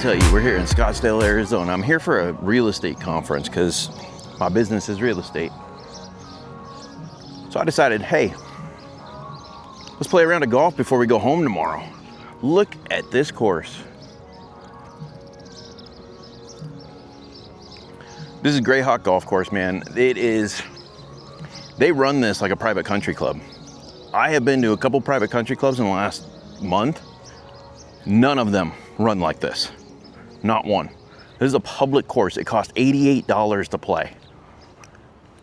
tell you, we're here in Scottsdale, Arizona. I'm here for a real estate conference because my business is real estate. So I decided, hey, let's play a round of golf before we go home tomorrow. Look at this course. This is Grayhawk golf course, man. It is, they run this like a private country club. I have been to a couple private country clubs in the last month. None of them run like this. Not one. This is a public course. It costs $88 to play.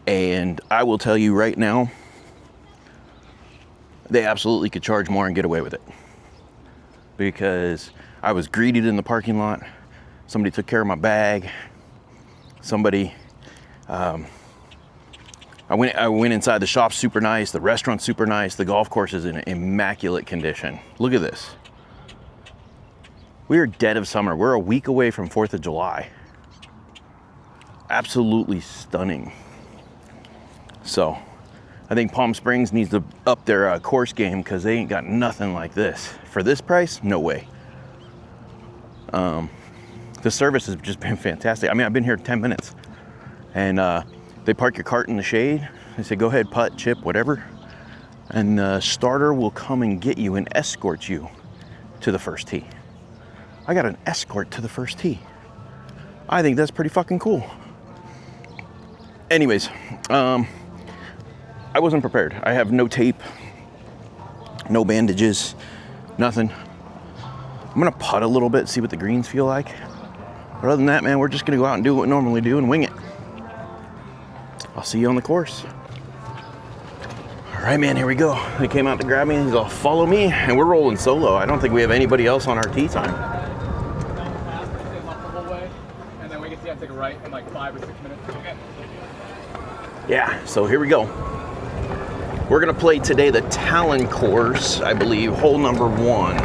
And I will tell you right now, they absolutely could charge more and get away with it. Because I was greeted in the parking lot. Somebody took care of my bag. Somebody, I went inside the shop, super nice. The restaurant's super nice. The golf course is in immaculate condition. Look at this. We are dead of summer. We're a week away from 4th of July. Absolutely stunning. So I think Palm Springs needs to up their course game because they ain't got nothing like this. For this price, no way. The service has just been fantastic. I mean, I've been here 10 minutes and they park your cart in the shade. They say, go ahead, putt, chip, whatever. And the starter will come and get you and escort you to the first tee. I got an escort to the first tee. I think that's pretty fucking cool. Anyways, I wasn't prepared. I have no tape, no bandages, nothing. I'm gonna putt a little bit, see what the greens feel like. But other than that, man, we're just gonna go out and do what we normally do and wing it. I'll see you on the course. All right, man, here we go. They came out to grab me. He's all, follow me, and we're rolling solo. I don't think we have anybody else on our tee time. And then we can see I take a right in like 5 or 6 minutes. Okay. Yeah, so here we go. We're gonna play today the Talon course, I believe, hole number 1.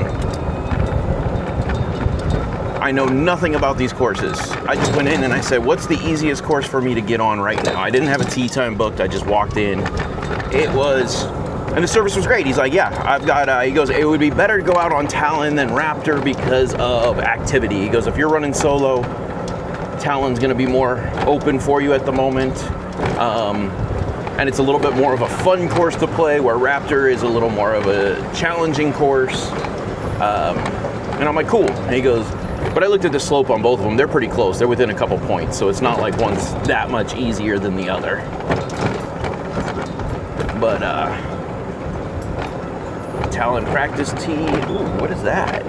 I know nothing about these courses. I just went in and I said, what's the easiest course for me to get on right now? I didn't have a tee time booked. I just walked in. It was, and the service was great. He's like, yeah, I've got, he goes, it would be better to go out on Talon than Raptor because of activity. He goes, if you're running solo, Talon's gonna be more open for you at the moment. And it's a little bit more of a fun course to play, where Raptor is a little more of a challenging course. And I'm like, cool. And he goes, but I looked at the slope on both of them. They're pretty close. They're within a couple points. So it's not like one's that much easier than the other. But Talon practice tee. Ooh, what is that?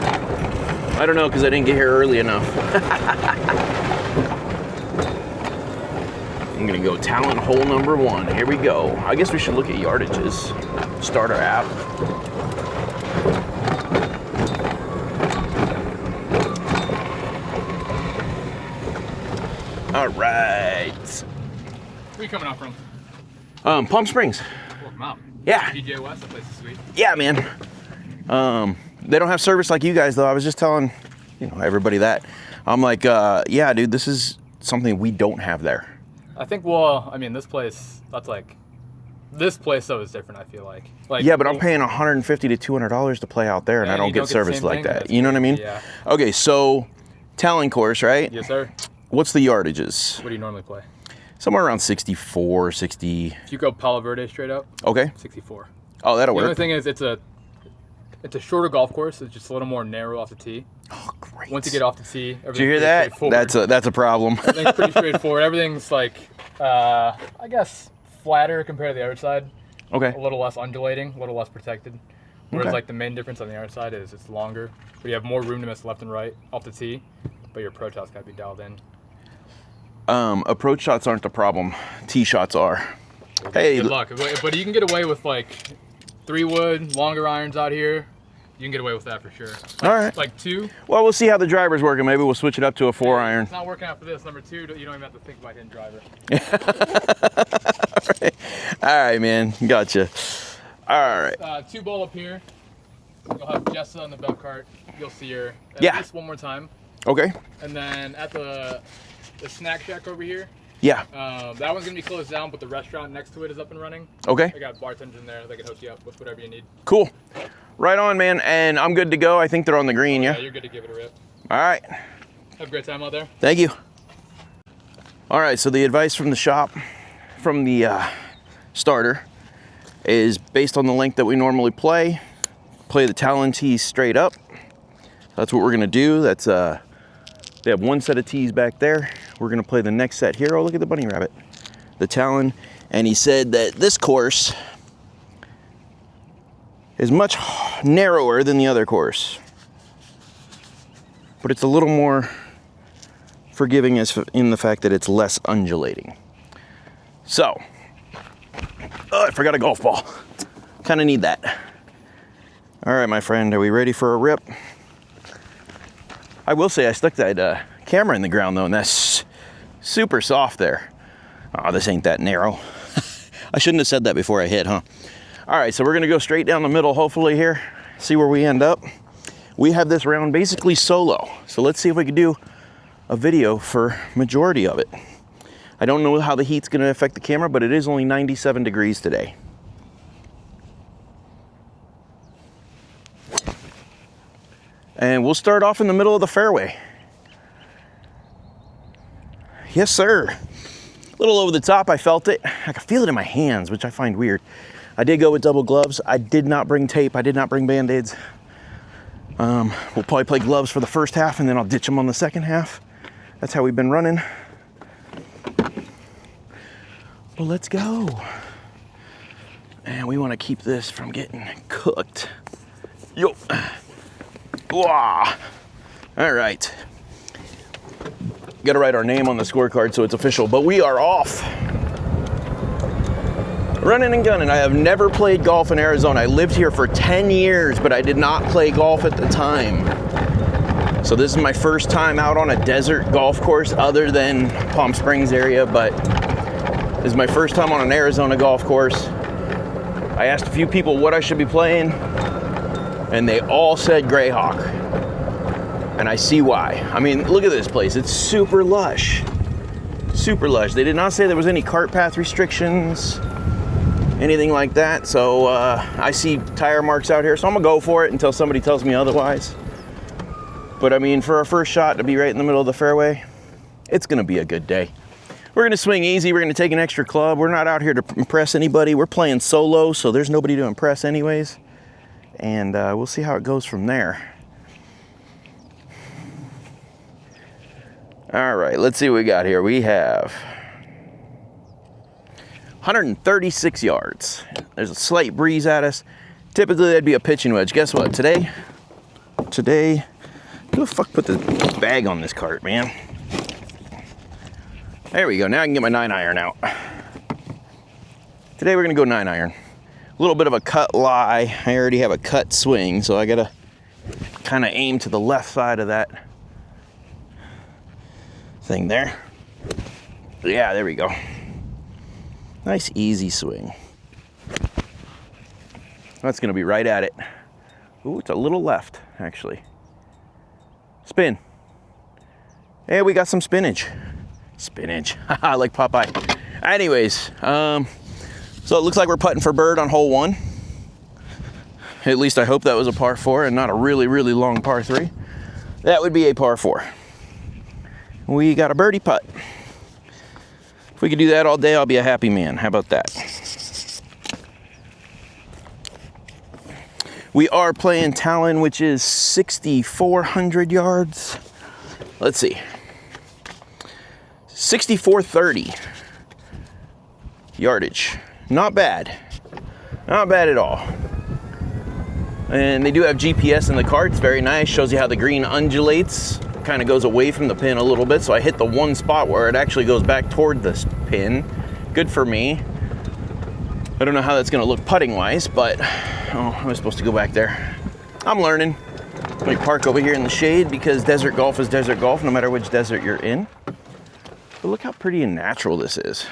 I don't know because I didn't get here early enough. I'm gonna go Talon hole number 1. Here we go. I guess we should look at yardages. Start our app. All right. Where are you coming out from? Palm Springs. Welcome out. Yeah. DJ West, that place is sweet. Yeah, man. They don't have service like you guys, though. I was just telling, everybody that. I'm like, yeah, dude, this is something we don't have there. I think, well, I mean, this place though is different, I feel like. Yeah, but I'm paying $150 to $200 to play out there, and I don't get service like that. You know what I mean? Yeah. Okay, so Talon course, right? Yes, sir. What's the yardages? What do you normally play? Somewhere around 64, 60. If you go Palo Verde straight up, Okay. 64. Oh, that'll The work. only thing is it's a shorter golf course. It's just a little more narrow off the tee. Oh, great. Once you get off the tee, Did you hear that? That's a problem. Everything's pretty straightforward. Everything's like, I guess, flatter compared to the other side. Okay. A little less undulating, a little less protected. Whereas Okay. like the main difference on the other side is it's longer, but you have more room to miss left and right off the tee, but your approach shot's got to be dialed in. Approach shots aren't the problem. Tee shots are. Hey, Good luck. But you can get away with like 3-wood, longer irons out here. You can get away with that for sure. All right. Like 2. Well, we'll see how the driver's working. Maybe we'll switch it up to a 4-iron. It's not working out for this. Number 2, you don't even have to think about hitting driver. All right, man. Gotcha. All right. 2 ball up here. You'll have Jessa on the belt cart. You'll see her at Yeah. least one more time. Okay. And then at the snack shack over here, Yeah. that one's gonna be closed down, but the restaurant next to it is up and running. Okay. I got bartenders in there. They can hook you up with whatever you need. Cool. Right on, man. And I'm good to go. I think they're on the green, yeah? Yeah, you're good to give it a rip. All right. Have a great time out there. Thank you. All right, so the advice from the shop, from the starter, is based on the length that we normally play the Talon tees straight up. That's what we're gonna do. That's they have one set of tees back there. We're gonna play the next set here. Oh, look at the bunny rabbit. The Talon, and he said that this course is much narrower than the other course, but it's a little more forgiving as in the fact that it's less undulating. So, oh, I forgot a golf ball. Kind of need that. All right, my friend, are we ready for a rip? I will say I stuck that camera in the ground though, and that's super soft there. Oh, this ain't that narrow. I shouldn't have said that before I hit, huh? All right, so we're gonna go straight down the middle, hopefully here, see where we end up. We have this round basically solo, so let's see if we can do a video for majority of it. I don't know how the heat's gonna affect the camera, but it is only 97 degrees today. And we'll start off in the middle of the fairway. Yes, sir. A little over the top, I felt it. I could feel it in my hands, which I find weird. I did go with double gloves. I did not bring tape. I did not bring Band-Aids. We'll probably play gloves for the first half and then I'll ditch them on the second half. That's how we've been running. Well, let's go. And we want to keep this from getting cooked. Yo. Wah. All right. Got to write our name on the scorecard so it's official, but we are off. Running and gunning. I have never played golf in Arizona. I lived here for 10 years, but I did not play golf at the time. So this is my first time out on a desert golf course other than Palm Springs area, but this is my first time on an Arizona golf course. I asked a few people what I should be playing, and they all said Grayhawk. And I see why. I mean, look at this place. It's super lush. Super lush. They did not say there was any cart path restrictions, anything like that. So I see tire marks out here, so I'm gonna go for it until somebody tells me otherwise. But I mean, for our first shot to be right in the middle of the fairway, it's gonna be a good day. We're gonna swing easy. We're gonna take an extra club. We're not out here to impress anybody. We're playing solo, so there's nobody to impress anyways. And we'll see how it goes from there. All right, let's see what we got here. We have 136 yards. There's a slight breeze at us. Typically, that'd be a pitching wedge. Guess what? Today, who the fuck put the bag on this cart, man? There we go. Now I can get my 9-iron out. Today, we're gonna go 9-iron. A little bit of a cut lie. I already have a cut swing, so I gotta kind of aim to the left side of that thing there. Yeah, there we go. Nice easy swing. That's gonna be right at it. Ooh, it's a little left, actually. Spin. Hey, we got some spinach. Spinach, like Popeye. Anyways, so it looks like we're putting for bird on hole 1. At least I hope that was a par 4 and not a really, really long par 3. That would be a par 4. We got a birdie putt. If we could do that all day, I'll be a happy man. How about that? We are playing Talon, which is 6,400 yards. Let's see. 6,430 yardage. Not bad. Not bad at all. And they do have GPS in the cart. It's very nice. Shows you how the green undulates. Kind of goes away from the pin a little bit. So I hit the one spot where it actually goes back toward this pin. Good for me. I don't know how that's going to look putting wise, but oh, I was supposed to go back there. I'm learning. Let me park over here in the shade because desert golf is desert golf no matter which desert you're in. But look how pretty and natural this is.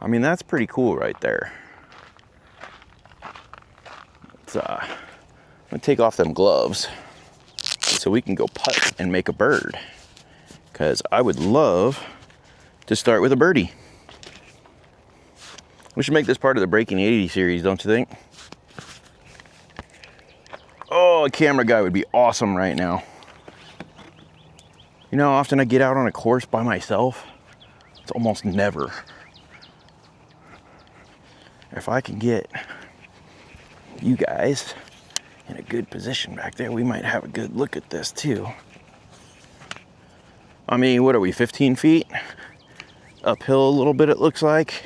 I mean, that's pretty cool right there. Let's, I'm gonna take off them gloves so we can go putt and make a bird. Because I would love to start with a birdie. We should make this part of the Breaking 80 series, don't you think? Oh, a camera guy would be awesome right now. You know how often I get out on a course by myself? It's almost never. If I can get you guys in a good position back there, we might have a good look at this too. I mean, what are we, 15 feet? Uphill a little bit, it looks like.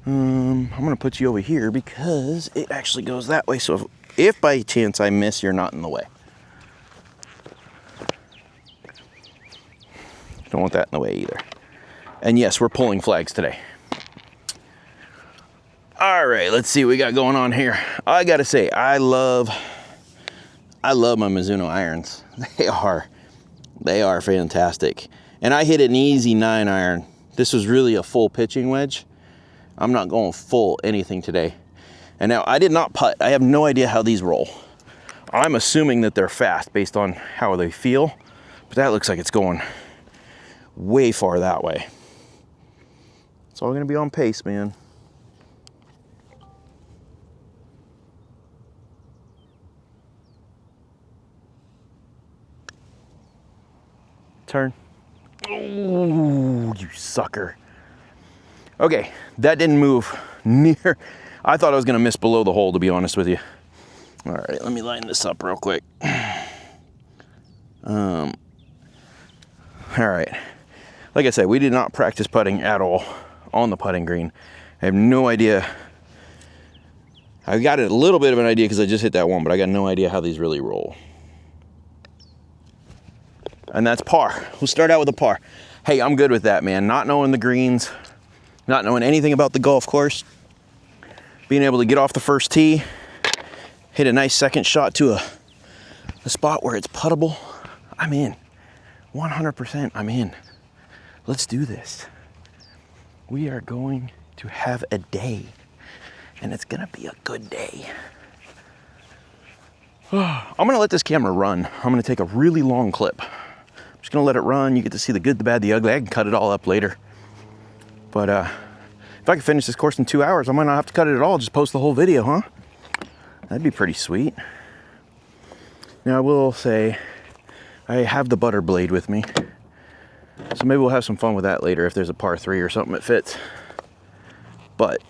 I'm gonna put you over here because it actually goes that way. So if by chance I miss, you're not in the way. Don't want that in the way either. And yes, we're pulling flags today. All right, let's see what we got going on here. I gotta say, I love my Mizuno irons. They are fantastic. And I hit an easy 9-iron. This was really a full pitching wedge. I'm not going full anything today. And now I did not putt. I have no idea how these roll. I'm assuming that they're fast based on how they feel, but that looks like it's going way far that way. It's all gonna be on pace, man. Turn. Oh, you sucker. Okay, that didn't move near. I thought I was gonna miss below the hole, to be honest with you. All right, let me line this up real quick. All right, like I said, we did not practice putting at all on the putting green. I have no idea. I got a little bit of an idea because I just hit that one, but I got no idea how these really roll. And that's par. We'll start out with a par. Hey, I'm good with that, man. Not knowing the greens, not knowing anything about the golf course, being able to get off the first tee, hit a nice second shot to a spot where it's puttable. I'm in. 100% I'm in. Let's do this. We are going to have a day, and it's gonna be a good day. I'm gonna let this camera run. I'm gonna take a really long clip. I'm just gonna let it run. You get to see the good, the bad, the ugly. I can cut it all up later. But if I can finish this course in 2 hours, I might not have to cut it at all. Just post the whole video, huh? That'd be pretty sweet. Now I will say, I have the butter blade with me. So maybe we'll have some fun with that later if there's a par 3 or something that fits. But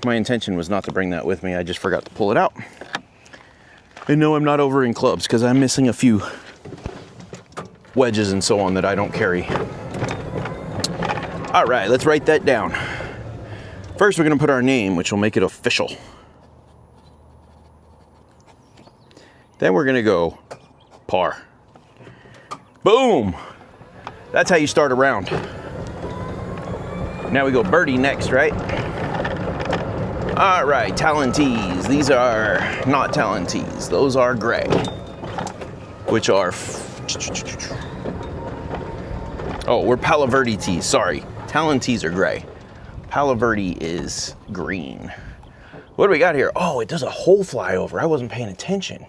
my intention was not to bring that with me. I just forgot to pull it out. And no, I'm not over in clubs because I'm missing a few wedges and so on that I don't carry. All right, let's write that down. First, we're gonna put our name, which will make it official. Then we're gonna go par. Boom! That's how you start a round. Now we go birdie next, right? All right, Talentees. These are not Talentees. Those are gray, which are, oh, we're Palo Verde tees, sorry. Talentees are gray. Palo Verde is green. What do we got here? Oh, it does a whole flyover. I wasn't paying attention.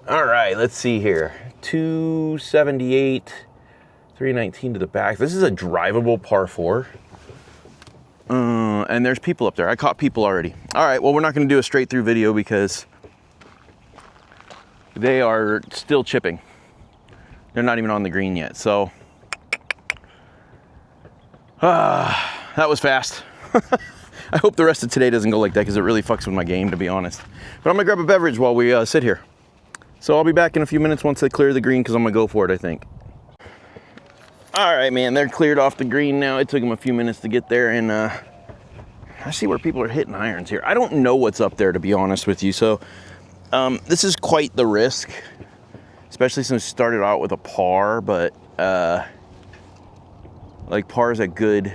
All right, let's see here. 278, 319 to the back. This is a drivable par 4. And there's people up there. I caught people already. All right, well, we're not gonna do a straight through video because they are still chipping. They're not even on the green yet, so. That was fast. I hope the rest of today doesn't go like that because it really fucks with my game, to be honest. But I'm gonna grab a beverage while we sit here. So I'll be back in a few minutes once they clear the green because I'm gonna go for it, I think. All right, man, they're cleared off the green now. It took them a few minutes to get there, and I see where people are hitting irons here. I don't know what's up there, to be honest with you. So this is quite the risk, especially since we started out with a par, but like par is a good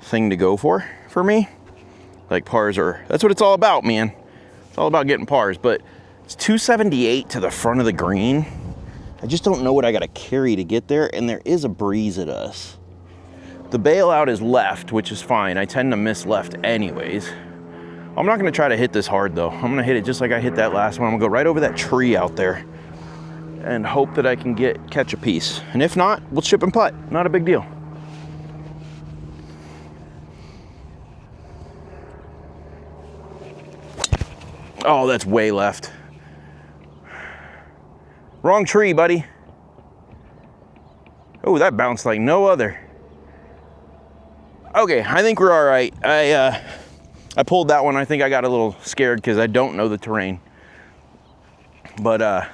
thing to go for me. Like pars are, that's what it's all about, man. It's all about getting pars, but it's 278 to the front of the green. I just don't know what I gotta carry to get there, and there is a breeze at us. The bailout is left, which is fine. I tend to miss left anyways. I'm not gonna try to hit this hard though. I'm gonna hit it just like I hit that last one. I'm gonna go right over that tree out there and hope that I can catch a piece. And if not, we'll chip and putt. Not a big deal. Oh, that's way left. Wrong tree, buddy. Oh, that bounced like no other. Okay, I think we're all right. I pulled that one. I think I got a little scared because I don't know the terrain. But I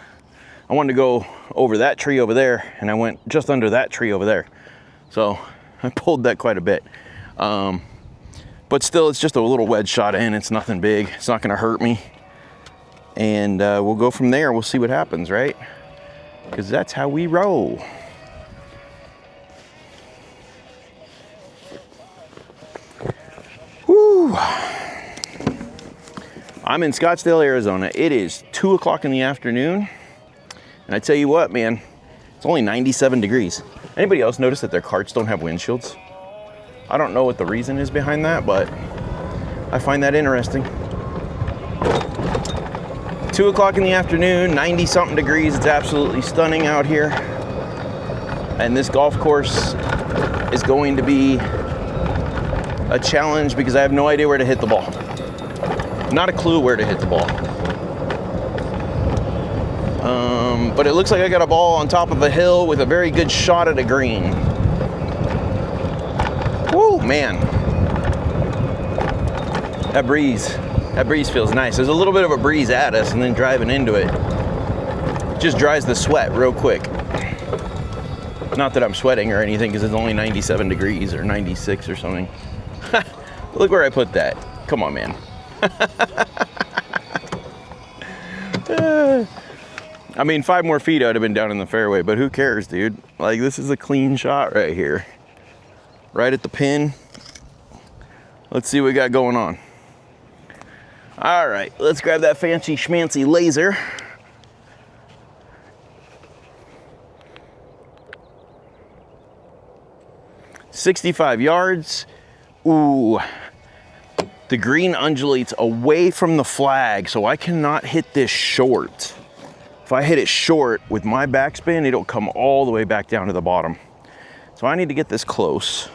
wanted to go over that tree over there, and I went just under that tree over there. So I pulled that quite a bit. But still, it's just a little wedge shot in. It's nothing big. It's not gonna hurt me. And we'll go from there. We'll see what happens, right? Because that's how we roll. Woo! I'm in Scottsdale, Arizona. It is 2 o'clock in the afternoon. And I tell you what, man, it's only 97 degrees. Anybody else notice that their carts don't have windshields? I don't know what the reason is behind that, but I find that interesting. 2 o'clock in the afternoon, 90 something degrees. It's absolutely stunning out here. And this golf course is going to be a challenge because I have no idea where to hit the ball. Not a clue where to hit the ball. But it looks like I got a ball on top of a hill with a very good shot at a green. Woo, man. That breeze feels nice. There's a little bit of a breeze at us, and then driving into it just dries the sweat real quick. Not that I'm sweating or anything, because it's only 97 degrees or 96 or something. Look where I put that. Come on, man. I mean, 5 more feet, I'd have been down in the fairway, but who cares, dude? Like, this is a clean shot right here. Right at the pin. Let's see what we got going on. All right, let's grab that fancy schmancy laser. "65 yards. Ooh. The green undulates away from the flag, so I cannot hit this short. If I hit it short with my backspin, it'll come all the way back down to the bottom. So I need to get this close.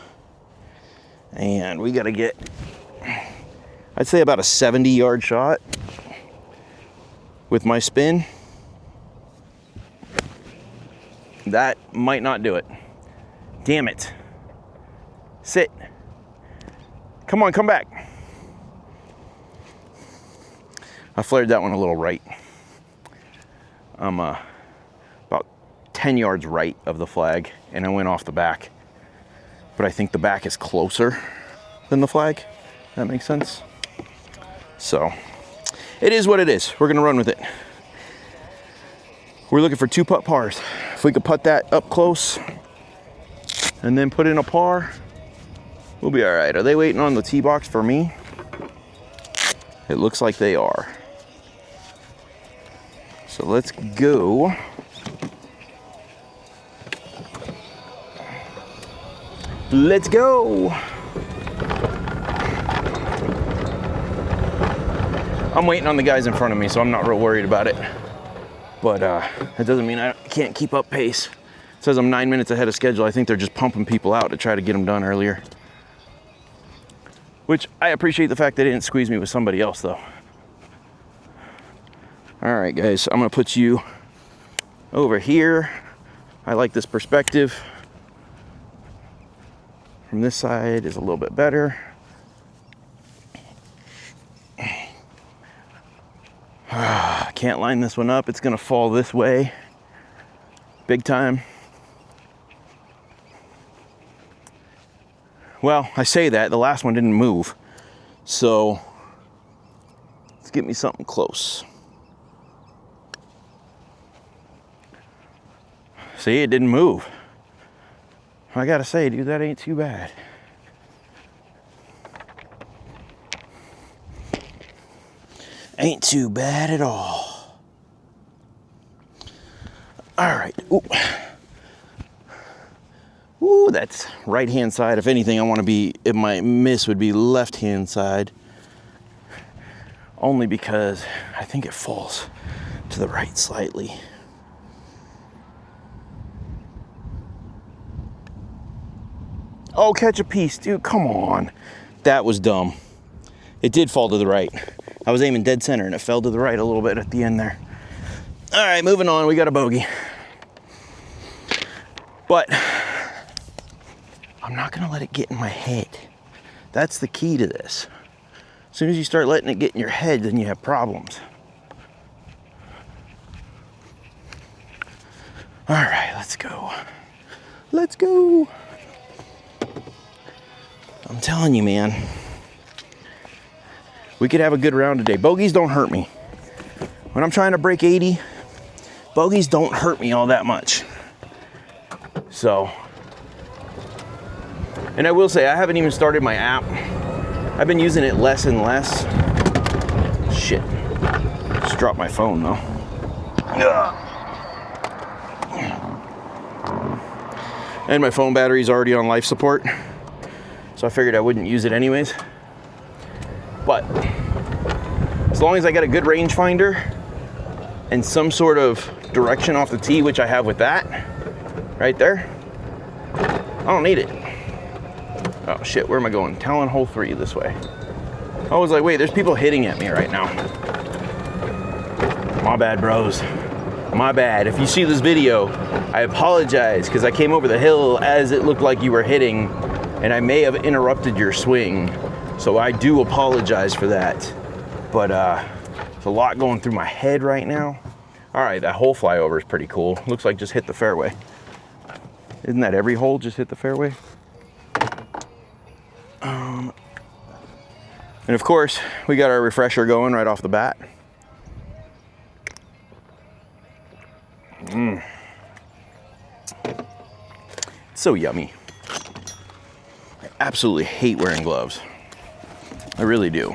And we gotta get, I'd say about a 70-yard shot with my spin. That might not do it. Damn it. Sit. Come on, come back. I flared that one a little right. I'm about 10 yards right of the flag, and I went off the back. But I think the back is closer than the flag. That makes sense. So, it is what it is. We're gonna run with it. We're looking for 2 putt pars. If we could putt that up close and then put in a par, we'll be all right. Are they waiting on the tee box for me? It looks like they are. So let's go. Let's go. I'm waiting on the guys in front of me, so I'm not real worried about it. But that doesn't mean I can't keep up pace. It says I'm 9 minutes ahead of schedule. I think they're just pumping people out to try to get them done earlier. Which I appreciate the fact they didn't squeeze me with somebody else, though. All right, guys, I'm gonna put you over here. I like this perspective. From this side is a little bit better. Can't line this one up. It's gonna fall this way, big time. Well, I say that, the last one didn't move. So let's get me something close. See, it didn't move. I gotta say, dude, that ain't too bad. Ain't too bad at all. All right. Ooh. Ooh, that's right-hand side. If anything, I want to be, if my miss would be left-hand side. Only because I think it falls to the right slightly. Oh, catch a piece, dude, come on. That was dumb. It did fall to the right. I was aiming dead center and it fell to the right a little bit at the end there. All right, moving on. We got a bogey. But I'm not gonna let it get in my head. That's the key to this. As soon as you start letting it get in your head, then you have problems. All right, let's go. Let's go. I'm telling you, man. We could have a good round today. Bogeys don't hurt me. When I'm trying to break 80, bogeys don't hurt me all that much. So, and I will say, I haven't even started my app. I've been using it less and less. Shit. Just dropped my phone though. Ugh. And my phone battery's already on life support. So I figured I wouldn't use it anyways. But as long as I got a good rangefinder and some sort of direction off the tee, which I have with that right there, I don't need it. Oh shit, where am I going? Talon hole 3 this way. I was like, wait, there's people hitting at me right now. My bad, bros. My bad. If you see this video, I apologize because I came over the hill as it looked like you were hitting and I may have interrupted your swing. So I do apologize for that. But there's a lot going through my head right now. All right, that hole flyover is pretty cool. Looks like just hit the fairway. Isn't that every hole just hit the fairway? And of course, we got our refresher going right off the bat. It's so yummy. I absolutely hate wearing gloves. I really do.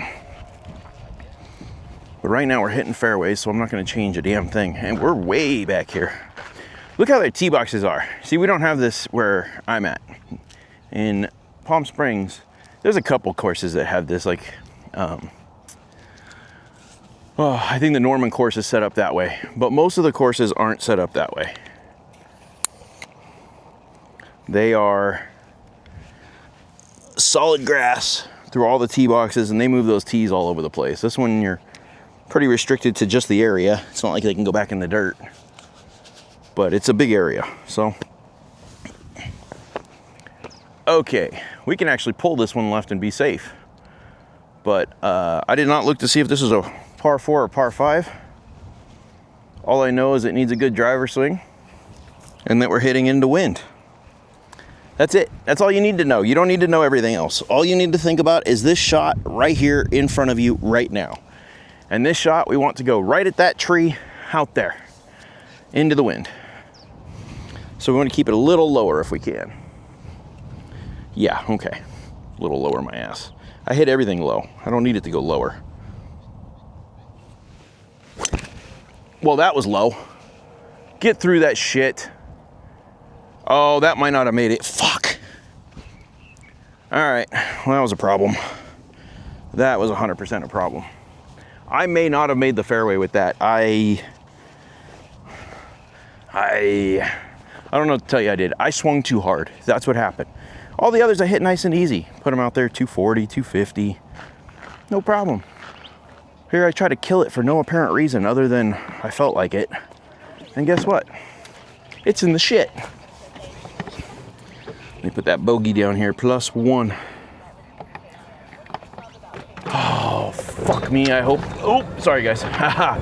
But right now we're hitting fairways, so I'm not going to change a damn thing. And we're way back here. Look how their tee boxes are. See, we don't have this where I'm at. In Palm Springs, there's a couple courses that have this, like, I think the Norman course is set up that way, but most of the courses aren't set up that way. They are solid grass through all the tee boxes, and they move those tees all over the place. This one, you're pretty restricted to just the area. It's not like they can go back in the dirt, but it's a big area, so. Okay, we can actually pull this one left and be safe. But I did not look to see if this is a par 4 or par 5. All I know is it needs a good driver swing and that we're hitting into wind. That's it. That's all you need to know. You don't need to know everything else. All you need to think about is this shot right here in front of you right now. And this shot, we want to go right at that tree out there into the wind. So we want to keep it a little lower if we can. Yeah, okay. A little lower my ass. I hit everything low. I don't need it to go lower. Well, that was low. Get through that shit. Oh, that might not have made it. Fuck. All right, well, that was a problem. That was 100% a problem. I may not have made the fairway with that. I don't know what to tell you I did. I swung too hard. That's what happened. All the others I hit nice and easy. Put them out there, 240, 250. No problem. Here I try to kill it for no apparent reason other than I felt like it. And guess what? It's in the shit. Let me put that bogey down here, +1. Oh, fuck me, I hope. Oh, sorry guys. Haha.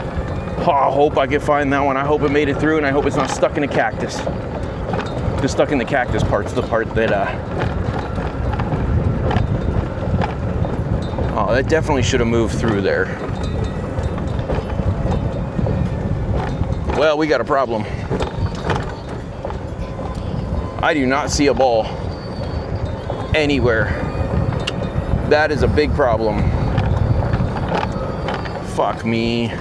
Oh, I hope I can find that one. I hope it made it through and I hope it's not stuck in a cactus. The stuck in the cactus part's the part that, oh, that definitely should have moved through there. Well, we got a problem. I do not see a ball anywhere. That is a big problem. Fuck me.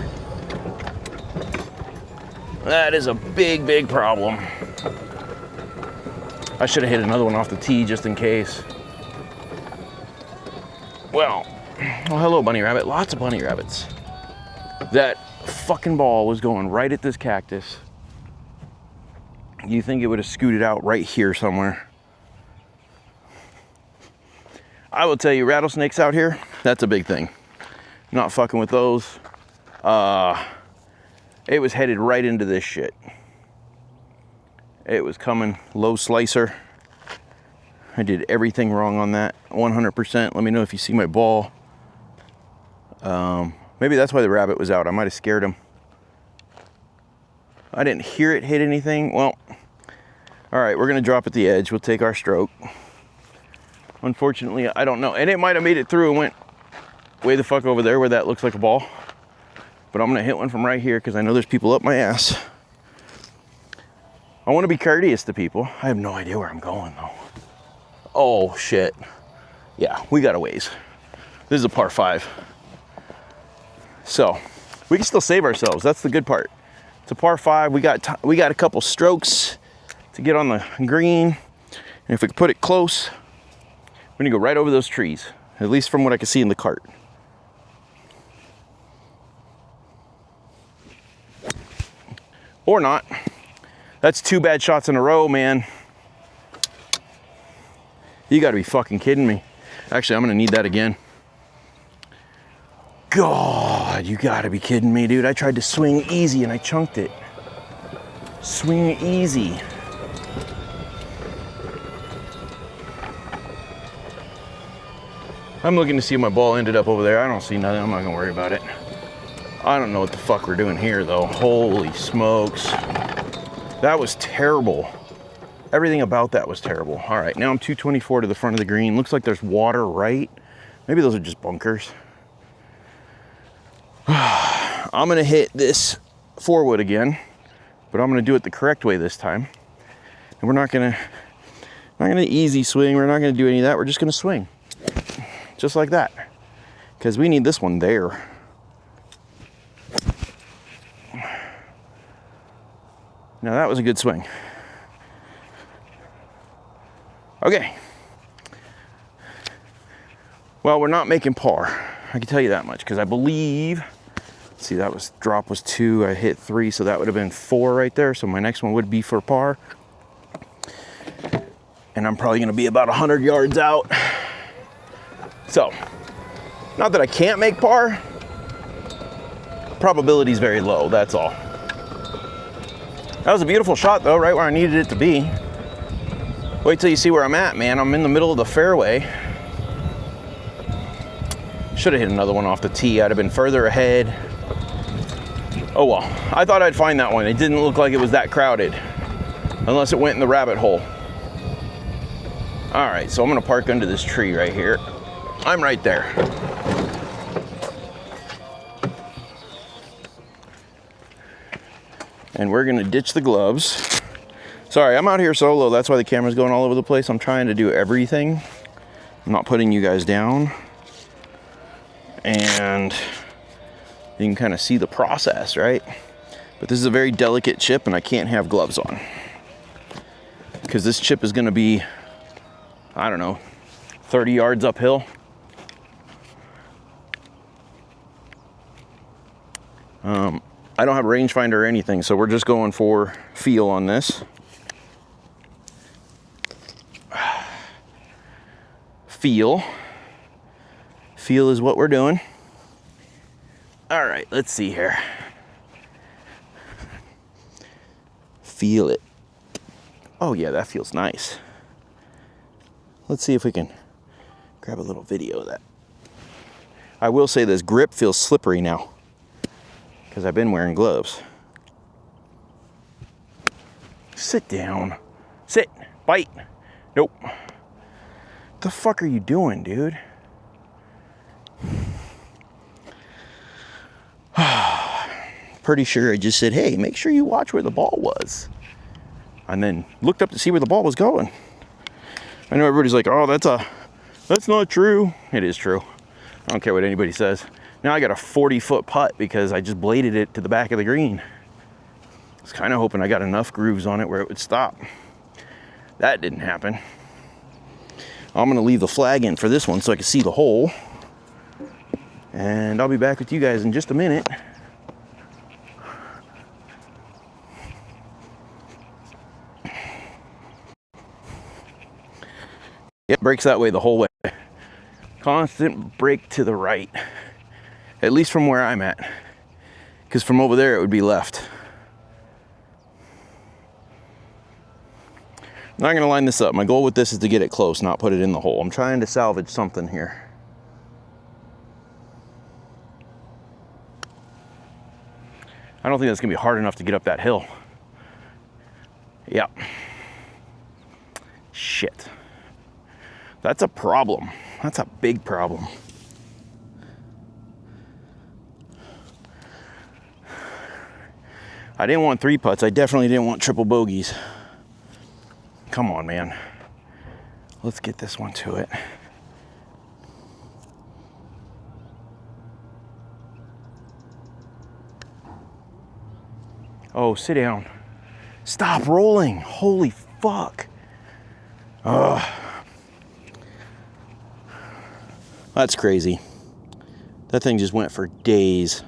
That is a big, big problem. I should have hit another one off the tee just in case. Well, hello, bunny rabbit. Lots of bunny rabbits. That fucking ball was going right at this cactus. You think it would have scooted out right here somewhere. I will tell you, rattlesnakes out here, that's a big thing. Not fucking with those. It was headed right into this shit. It was coming low slicer. I did everything wrong on that, 100%. Let me know if you see my ball. Maybe that's why the rabbit was out. I might have scared him. I didn't hear it hit anything. Well, all right, we're gonna drop at the edge. We'll take our stroke. Unfortunately, I don't know. And it might have made it through and went way the fuck over there where that looks like a ball. But I'm gonna hit one from right here because I know there's people up my ass. I wanna be courteous to people. I have no idea where I'm going though. Oh shit. Yeah, we got a ways. This is a par 5. So, we can still save ourselves. That's the good part. It's a par 5. We got a couple strokes to get on the green. And if we can put it close, we're gonna go right over those trees. At least from what I can see in the cart. Or not. That's 2 bad shots in a row, man. You gotta be fucking kidding me. Actually, I'm gonna need that again. God, you gotta be kidding me, dude. I tried to swing easy and I chunked it. Swing easy. I'm looking to see if my ball ended up over there. I don't see nothing. I'm not gonna worry about it. I don't know what the fuck we're doing here though. Holy smokes. That was terrible. Everything about that was terrible. All right, now I'm 224 to the front of the green. Looks like there's water right. Maybe those are just bunkers. I'm gonna hit this 4-wood again, but I'm gonna do it the correct way this time. And we're not gonna easy swing. We're not gonna do any of that. We're just gonna swing. Just like that. Because we need this one there. Now that was a good swing. Okay. Well, we're not making par. I can tell you that much because I believe, see, that was drop was 2. I hit 3, so that would have been 4 right there. So my next one would be for par. And I'm probably going to be about 100 yards out. So, not that I can't make par. Probability is very low, that's all. That was a beautiful shot though, right where I needed it to be. Wait till you see where I'm at, man. I'm in the middle of the fairway. Should have hit another one off the tee. I'd have been further ahead. Oh well, I thought I'd find that one. It didn't look like it was that crowded, unless it went in the rabbit hole. All right, so I'm gonna park under this tree right here. I'm right there. And we're gonna ditch the gloves. Sorry, I'm out here solo. That's why the camera's going all over the place. I'm trying to do everything. I'm not putting you guys down. And you can kind of see the process, right? But this is a very delicate chip and I can't have gloves on. Because this chip is gonna be, I don't know, 30 yards uphill. I don't have a rangefinder or anything, so we're just going for feel on this. Feel is what we're doing. All right, let's see here. Feel it. Oh yeah, that feels nice. Let's see if we can grab a little video of that. I will say this grip feels slippery now because I've been wearing gloves. Sit down. Sit. Bite. Nope. The fuck are you doing, dude? Pretty sure I just said, hey, make sure you watch where the ball was. And then looked up to see where the ball was going. I know everybody's like, oh, that's not true. It is true. I don't care what anybody says. Now I got a 40-foot putt because I just bladed it to the back of the green. I was kind of hoping I got enough grooves on it where it would stop. That didn't happen. I'm gonna leave the flag in for this one so I can see the hole. And I'll be back with you guys in just a minute. It breaks that way the whole way. Constant break to the right. At least from where I'm at. Because from over there, it would be left. I'm not gonna line this up. My goal with this is to get it close, not put it in the hole. I'm trying to salvage something here. I don't think that's gonna be hard enough to get up that hill. Yeah. Shit. That's a problem. That's a big problem. I didn't want 3 putts. I definitely didn't want triple bogeys. Come on, man. Let's get this one to it. Oh, sit down. Stop rolling. Holy fuck. Ugh. That's crazy. That thing just went for days.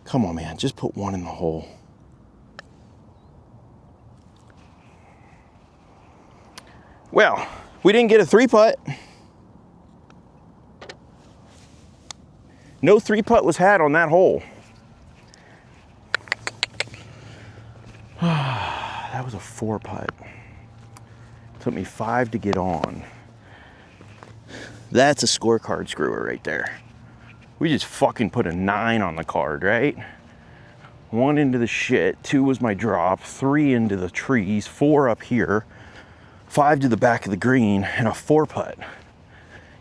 Come on, man. Just put one in the hole. Well, we didn't get a 3-putt. No 3-putt was had on that hole. That was a 4-putt. Took me 5 to get on. That's a scorecard screwer right there. We just fucking put a 9 on the card, right? 1 into the shit, 2 was my drop, 3 into the trees, 4 up here, 5 to the back of the green, and a 4-putt.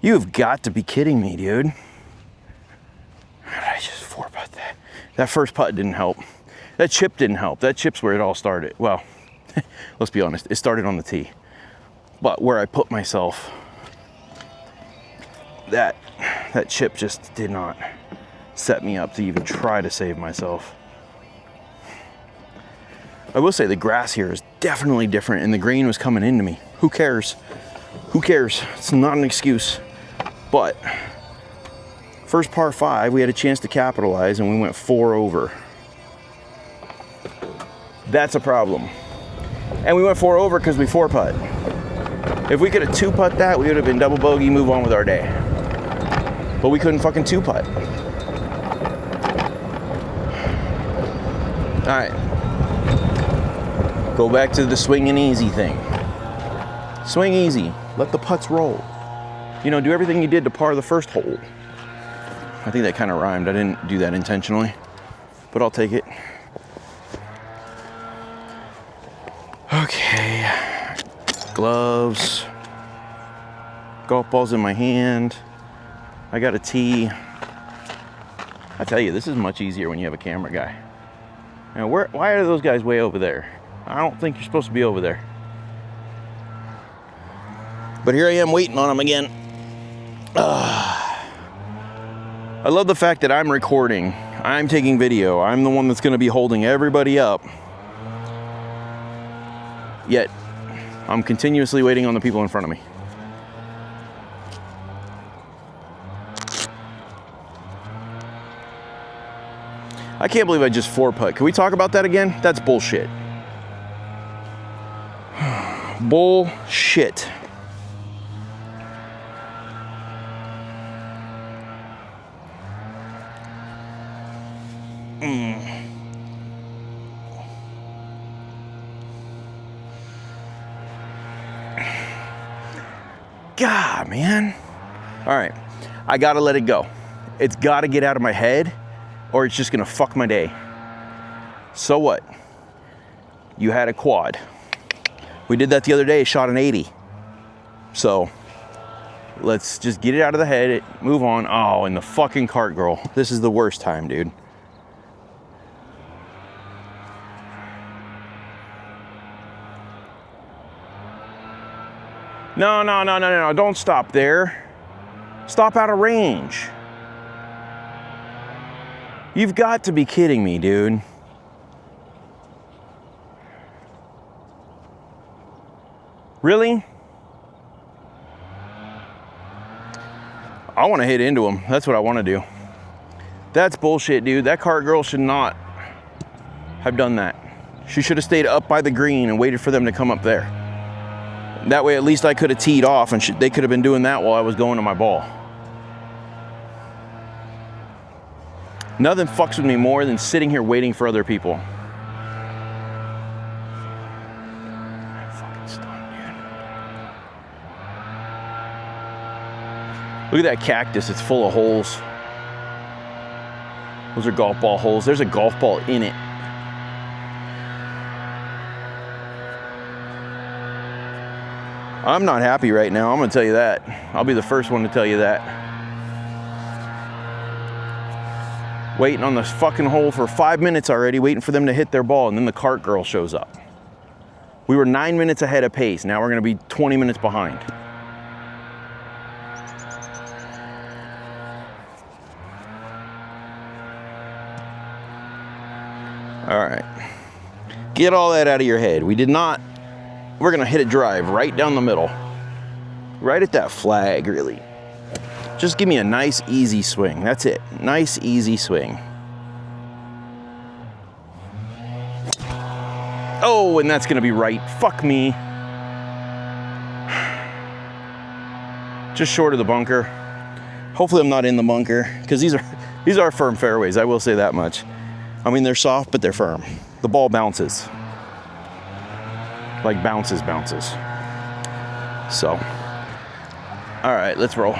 You've got to be kidding me, dude. How did I just 4-putt that? That first putt didn't help. That chip didn't help. That chip's where it all started. Well, let's be honest, it started on the tee. But where I put myself, that chip just did not set me up to even try to save myself. I will say the grass here is definitely different and the green was coming into me. Who cares? Who cares? It's not an excuse. But first par 5, we had a chance to capitalize and we went 4 over. That's a problem. And we went 4 over because we 4-putt. If we could have 2-putt that, we would have been double bogey, move on with our day. But we couldn't fucking 2-putt. All right. Go back to the swinging easy thing. Swing easy. Let the putts roll. You know, do everything you did to par the first hole. I think that kind of rhymed. I didn't do that intentionally, but I'll take it. Okay. Gloves. Golf balls in my hand. I got a tee. I tell you, this is much easier when you have a camera guy. Now, why are those guys way over there? I don't think you're supposed to be over there. But here I am waiting on them again. I love the fact that I'm recording. I'm taking video. I'm the one that's going to be holding everybody up. Yet, I'm continuously waiting on the people in front of me. I can't believe I just 4-putt. Can we talk about that again? That's bullshit. Bullshit. God, man. All right, I gotta let it go. It's gotta get out of my head or it's just gonna fuck my day. So what? You had a quad. We did that the other day, shot an 80. So let's just get it out of the head, move on. Oh, and the fucking cart girl. This is the worst time, dude. No, don't stop there. Stop out of range. You've got to be kidding me, dude. Really? I want to hit into him. That's what I want to do. That's bullshit, dude. That cart girl should not have done that. She should have stayed up by the green and waited for them to come up there. That way, at least I could have teed off and they could have been doing that while I was going to my ball. Nothing fucks with me more than sitting here waiting for other people. Fucking stunk, dude. Look at that cactus, it's full of holes. Those are golf ball holes. There's a golf ball in it. I'm not happy right now, I'm gonna tell you that. I'll be the first one to tell you that. Waiting on this fucking hole for 5 minutes already, waiting for them to hit their ball, and then the cart girl shows up. We were 9 minutes ahead of pace, now we're gonna be 20 minutes behind. All right, get all that out of your head. We're gonna hit a drive right down the middle. Right at that flag, really. Just give me a nice, easy swing. That's it. Nice, easy swing. Oh, and that's gonna be right. Fuck me. Just short of the bunker. Hopefully I'm not in the bunker, because these are firm fairways, I will say that much. I mean, they're soft, but they're firm. The ball bounces. Like bounces. So, all right, let's roll.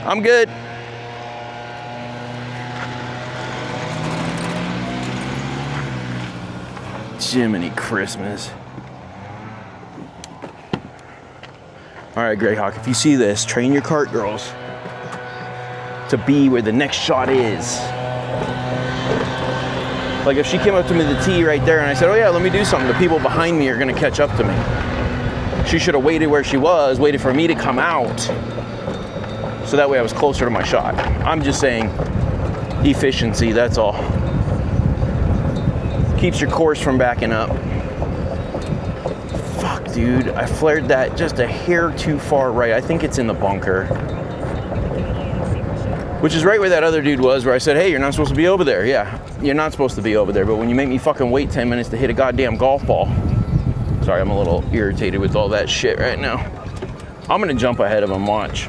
I'm good. Jiminy Christmas. All right, Grayhawk, if you see this, train your cart girls to be where the next shot is. Like if she came up to me the tee right there and I said, oh yeah, let me do something, the people behind me are gonna catch up to me. She should have waited where she was, waited for me to come out, so that way I was closer to my shot. I'm just saying efficiency, that's all. Keeps your course from backing up. Fuck, dude, I flared that just a hair too far right. I think it's in the bunker. Which is right where that other dude was, where I said, hey, you're not supposed to be over there. Yeah, you're not supposed to be over there, but when you make me fucking wait 10 minutes to hit a goddamn golf ball. Sorry, I'm a little irritated with all that shit right now. I'm gonna jump ahead of him, watch.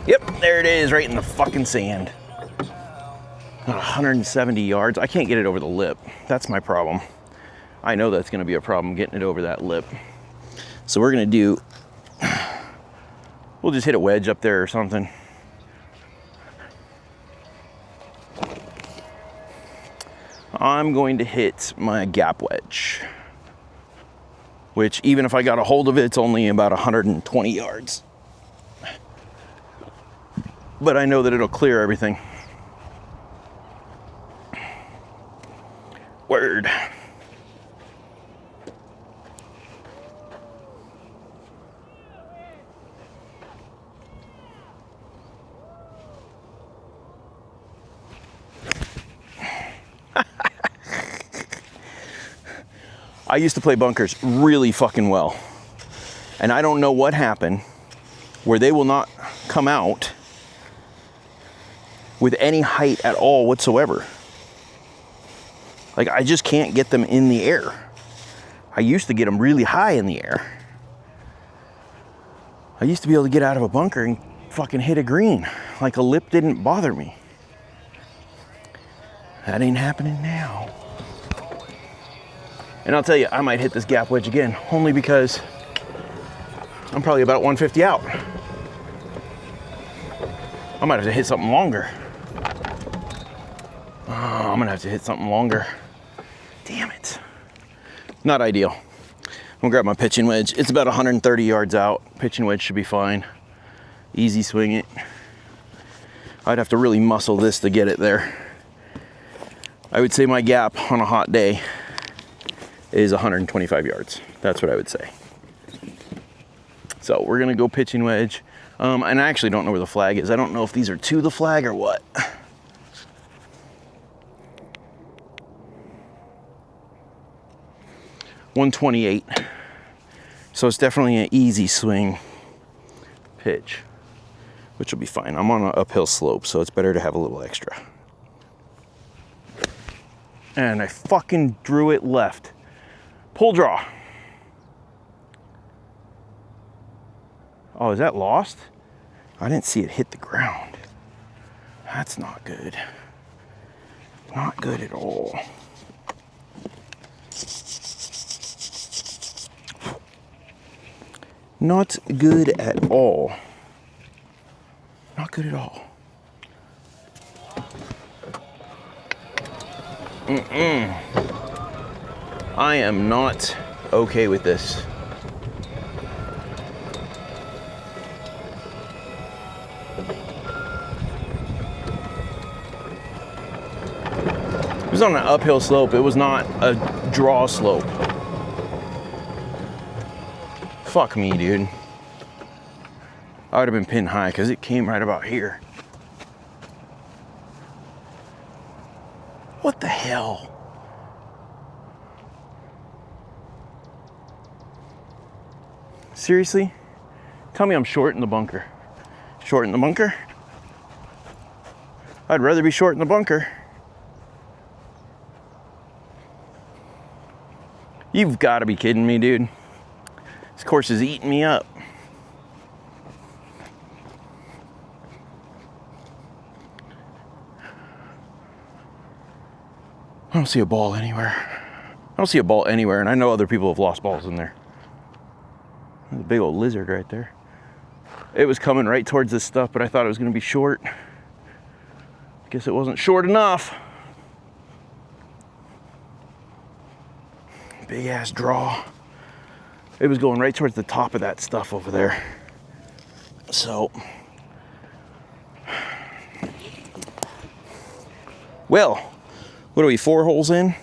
Yep, there it is, right in the fucking sand. 170 yards, I can't get it over the lip. That's my problem. I know that's gonna be a problem, getting it over that lip. So we're gonna do, we'll just hit a wedge up there or something. I'm going to hit my gap wedge, which even if I got a hold of it, it's only about 120 yards. But I know that it'll clear everything. Word. I used to play bunkers really fucking well. And I don't know what happened where they will not come out with any height at all whatsoever. Like, I just can't get them in the air. I used to get them really high in the air. I used to be able to get out of a bunker and fucking hit a green. Like a lip didn't bother me. That ain't happening now. And I'll tell you, I might hit this gap wedge again, only because I'm probably about 150 out. I might have to hit something longer. Oh, I'm gonna have to hit something longer. Damn it. Not ideal. I'm gonna grab my pitching wedge. It's about 130 yards out. Pitching wedge should be fine. Easy swing it. I'd have to really muscle this to get it there. I would say my gap on a hot day is 125 yards. That's what I would say. So we're gonna go pitching wedge. And I actually don't know where the flag is. I don't know if these are to the flag or what. .128. So it's definitely an easy swing pitch, which will be fine. I'm on an uphill slope, so it's better to have a little extra. And I fucking drew it left. Pull draw. Oh, is that lost? I didn't see it hit the ground. That's not good. Not good at all. Not good at all. Not good at all. I am not okay with this. It was on an uphill slope. It was not a draw slope. Fuck me, dude. I would have been pinned high because it came right about here. What the hell? Seriously? Tell me I'm short in the bunker. Short in the bunker? I'd rather be short in the bunker. You've got to be kidding me, dude. This course is eating me up. I don't see a ball anywhere. I don't see a ball anywhere, and I know other people have lost balls in there. There's a big old lizard right there. It was coming right towards this stuff, but I thought it was going to be short. Guess it wasn't short enough. Big ass draw. It was going right towards the top of that stuff over there. So, well, what are we, 4 holes in?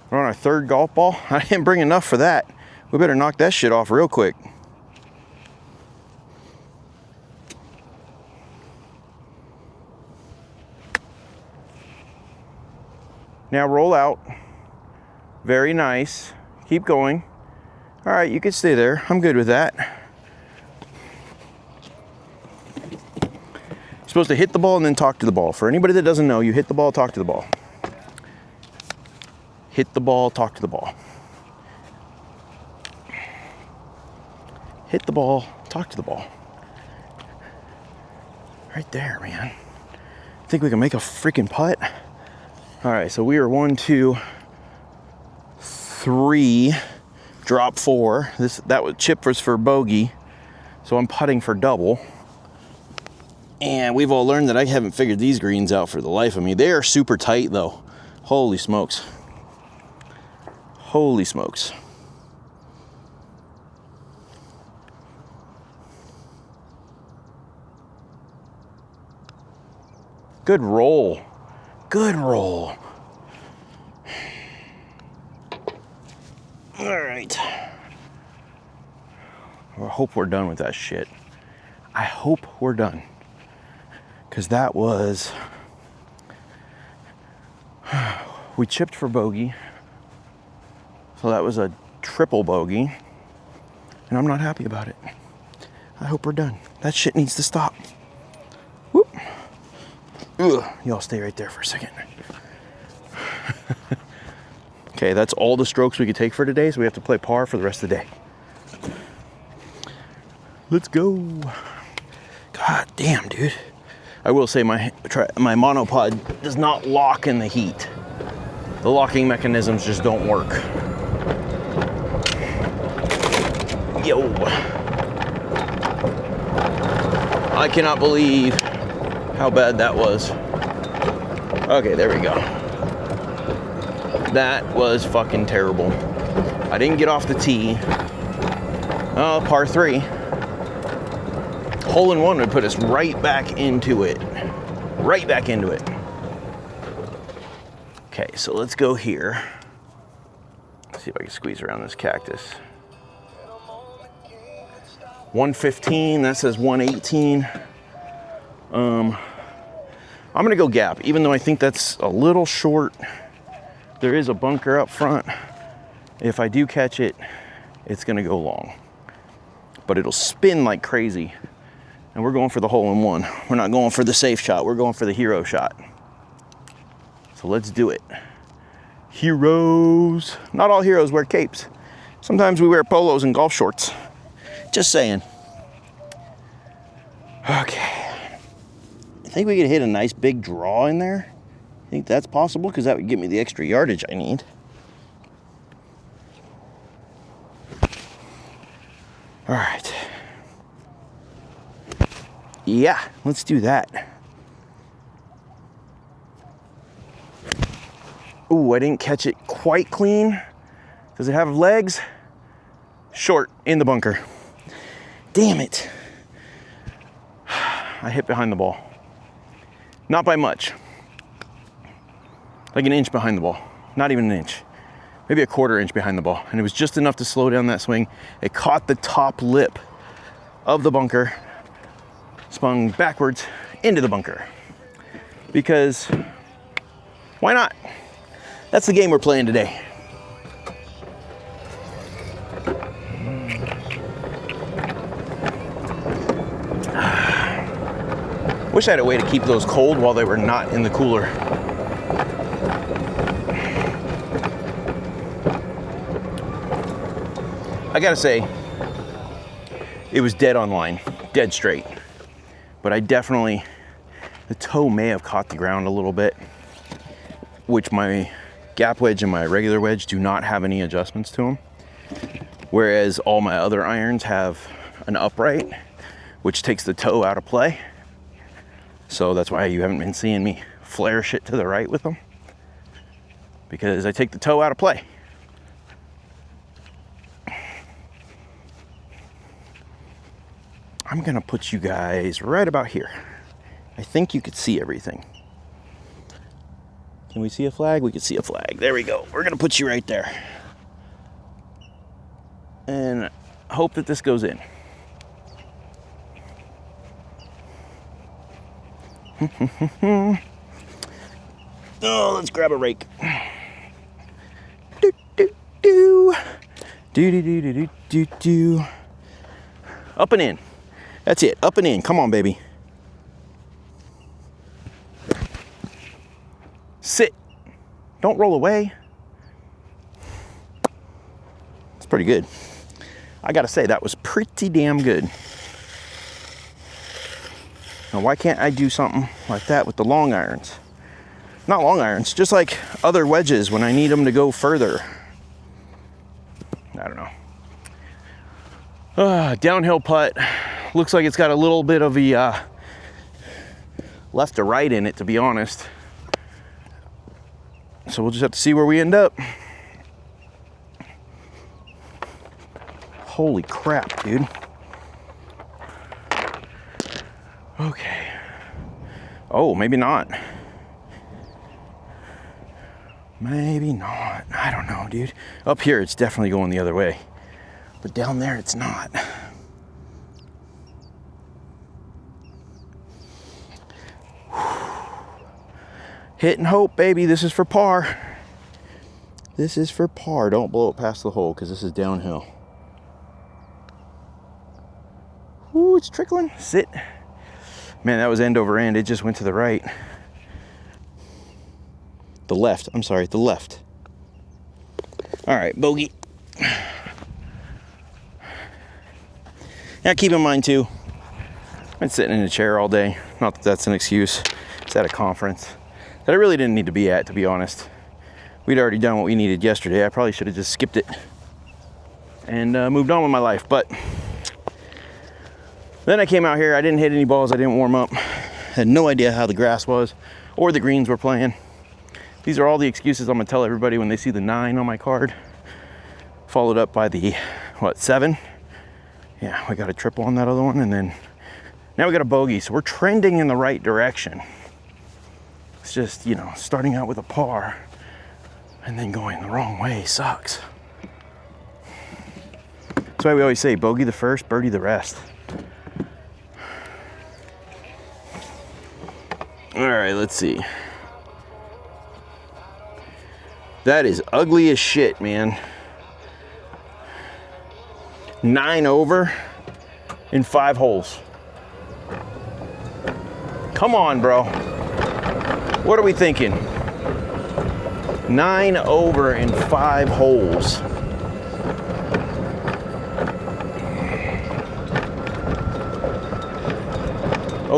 We're on our 3rd golf ball. I didn't bring enough for that. We better knock that shit off real quick. Now roll out. Very nice. Keep going. All right, you can stay there. I'm good with that. You're supposed to hit the ball and then talk to the ball. For anybody that doesn't know, you hit the ball, talk to the ball. Hit the ball, talk to the ball. Hit the ball, talk to the ball. Right there, man. Think we can make a freaking putt? All right, so we are 1, 2, 3, drop 4. That was chip was for bogey, so I'm putting for double. And we've all learned that I haven't figured these greens out for the life of me. They are super tight, though. Holy smokes. Holy smokes. Good roll. Good roll. All right. I hope we're done with that shit. I hope we're done. Because that was... We chipped for bogey. So that was a triple bogey. And I'm not happy about it. I hope we're done. That shit needs to stop. Whoop. Ugh. Y'all stay right there for a second. Okay, that's all the strokes we could take for today, so we have to play par for the rest of the day. Let's go. God damn, dude. I will say my monopod does not lock in the heat. The locking mechanisms just don't work. Yo. I cannot believe how bad that was. Okay, there we go. That was fucking terrible. I didn't get off the tee. Oh, par 3. Hole in one would put us right back into it. Right back into it. Okay, so let's go here. Let's see if I can squeeze around this cactus. 115, that says 118. I'm gonna go gap, even though I think that's a little short. There is a bunker up front. If I do catch it, it's gonna go long. But it'll spin like crazy. And we're going for the hole in one. We're not going for the safe shot, we're going for the hero shot. So let's do it. Heroes. Not all heroes wear capes. Sometimes we wear polos and golf shorts. Just saying. Okay. I think we could hit a nice big draw in there. I think that's possible because that would give me the extra yardage I need. All right. Yeah, let's do that. Ooh, I didn't catch it quite clean. Does it have legs? Short in the bunker. Damn it. I hit behind the ball. Not by much. Like an inch behind the ball. Not even an inch. Maybe a quarter inch behind the ball. And it was just enough to slow down that swing. It caught the top lip of the bunker, spun backwards into the bunker. Because why not? That's the game we're playing today. Wish I had a way to keep those cold while they were not in the cooler. I gotta say, it was dead on line, dead straight. But I definitely, the toe may have caught the ground a little bit, which my gap wedge and my regular wedge do not have any adjustments to them. Whereas all my other irons have an upright, which takes the toe out of play. So that's why you haven't been seeing me flare shit to the right with them. Because I take the toe out of play. I'm gonna put you guys right about here. I think you could see everything. Can we see a flag? We can see a flag. There we go. We're gonna put you right there. And hope that this goes in. Oh, let's grab a rake. Do, do, do. Do, do, do, do, do, do, do. Up and in. That's it. Up and in. Come on, baby. Sit. Don't roll away. It's pretty good. I gotta say, that was pretty damn good. Now, why can't I do something like that with the long irons? Not long irons, just like other wedges when I need them to go further. I don't know. Downhill putt. Looks like it's got a little bit of a left to right in it, to be honest. So we'll just have to see where we end up. Holy crap, dude. Okay. Oh, maybe not. Maybe not. I don't know, dude. Up here, it's definitely going the other way. But down there, it's not. Hit and hope, baby. This is for par. This is for par. Don't blow it past the hole, because this is downhill. Ooh, it's trickling. Sit. Man, that was end over end. It just went to the right. The left. I'm sorry, the left. All right, bogey. Now, keep in mind, too, I've been sitting in a chair all day. Not that that's an excuse. It's at a conference that I really didn't need to be at, to be honest. We'd already done what we needed yesterday. I probably should have just skipped it and moved on with my life. But then I came out here. I didn't hit any balls. I didn't warm up. Had no idea how the grass was or the greens were playing. These are all the excuses I'm gonna tell everybody when they see the 9 on my card, followed up by the, what, 7? Yeah, we got a triple on that other one, and then now we got a bogey. So we're trending in the right direction. It's just, you know, starting out with a par and then going the wrong way sucks. That's why we always say bogey the first, birdie the rest. All right, let's see. That is ugly as shit, man. 9 over in 5 holes. Come on, bro. What are we thinking? 9 over in 5 holes.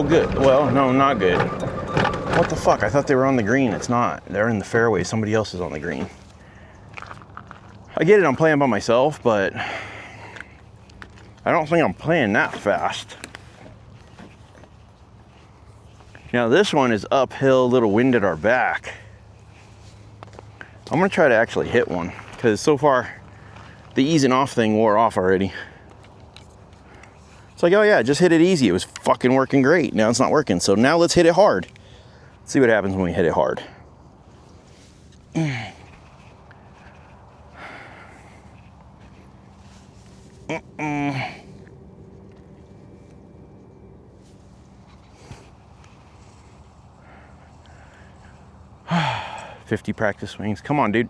Oh, good. Well, no, not good. What the fuck? I thought they were on the green. It's not. They're in the fairway. Somebody else is on the green. I get it, I'm playing by myself, but I don't think I'm playing that fast. Now this one is uphill, a little wind at our back. I'm gonna try to actually hit one, because so far the easing off thing wore off already. It's like, oh yeah, just hit it easy. It was fucking working great. Now it's not working, so now let's hit it hard. Let's see what happens when we hit it hard. 50 practice swings. Come on, dude.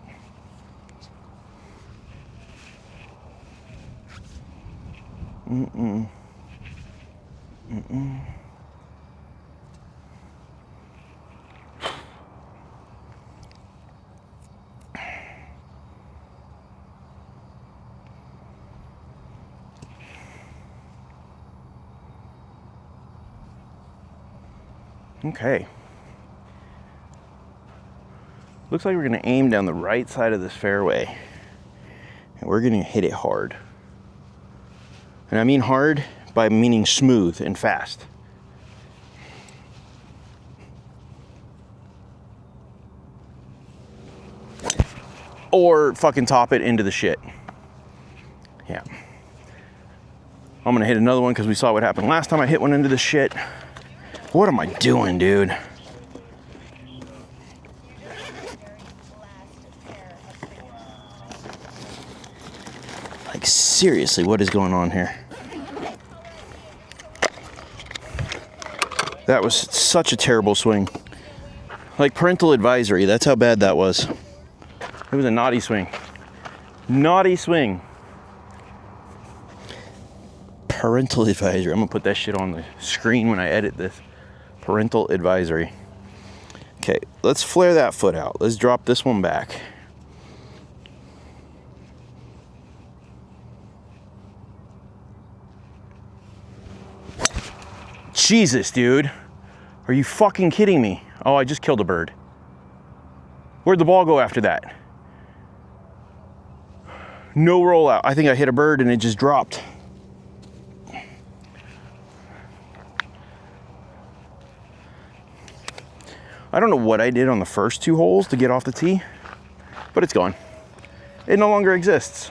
Okay. Looks like we're gonna aim down the right side of this fairway. And we're gonna hit it hard. And I mean hard by meaning smooth and fast. Or fucking top it into the shit. Yeah. I'm gonna hit another one because we saw what happened last time I hit one into the shit. What am I doing, dude? Like, seriously, what is going on here? That was such a terrible swing. Like parental advisory, that's how bad that was. It was a naughty swing. Naughty swing. Parental advisory. I'm gonna put that shit on the screen when I edit this. Parental advisory. Okay, let's flare that foot out. Let's drop this one back. Jesus, dude. Are you fucking kidding me? Oh, I just killed a bird. Where'd the ball go after that? No rollout. I think I hit a bird and it just dropped. I don't know what I did on the first two holes to get off the tee, but it's gone. It no longer exists.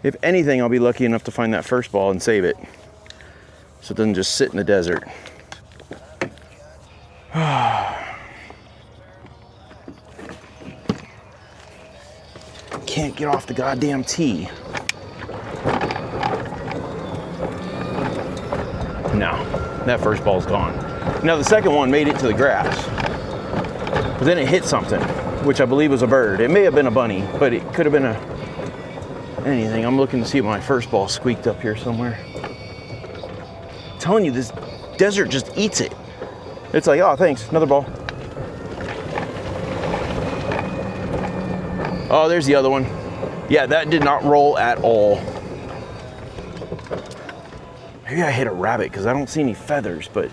If anything, I'll be lucky enough to find that first ball and save it, so it doesn't just sit in the desert. Can't get off the goddamn tee. No, that first ball's gone. Now the second one made it to the grass, but then it hit something, which I believe was a bird. It may have been a bunny, but it could have been anything. I'm looking to see if my first ball squeaked up here somewhere. I'm telling you, this desert just eats it. It's like, oh, thanks, another ball. Oh, there's the other one. Yeah, that did not roll at all. Maybe I hit a rabbit because I don't see any feathers, but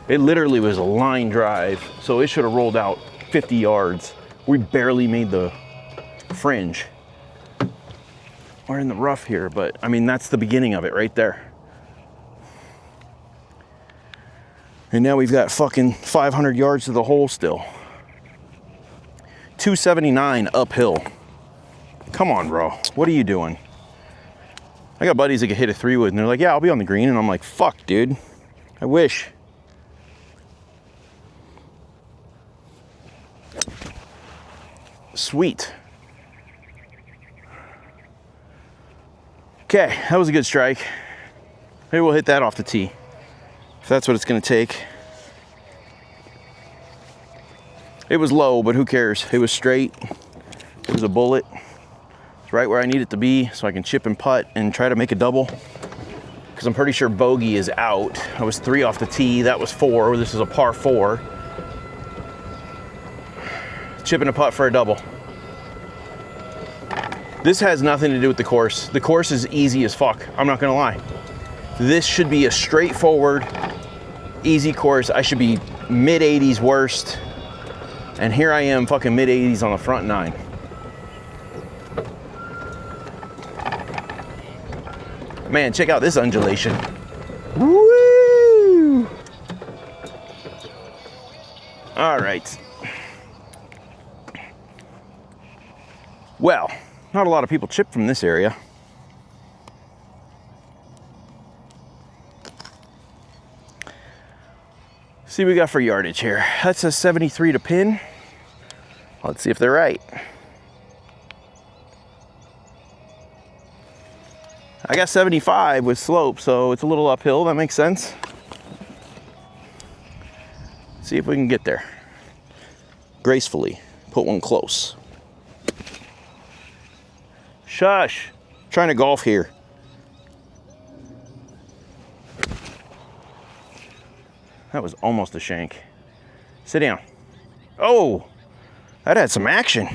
it literally was a line drive, so it should have rolled out 50 yards. We barely made the fringe. We're in the rough here, but I mean, that's the beginning of it right there. And now we've got fucking 500 yards to the hole still. 279 uphill. Come on, bro. What are you doing? I got buddies that could hit a 3-wood and they're like, yeah, I'll be on the green. And I'm like, fuck, dude. I wish. Sweet. Okay, that was a good strike. Maybe we'll hit that off the tee, if that's what it's gonna take. It was low, but who cares? It was straight. It was a bullet. It's right where I need it to be, so I can chip and putt and try to make a double. Because I'm pretty sure bogey is out. I was 3 off the tee, that was 4. This is a par 4. Chip and a putt for a double. This has nothing to do with the course. The course is easy as fuck. I'm not gonna lie. This should be a straightforward, easy course. I should be mid 80s worst. And here I am fucking mid 80s on the front nine. Man, check out this undulation. Woo! All right. Well, not a lot of people chip from this area. See what we got for yardage here. That says 73 to pin. Let's see if they're right. I got 75 with slope, so it's a little uphill. That makes sense. See if we can get there. Gracefully. Put one close. Shush. I'm trying to golf here. That was almost a shank. Sit down. Oh, that had some action.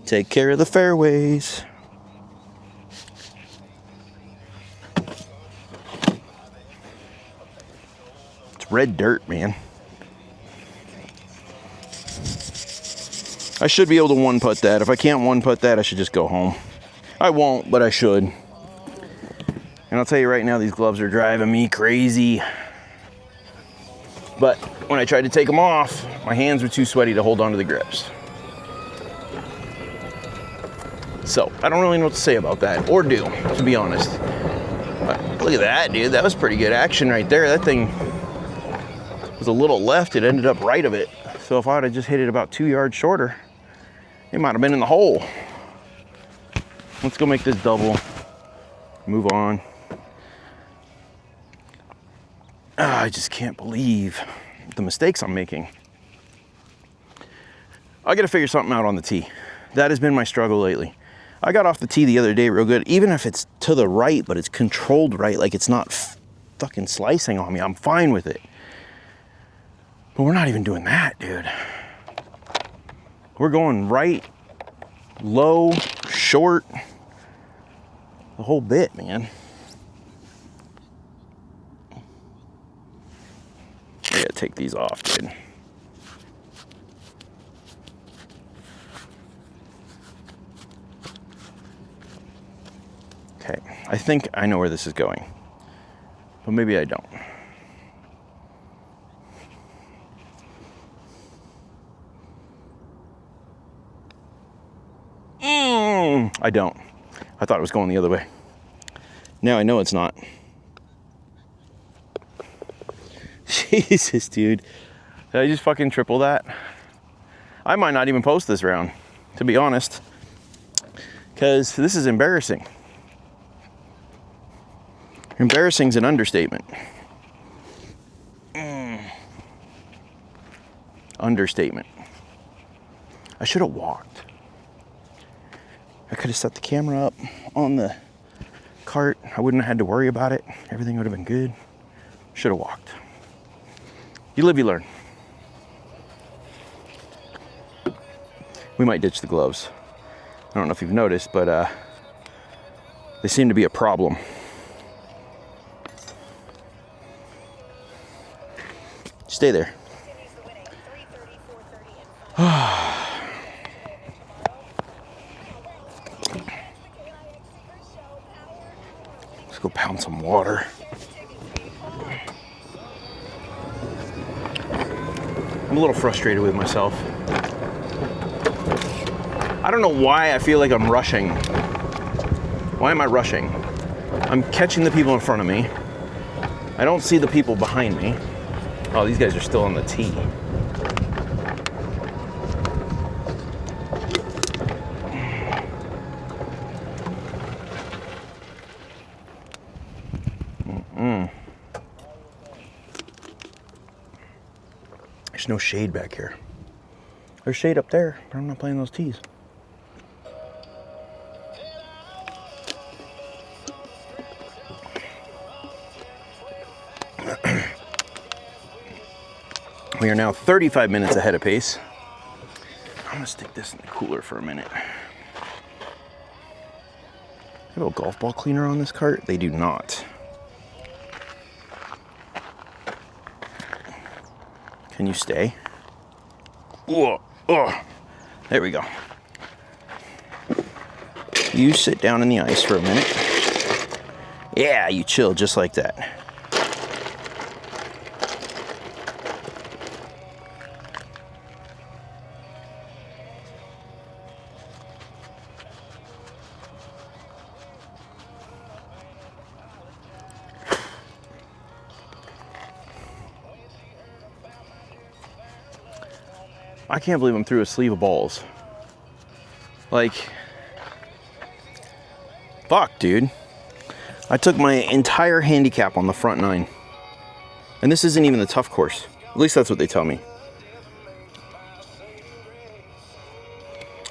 Take care of the fairways. It's red dirt, man. I should be able to one putt that. If I can't one putt that, I should just go home. I won't, but I should. And I'll tell you right now, these gloves are driving me crazy. But when I tried to take them off, my hands were too sweaty to hold onto the grips. So I don't really know what to say about that, or do, to be honest. But look at that, dude. That was pretty good action right there. That thing was a little left. It ended up right of it. So if I would have just hit it about 2 yards shorter, it might have been in the hole. Let's go make this double. Move on. I just can't believe the mistakes I'm making. I gotta figure something out on the tee. That has been my struggle lately. I got off the tee the other day real good, even if it's to the right, but it's controlled right, like it's not fucking slicing on me. I'm fine with it. But we're not even doing that, dude. We're going right, low, short, the whole bit, man. I gotta take these off, dude. Okay, I think I know where this is going, but maybe I don't. I don't. I thought it was going the other way. Now I know it's not. Jesus, dude. Did I just fucking triple that? I might not even post this round, to be honest, because this is embarrassing. Embarrassing's an understatement. Understatement. I should have walked. I could have set the camera up on the cart. I wouldn't have had to worry about it. Everything would have been good. Should have walked. You live, you learn. We might ditch the gloves. I don't know if you've noticed, but they seem to be a problem. Stay there. Let's go pound some water. I'm a little frustrated with myself. I don't know why I feel like I'm rushing. Why am I rushing? I'm catching the people in front of me. I don't see the people behind me. Oh, these guys are still on the tee. There's no shade back here. There's shade up there, but I'm not playing those tees. We are now 35 minutes ahead of pace. I'm gonna stick this in the cooler for a minute. Have a golf ball cleaner on this cart? They do not. Can you stay? Whoa, oh, there we go. You sit down in the ice for a minute. Yeah, you chill just like that. I can't believe I'm through a sleeve of balls. Like, fuck, dude. I took my entire handicap on the front 9. And this isn't even the tough course. At least that's what they tell me.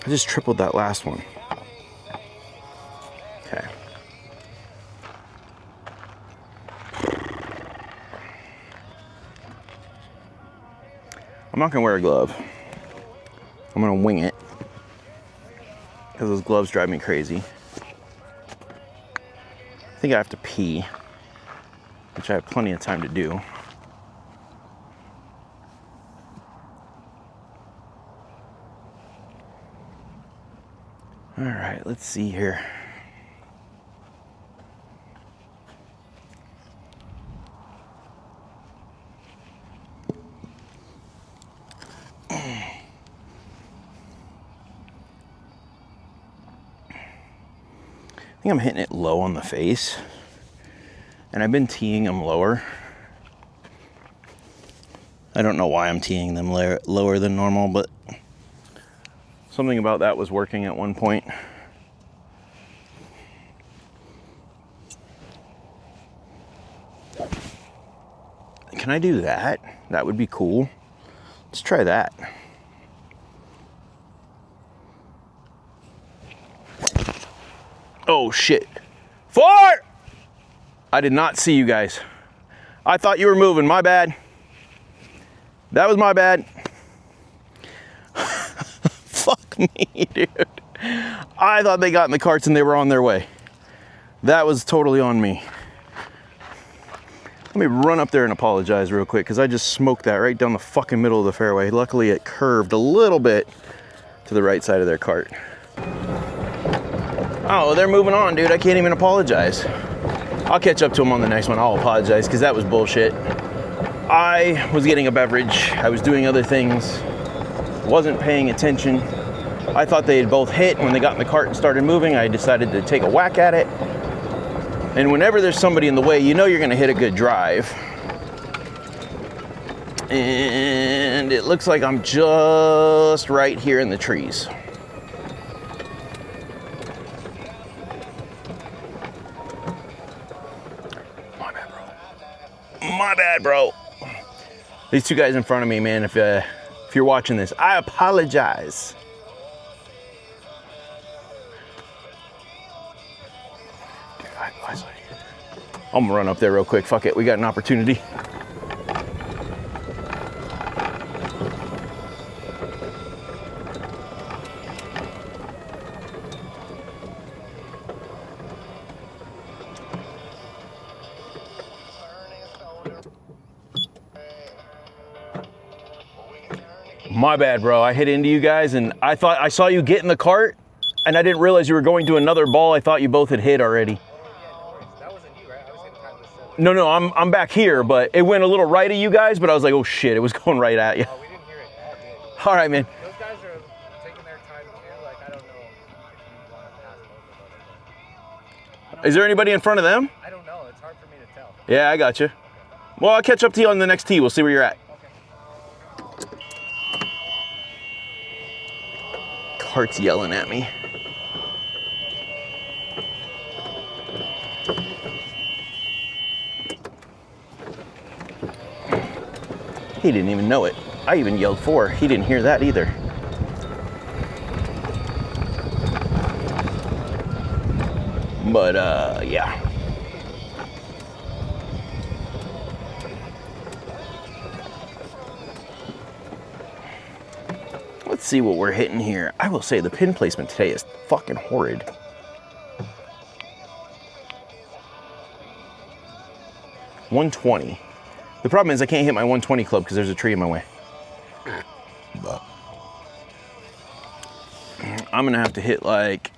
I just tripled that last one. Okay. I'm not gonna wear a glove. I'm gonna wing it because those gloves drive me crazy. I think I have to pee, which I have plenty of time to do. All right, let's see here. I think I'm hitting it low on the face, and I've been teeing them lower. I don't know why I'm teeing them lower than normal, but something about that was working at one point. Can I do that? That would be cool. Let's try that. Oh shit. 4! I did not see you guys. I thought you were moving, my bad. That was my bad. Fuck me, dude. I thought they got in the carts and they were on their way. That was totally on me. Let me run up there and apologize real quick because I just smoked that right down the fucking middle of the fairway. Luckily it curved a little bit to the right side of their cart. Oh, they're moving on, dude. I can't even apologize. I'll catch up to them on the next one. I'll apologize because that was bullshit. I was getting a beverage. I was doing other things. Wasn't paying attention. I thought they had both hit. When they got in the cart and started moving, I decided to take a whack at it. And whenever there's somebody in the way, you know you're going to hit a good drive. And it looks like I'm just right here in the trees. My bad, bro. These two guys in front of me, man, if you're watching this, I apologize. Dude, I saw you. I'm gonna run up there real quick. Fuck it, we got an opportunity. My bad, bro. I hit into you guys and I thought I saw you get in the cart and I didn't realize you were going to another ball. I thought you both had hit already. That wasn't you, right? I was getting kind of No, I'm back here, but it went a little right at you guys, but I was like, oh shit, it was going right at you. Oh, we didn't hear it. All good. All right, man. Those guys are taking their time too. Like, I don't know if you want to pass both of them. Is there anybody in front of them? I don't know. It's hard for me to tell. Yeah, I got you. Well, I'll catch up to you on the next tee. We'll see where you're at. Cart's yelling at me. He didn't even know it. I even yelled 4. He didn't hear that either. But, yeah. Let's see what we're hitting here. I will say the pin placement today is fucking horrid. $120. The problem is I can't hit my 120 club because there's a tree in my way. But I'm gonna have to hit like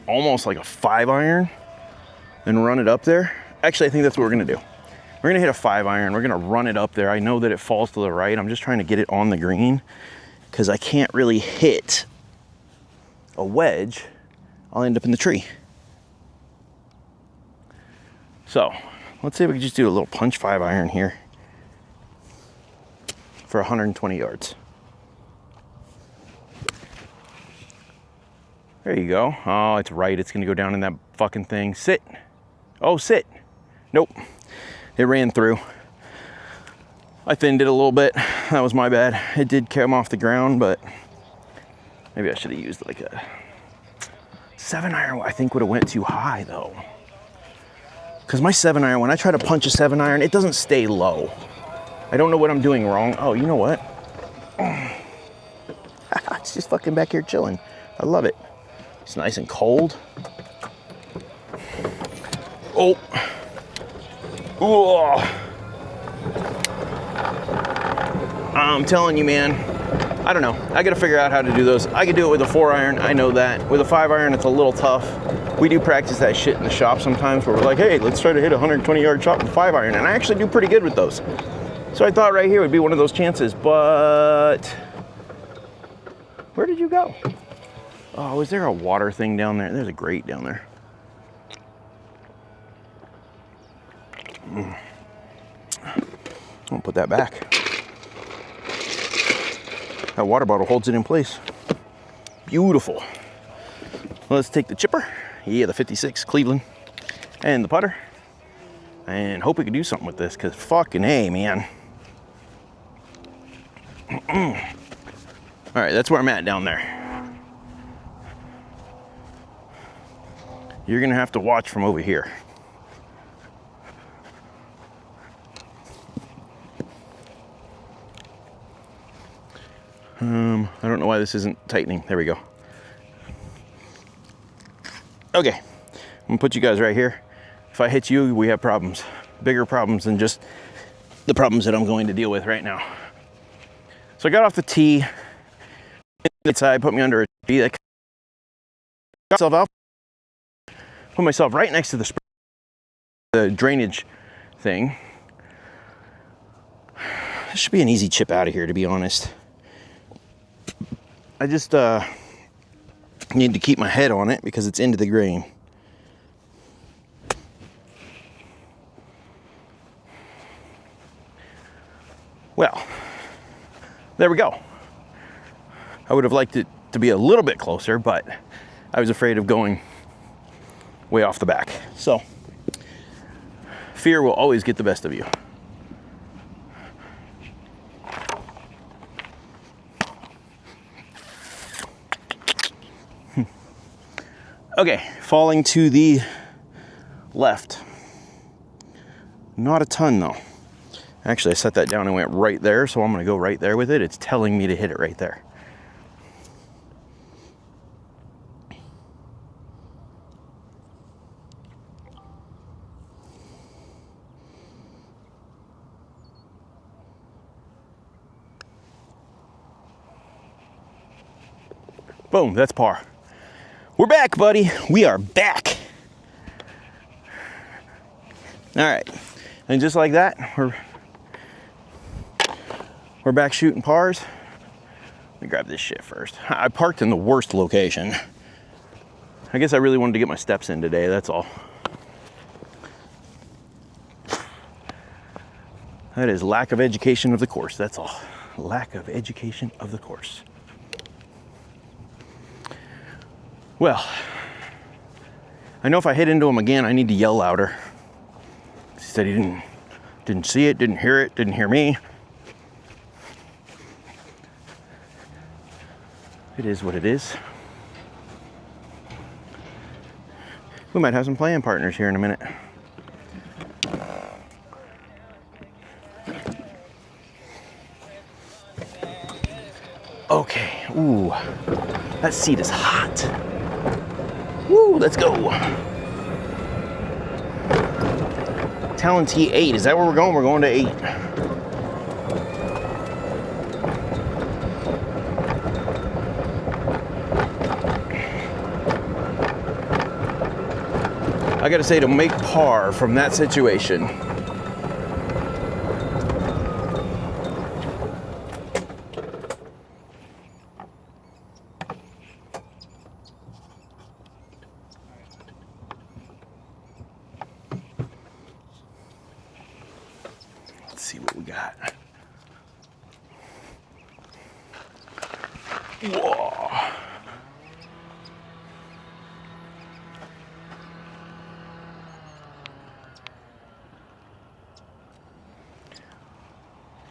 almost like a 5-iron and run it up there. Actually, I think that's what we're gonna do. We're gonna hit a 5-iron. We're gonna run it up there. I know that it falls to the right. I'm just trying to get it on the green because I can't really hit a wedge. I'll end up in the tree. So let's see if we can just do a little punch 5-iron here for 120 yards. There you go. Oh, it's right. It's gonna go down in that fucking thing. Sit. Oh, sit. Nope. It ran through. I thinned it a little bit. That was my bad. It did come off the ground, but maybe I should have used like a 7-iron. I think would have went too high though. Because my 7-iron, when I try to punch a 7-iron, it doesn't stay low. I don't know what I'm doing wrong. Oh, you know what? It's just fucking back here chilling. I love it. It's nice and cold. Oh. Ooh. I'm telling you, man. I don't know. I gotta figure out how to do those. I could do it with a 4-iron. I know that. With a 5-iron, it's a little tough. We do practice that shit in the shop sometimes where we're like, hey, let's try to hit a 120-yard shot with a 5-iron. And I actually do pretty good with those. So I thought right here would be one of those chances, but where did you go? Oh, is there a water thing down there? There's a grate down there. I'll put that back. That water bottle holds it in place. Beautiful. Let's take the chipper. Yeah, the 56 Cleveland. And the putter. And hope we can do something with this, because fucking A, man. All right, that's where I'm at down there. You're gonna have to watch from over here. I don't know why this isn't tightening. There we go. Okay, I'm gonna put you guys right here. If I hit you, we have problems. Bigger problems than just the problems that I'm going to deal with right now. So I got off the tee. Inside, put me under a tree. That got myself out. Put myself right next to the drainage thing. This should be an easy chip out of here, to be honest. I just need to keep my head on it because it's into the green. Well, there we go. I would have liked it to be a little bit closer, but I was afraid of going way off the back. So, fear will always get the best of you. Okay, falling to the left. Not a ton though. Actually, I set that down and went right there, so I'm gonna go right there with it. It's telling me to hit it right there. Boom, that's par. We're back, buddy. We are back. All right, and just like that, we're back shooting pars. Let me grab this shit first. I parked in the worst location. I guess I really wanted to get my steps in today, that's all. That is lack of education of the course, that's all. Lack of education of the course. Well, I know if I hit into him again, I need to yell louder. He said he didn't see it, didn't hear it, didn't hear me. It is what it is. We might have some playing partners here in a minute. Okay, ooh, that seat is hot. Woo, let's go. Talon T8, is that where we're going? We're going to 8. I gotta say, to make par from that situation, let's see what we got. Whoa.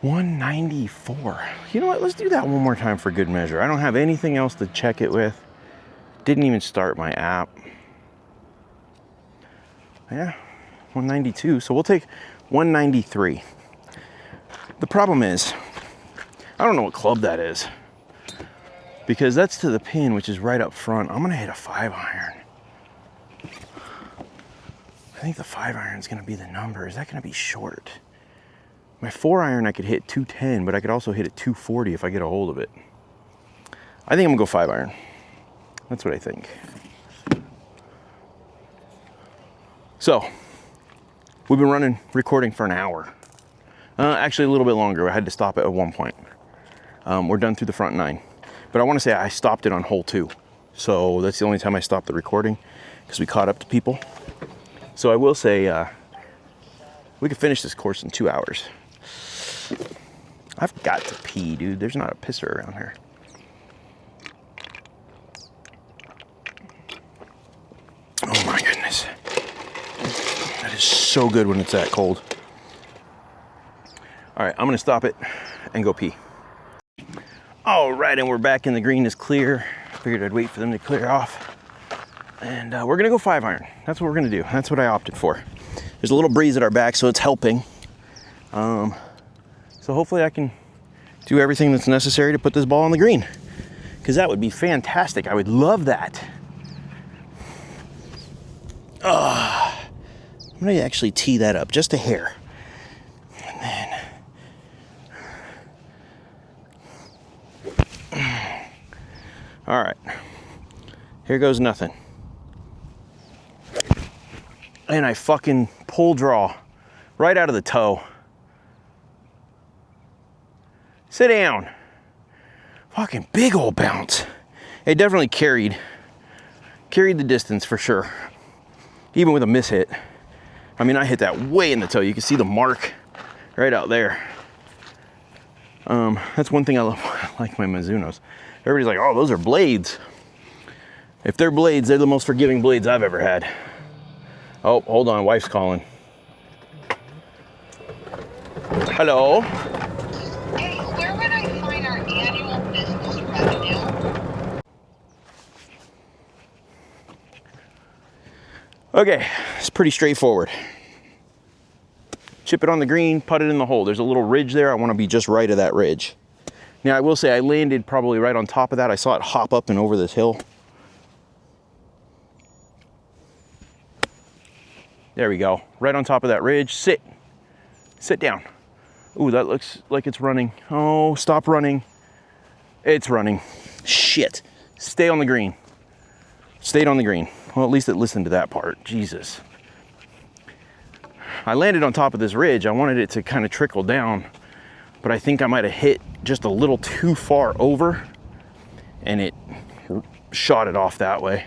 $194. You know what? Let's do that one more time for good measure. I don't have anything else to check it with. Didn't even start my app. Yeah, 192. So we'll take 193. The problem is, I don't know what club that is, because that's to the pin, which is right up front. I'm gonna hit a 5-iron. I think the 5-iron is gonna be the number. Is that gonna be short? My 4-iron, I could hit 210, but I could also hit it 240 if I get a hold of it. I think I'm gonna go 5-iron. That's what I think. So, we've been recording for an hour. Actually, a little bit longer. I had to stop it at one point. We're done through the front 9. But I wanna say I stopped it on hole 2. So that's the only time I stopped the recording, because we caught up to people. So I will say, we could finish this course in 2 hours. I've got to pee, dude. There's not a pisser around here. Oh my goodness. That is so good when it's that cold. All right, I'm gonna stop it and go pee. All right, and we're back in the green is clear. Figured I'd wait for them to clear off. And we're gonna go 5-iron. That's what we're gonna do. That's what I opted for. There's a little breeze at our back, so it's helping. So hopefully I can do everything that's necessary to put this ball on the green, because that would be fantastic. I would love that. I'm gonna actually tee that up just a hair. And then, all right, here goes nothing. And I fucking pull draw right out of the toe. Sit down. Fucking big old bounce. It definitely carried the distance for sure. Even with a miss hit. I mean, I hit that way in the toe. You can see the mark right out there. That's one thing I love, like my Mizunos. Everybody's like, oh, those are blades. If they're blades, they're the most forgiving blades I've ever had. Oh, hold on, wife's calling. Hello? Hey, where would I find our annual business revenue? Okay, it's pretty straightforward. Chip it on the green, put it in the hole. There's a little ridge there. I want to be just right of that ridge. Now, I will say I landed probably right on top of that. I saw it hop up and over this hill. There we go, right on top of that ridge. Sit down. Ooh, that looks like it's running. Oh, stop running. It's running. Shit, stay on the green. Stayed on the green. Well, at least it listened to that part, Jesus. I landed on top of this ridge. I wanted it to kind of trickle down, but I think I might have hit just a little too far over and it shot it off that way.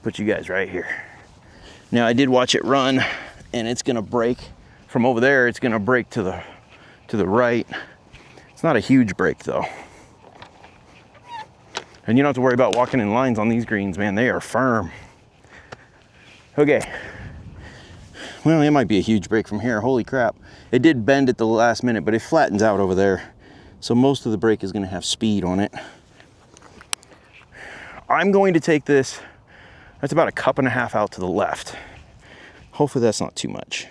Put you guys right here. Now I did watch it run, and it's gonna break from over there. It's gonna break to the right. It's not a huge break though. And you don't have to worry about walking in lines on these greens, man. They are firm. Okay. Well, it might be a huge break from here. Holy crap. It did bend at the last minute, but it flattens out over there. So most of the break is gonna have speed on it. I'm going to take this. That's about 1.5 cups out to the left. Hopefully that's not too much.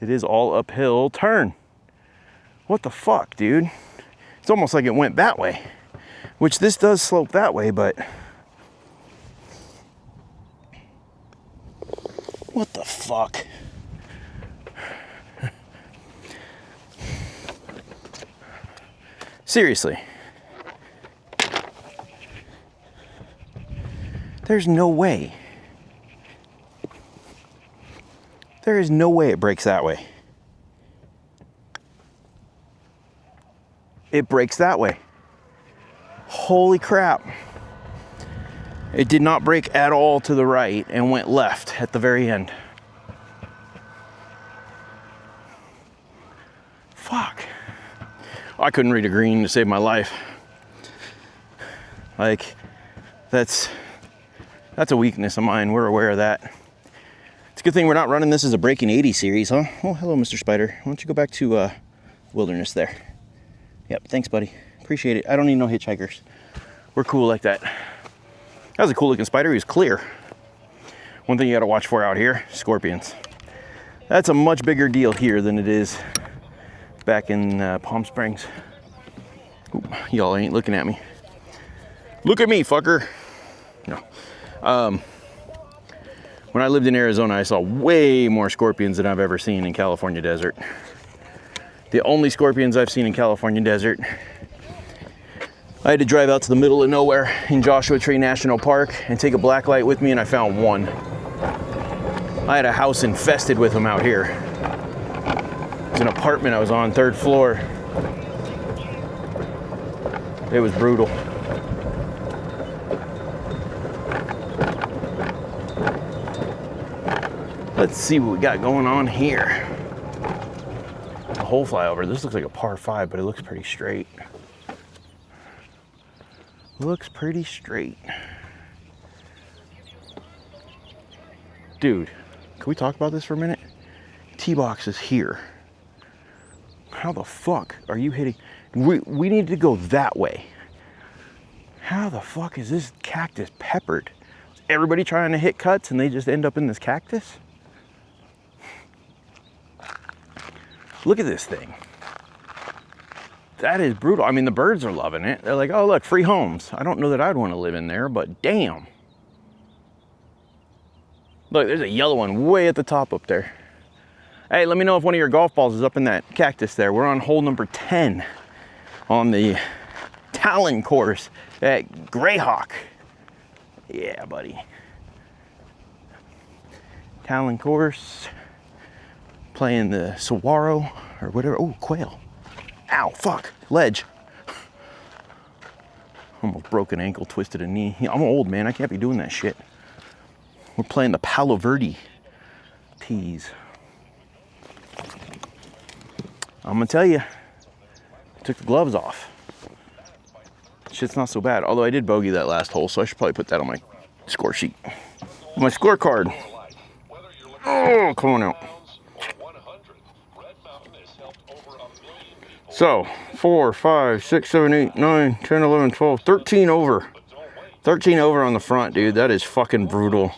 It is all uphill turn. What the fuck, dude? It's almost like it went that way, which this does slope that way, but what the fuck? Seriously. There's no way. There is no way it breaks that way. It breaks that way. Holy crap. It did not break at all to the right and went left at the very end. Fuck. I couldn't read a green to save my life. Like, that's a weakness of mine. We're aware of that. It's a good thing we're not running this as a Breaking 80 series, huh? Oh, hello, Mr. Spider. Why don't you go back to Wilderness there? Yep, thanks, buddy. Appreciate it. I don't need no hitchhikers. We're cool like that. That was a cool looking spider. He was clear. One thing you gotta watch for out here, scorpions. That's a much bigger deal here than it is back in Palm Springs. Y'all ain't looking at me. Look at me, fucker. No. When I lived in Arizona, I saw way more scorpions than I've ever seen in California desert. The only scorpions I've seen in California desert, I had to drive out to the middle of nowhere in Joshua Tree National Park and take a black light with me, and I found one. I had a house infested with them out here. It was an apartment I was on, 3rd floor. It was brutal. Let's see what we got going on here. A whole flyover. This looks like a par 5, but it looks pretty straight. Looks pretty straight. Dude, can we talk about this for a minute? Tee-box is here. How the fuck are you hitting? We need to go that way. How the fuck is this cactus peppered? Is everybody trying to hit cuts and they just end up in this cactus? Look at this thing. That is brutal. I mean, the birds are loving it. They're like, oh, look, free homes. I don't know that I'd want to live in there, but damn. Look, there's a yellow one way at the top up there. Hey, let me know if one of your golf balls is up in that cactus there. We're on hole number 10 on the Talon course at Grayhawk. Yeah, buddy. Talon course. Playing the saguaro or whatever. Oh, quail. Ow, fuck. Ledge. Almost broke an ankle, twisted a knee. I'm old, man. I can't be doing that shit. We're playing the Palo Verde tees. I'm gonna tell you, took the gloves off. Shit's not so bad. Although I did bogey that last hole, so I should probably put that on my score sheet. My scorecard. Oh, come on out. So, 4, 5, 6, 7, 8, 9, 10, 11, 12, 13 over. 13 over on the front, dude. That is fucking brutal.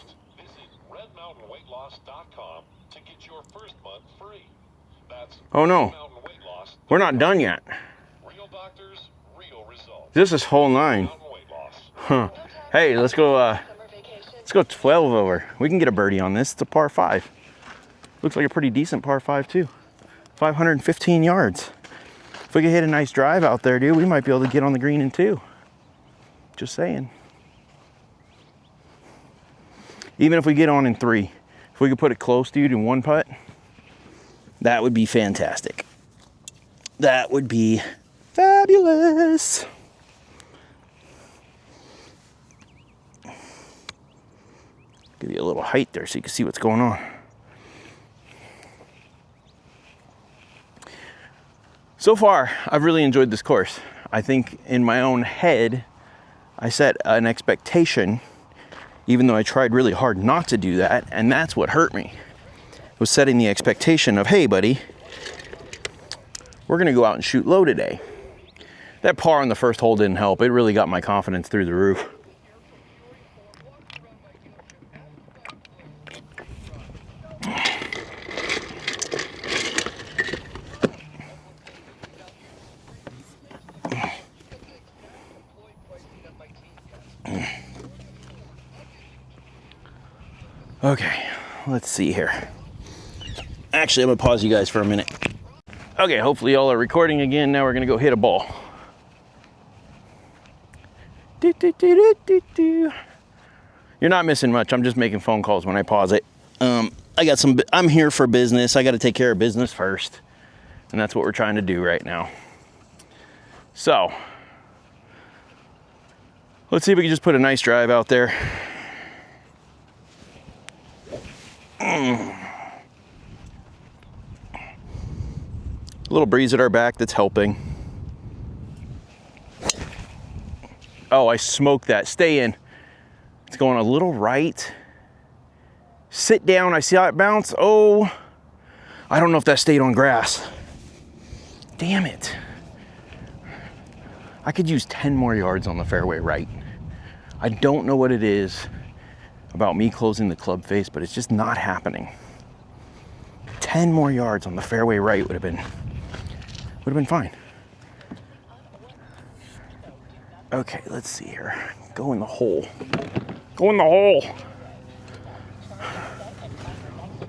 Oh no. We're not done yet. This is hole 9. Huh. Hey, let's go 12 over. We can get a birdie on this. It's a par 5. Looks like a pretty decent par 5 too. 515 yards. If we could hit a nice drive out there, dude, we might be able to get on the green in 2. Just saying. Even if we get on in 3, if we could put it close, dude, in 1 putt, that would be fantastic. That would be fabulous. Give you a little height there so you can see what's going on. So far, I've really enjoyed this course. I think in my own head, I set an expectation, even though I tried really hard not to do that, and that's what hurt me. Was setting the expectation of, hey, buddy, we're gonna go out and shoot low today. That par on the first hole didn't help. It really got my confidence through the roof. Okay, let's see here. Actually, I'm gonna pause you guys for a minute. Okay, hopefully y'all are recording again. Now we're gonna go hit a ball. You're not missing much. I'm just making phone calls when I pause it. I'm here for business. I got to take care of business first. And that's what we're trying to do right now. So, let's see if we can just put a nice drive out there. A little breeze at our back that's helping. Oh, I smoked that. Stay in. It's going a little right. Sit down. I see how it bounced. Oh, I don't know if that stayed on grass. Damn it. I could use 10 more yards on the fairway right. I don't know what it is about me closing the club face, but it's just not happening. 10 more yards on the fairway right would have been fine. Okay, let's see here. Go in the hole. Go in the hole.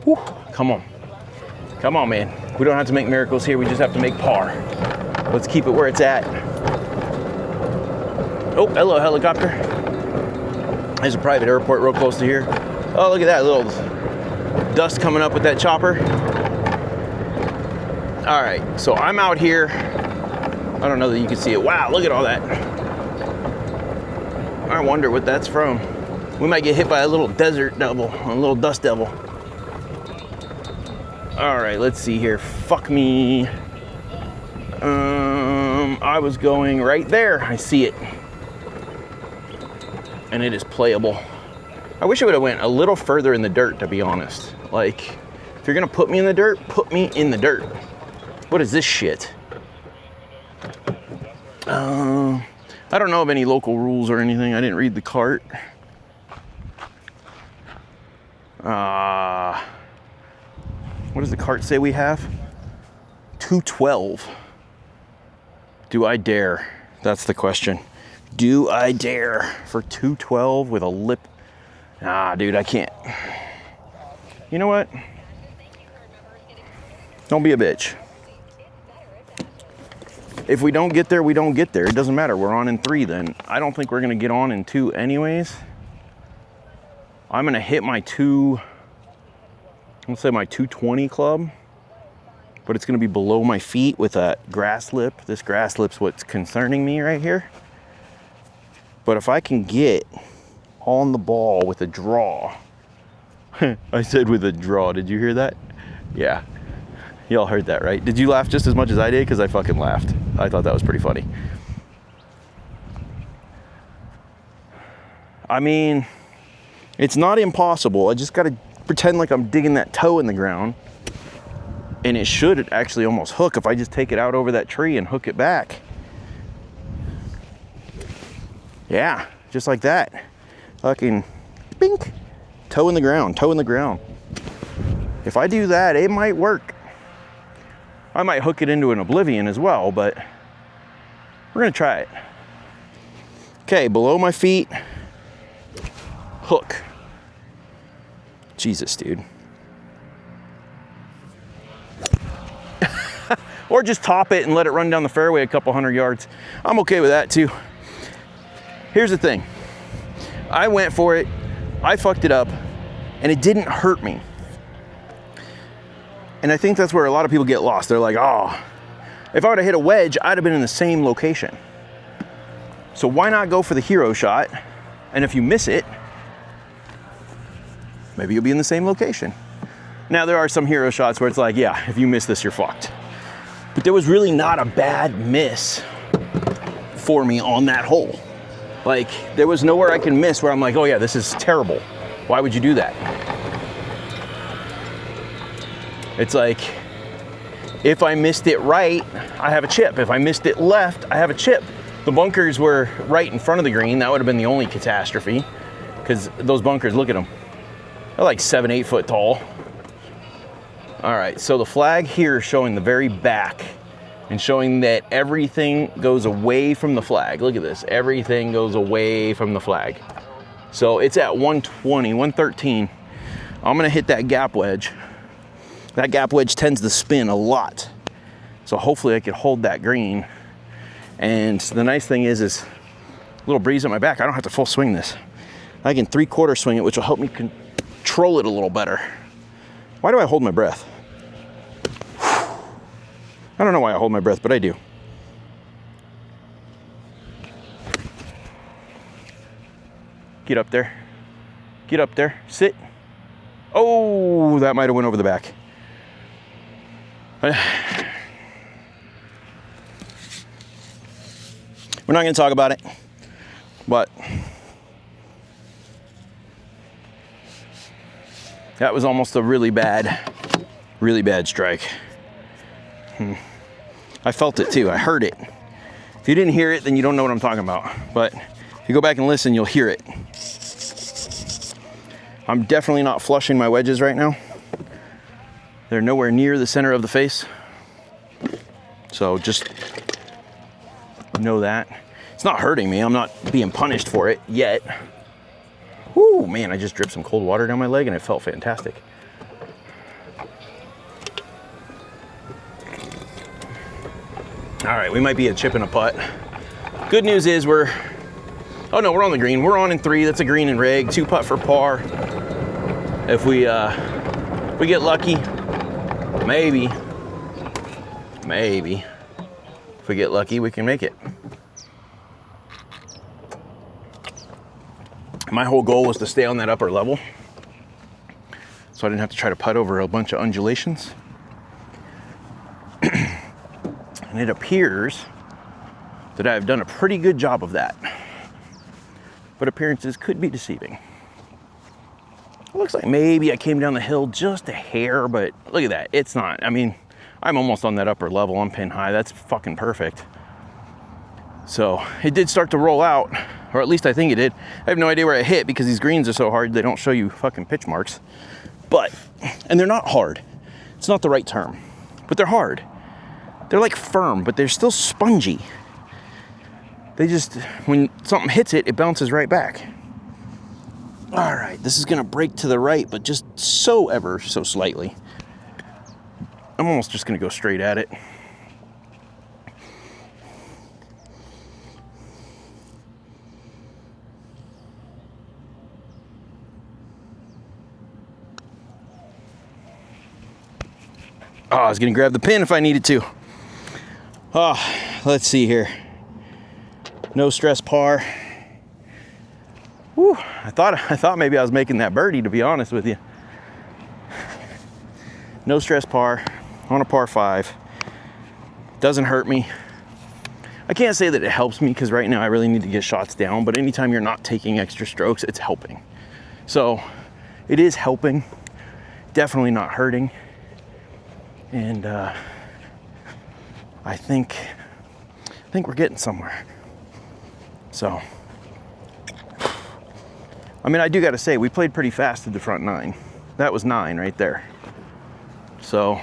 Whew. Come on. Come on, man. We don't have to make miracles here. We just have to make par. Let's keep it where it's at. Oh, hello, helicopter. There's a private airport real close to here. Oh, look at that little dust coming up with that chopper. All right, so I'm out here. I don't know that you can see it. Wow, look at all that. I wonder what that's from. We might get hit by a little desert devil, a little dust devil. All right, let's see here. Fuck me. I was going right there. I see it. And it is playable. I wish it would have went a little further in the dirt, to be honest. Like, if you're gonna put me in the dirt, put me in the dirt. What is this shit? I don't know of any local rules or anything. I didn't read the cart. What does the cart say we have? 212. Do I dare? That's the question. Do I dare for 212 with a lip? Ah, dude, I can't. You know what? Don't be a bitch. If we don't get there, we don't get there. It doesn't matter. We're on in 3 then. I don't think we're going to get on in 2 anyways. I'm going to hit my let's say my 220 club, but it's going to be below my feet with a grass lip. This grass lip's what's concerning me right here. But if I can get on the ball with a draw, I said with a draw, did you hear that? Yeah, y'all heard that, right? Did you laugh just as much as I did? Because I fucking laughed. I thought that was pretty funny. I mean, it's not impossible. I just got to pretend like I'm digging that toe in the ground, and it should actually almost hook if I just take it out over that tree and hook it back. Yeah, just like that. Fucking bink. Toe in the ground, toe in the ground. If I do that, it might work. I might hook it into an oblivion as well, but we're gonna try it. Okay, below my feet, hook. Jesus, dude. Or just top it and let it run down the fairway a couple hundred yards. I'm okay with that too. Here's the thing. I went for it, I fucked it up, and it didn't hurt me. And I think that's where a lot of people get lost. They're like, oh, if I would have hit a wedge, I'd have been in the same location. So why not go for the hero shot? And if you miss it, maybe you'll be in the same location. Now, there are some hero shots where it's like, yeah, if you miss this, you're fucked. But there was really not a bad miss for me on that hole. Like, there was nowhere I can miss where I'm like, oh yeah, this is terrible. Why would you do that? It's like, if I missed it right, I have a chip. If I missed it left, I have a chip. The bunkers were right in front of the green. That would have been the only catastrophe, because those bunkers, look at them. They're like 7-8 foot tall. All right, so the flag here is showing the very back and showing that everything goes away from the flag. Look at this, everything goes away from the flag. So it's at 120, 113. I'm gonna hit that gap wedge. That gap wedge tends to spin a lot. So hopefully I can hold that green. And the nice thing is a little breeze at my back. I don't have to full swing this. I can 3/4 swing it, which will help me control it a little better. Why do I hold my breath? I don't know why I hold my breath, but I do. Get up there. Get up there. Sit. Oh, that might have went over the back. We're not going to talk about it, but that was almost a really bad strike. I felt it too. I heard it. If you didn't hear it, then you don't know what I'm talking about. But if you go back and listen, you'll hear it. I'm definitely not flushing my wedges right now. They're nowhere near the center of the face. So just know that. It's not hurting me. I'm not being punished for it yet. Woo, man, I just dripped some cold water down my leg and it felt fantastic. All right, we might be a chip and a putt. Good news is we're on the green. We're on in 3. That's a green and rig. 2 putt for par. If we get lucky, maybe, if we get lucky, we can make it. My whole goal was to stay on that upper level, so I didn't have to try to putt over a bunch of undulations. And it appears that I've done a pretty good job of that. But appearances could be deceiving. It looks like maybe I came down the hill just a hair, but look at that. It's not. I mean, I'm almost on that upper level. I'm pin high. That's fucking perfect. So it did start to roll out, or at least I think it did. I have no idea where I hit because these greens are so hard, they don't show you fucking pitch marks. And they're not hard. It's not the right term, but they're hard. They're like firm, but they're still spongy. They just, when something hits it, it bounces right back. All right, this is gonna break to the right, but just ever so slightly. I'm almost just gonna go straight at it. Oh, I was gonna grab the pin if I needed to. Oh, let's see here. No stress par. Whew, I thought maybe I was making that birdie, to be honest with you. No stress par on a par 5. Doesn't hurt me. I can't say that it helps me because right now I really need to get shots down, but anytime you're not taking extra strokes, it's helping. So it is helping, definitely not hurting. And I think we're getting somewhere. So, I mean, I do got to say, we played pretty fast at the front 9. That was 9 right there. So,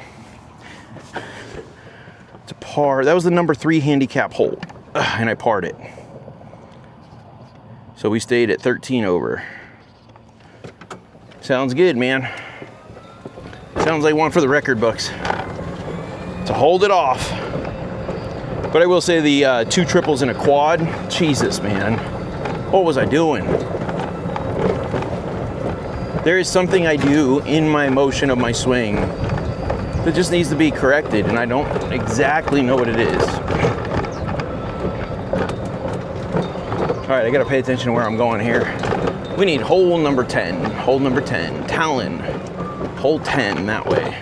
it's a par. That was the number 3 handicap hole, and I parred it. So we stayed at 13 over. Sounds good, man. Sounds like one for the record books. To hold it off. But I will say the 2 triples and a quad, Jesus, man. What was I doing? There is something I do in my motion of my swing that just needs to be corrected, and I don't exactly know what it is. All right, I gotta pay attention to where I'm going here. We need hole number 10, Talon, hole 10 that way.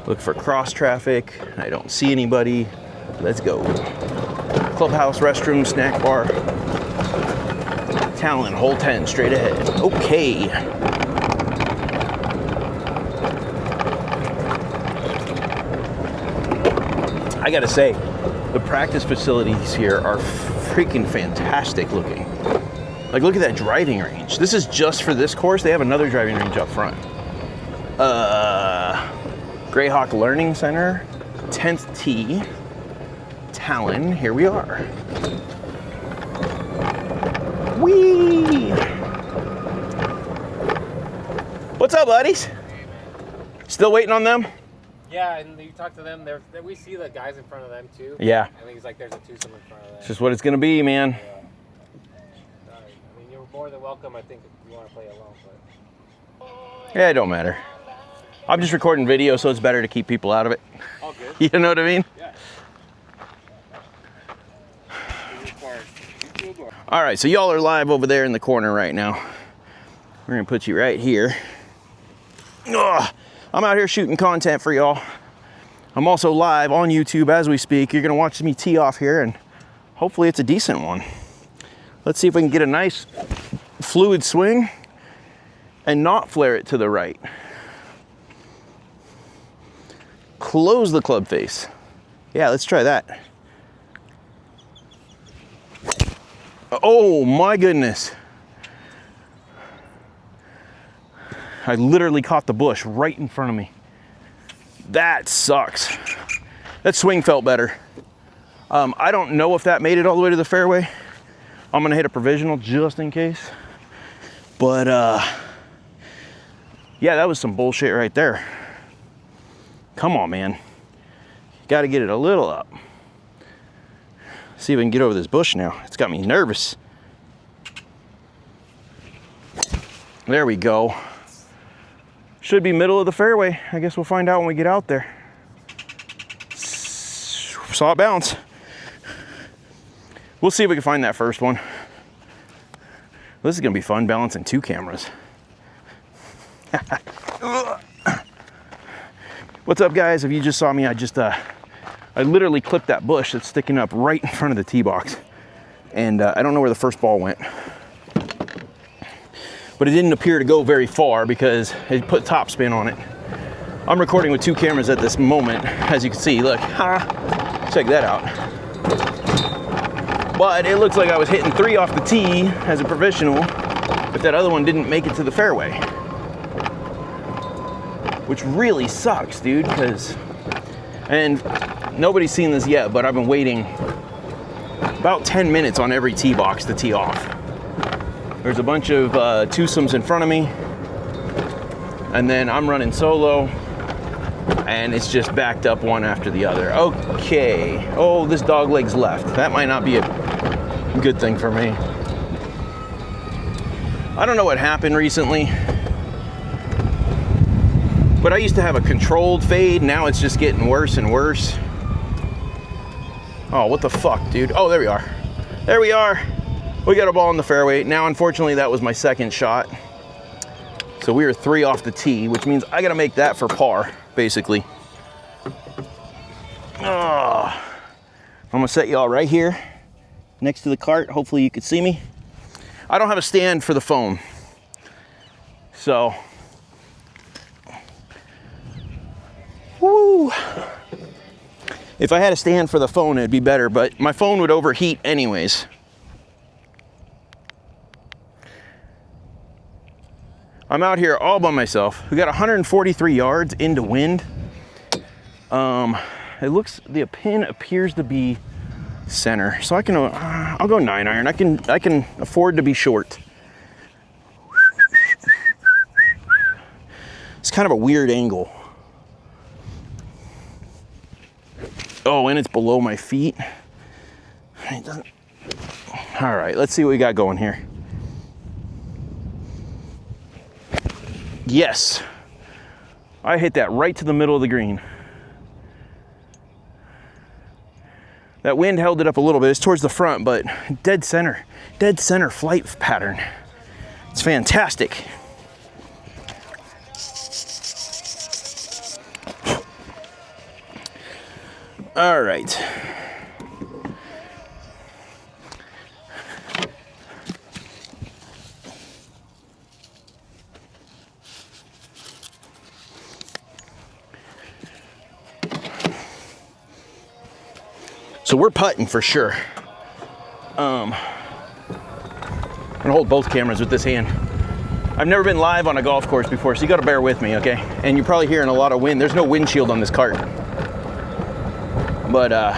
Look for cross traffic. I don't see anybody. Let's go. Clubhouse, restroom, snack bar. Talon, hole 10, straight ahead. Okay. I gotta say, the practice facilities here are freaking fantastic looking. Like, look at that driving range. This is just for this course. They have another driving range up front. Grayhawk Learning Center, 10th tee, Talon, here we are. Whee! What's up, buddies? Still waiting on them? Yeah, and you talk to them. We see the guys in front of them too. Yeah. I think it's like there's a twosome in front of them. It's just what it's gonna be, man. Yeah. I mean, you're more than welcome. I think if you want to play alone, but Yeah, it don't matter. I'm just recording video, so it's better to keep people out of it. all good. You know what I mean? Yeah. All right, so y'all are live over there in the corner right now. We're gonna put you right here. Ugh. I'm out here shooting content for y'all. I'm also live on YouTube as we speak. You're gonna watch me tee off here, and hopefully it's a decent one. Let's see if we can get a nice fluid swing and not flare it to the right. Close the club face. Yeah, let's try that. Oh my goodness. I literally caught the bush right in front of me. That sucks. That swing felt better. I don't know if that made it all the way to the fairway. I'm gonna hit a provisional just in case. But yeah, that was some bullshit right there. Come on, man. You gotta get it a little up. See if I can get over this bush now. It's got me nervous. There we go. Should be middle of the fairway. I guess we'll find out when we get out there. Saw it bounce. We'll see if we can find that first one. This is gonna be fun balancing two cameras. What's up, guys? If you just saw me, I literally clipped that bush that's sticking up right in front of the tee box. And I don't know where the first ball went. But it didn't appear to go very far because it put topspin on it. I'm recording with two cameras at this moment, as you can see. Look, check that out. But it looks like I was hitting 3 off the tee as a professional if that other one didn't make it to the fairway. Which really sucks, dude, and nobody's seen this yet, but I've been waiting about 10 minutes on every tee box to tee off. There's a bunch of twosomes in front of me, and then I'm running solo, and it's just backed up one after the other. Okay. Oh, this dog leg's left. That might not be a good thing for me. I don't know what happened recently, but I used to have a controlled fade. Now it's just getting worse and worse. Oh, what the fuck, dude? Oh, there we are. There we are. We got a ball in the fairway. Now, unfortunately, that was my second shot. So we were 3 off the tee, which means I gotta make that for par, basically. I'm gonna set y'all right here next to the cart. Hopefully you can see me. I don't have a stand for the phone. So, woo. If I had a stand for the phone, it'd be better, but my phone would overheat anyways. I'm out here all by myself. We got 143 yards into wind. It looks, the pin appears to be center, so I can, I'll go 9-iron. I can afford to be short. It's kind of a weird angle. Oh, and it's below my feet. It doesn't. All right, let's see what we got going here. Yes, I hit that right to the middle of the green. That wind held it up a little bit. It's towards the front, but dead center flight pattern. It's fantastic. All right. So we're putting for sure. I'm gonna hold both cameras with this hand. I've never been live on a golf course before, so you gotta bear with me, okay? And you're probably hearing a lot of wind. There's no windshield on this cart. But I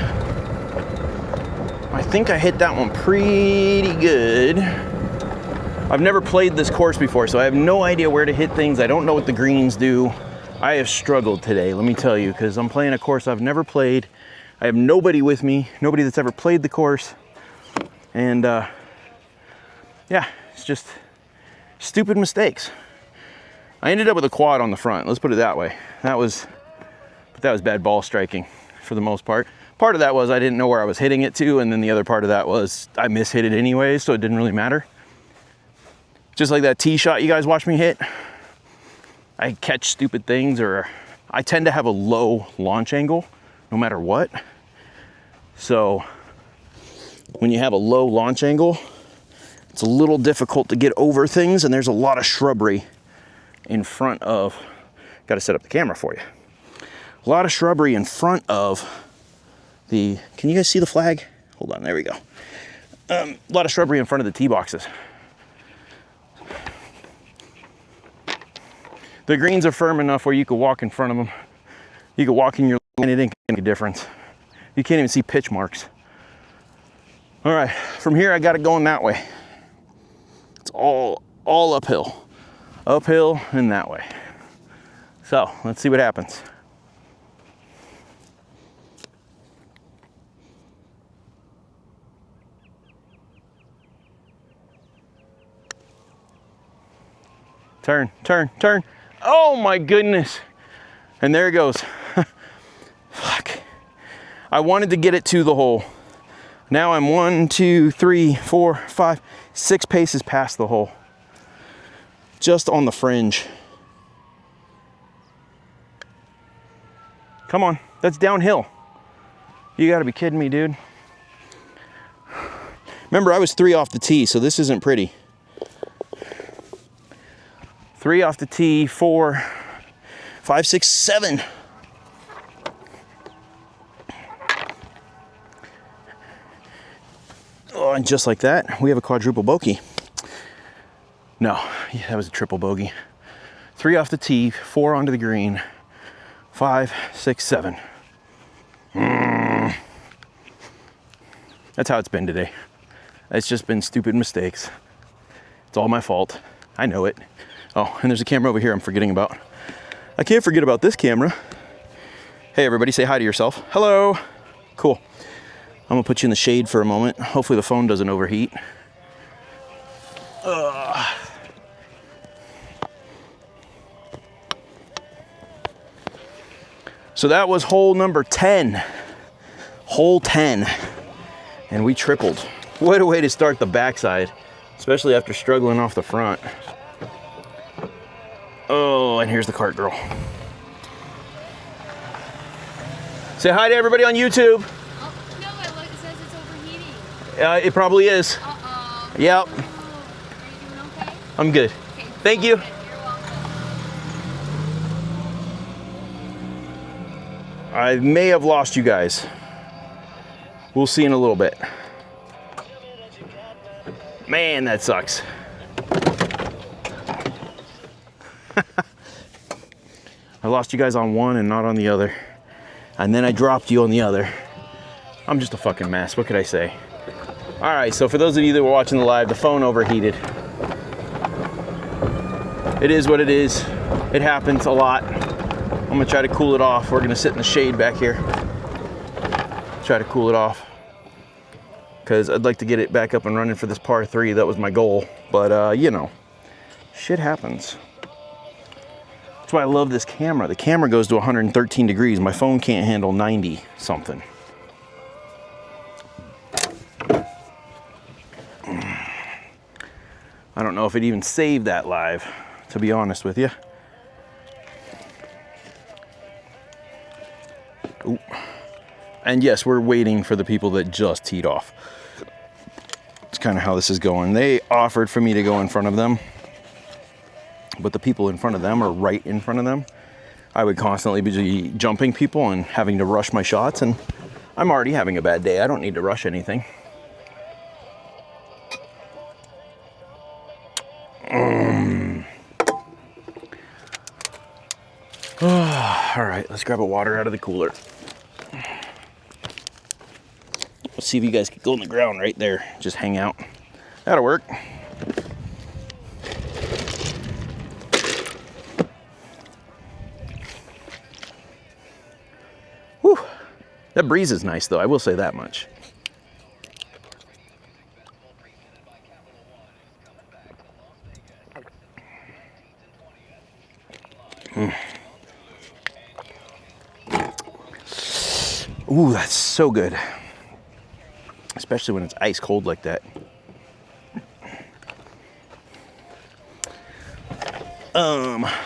think I hit that one pretty good. I've never played this course before, so I have no idea where to hit things. I don't know what the greens do. I have struggled today, let me tell you, because I'm playing a course I've never played. I have nobody with me, nobody that's ever played the course. And yeah, it's just stupid mistakes. I ended up with a quad on the front, let's put it that way. That was bad ball striking for the most part. Part of that was I didn't know where I was hitting it to, and then the other part of that was I mishit it anyways, so it didn't really matter. Just like that tee shot you guys watch me hit. I catch stupid things, or I tend to have a low launch angle no matter what. So when you have a low launch angle, it's a little difficult to get over things, and there's a lot of shrubbery in front of, got to set up the camera for you. A lot of shrubbery in front of the, can you guys see the flag? Hold on, there we go. A lot of shrubbery in front of the tee boxes. The greens are firm enough where you could walk in front of them. You could walk in your lane, it ain't gonna make a difference. You can't even see pitch marks. All right, from here I got it going that way. It's all uphill. Uphill and that way. So let's see what happens. Turn, turn, turn. Oh my goodness. And there it goes. Fuck. I wanted to get it to the hole. Now I'm 1, 2, 3, 4, 5, 6 paces past the hole. Just on the fringe. Come on, that's downhill. You gotta be kidding me, dude. Remember, I was 3 off the tee, so this isn't pretty. 3 off the tee, 4, 5, 6, 7. Oh, and just like that, we have a quadruple bogey. No, yeah, that was a triple bogey. 3 off the tee, 4 onto the green, 5, 6, 7. That's how it's been today. It's just been stupid mistakes. It's all my fault. I know it. Oh, and there's a camera over here I'm forgetting about. I can't forget about this camera. Hey everybody, say hi to yourself. Hello. Cool. I'm gonna put you in the shade for a moment. Hopefully the phone doesn't overheat. So that was hole number 10. Hole 10. And we tripled. What a way to start the backside, especially after struggling off the front. Oh, and here's the cart girl. Say hi to everybody on YouTube. Oh, no, it says it's overheating. It probably is. Uh-oh. Yep. Oh, are you doing okay? I'm good. Okay. Thank you. Okay, you're welcome. I may have lost you guys. We'll see in a little bit. Man, that sucks. I lost you guys on one and not on the other. And then I dropped you on the other. I'm just a fucking mess. What could I say? All right, so for those of you that were watching the live, the phone overheated. It is what it is. It happens a lot. I'm gonna try to cool it off. We're gonna sit in the shade back here. Try to cool it off. Because I'd like to get it back up and running for this par 3. That was my goal. But, you know, shit happens. That's why I love this camera. The camera goes to 113 degrees. My phone can't handle 90 something. I don't know if it even saved that live, to be honest with you. Ooh. And yes, we're waiting for the people that just teed off. It's kind of how this is going. They offered for me to go in front of them, but the people in front of them are right in front of them. I would constantly be jumping people and having to rush my shots, and I'm already having a bad day. I don't need to rush anything. All right, let's grab a water out of the cooler. Let's see if you guys can go on the ground right there. Just hang out. That'll work. That breeze is nice though, I will say that much. Ooh, that's so good. Especially when it's ice cold like that.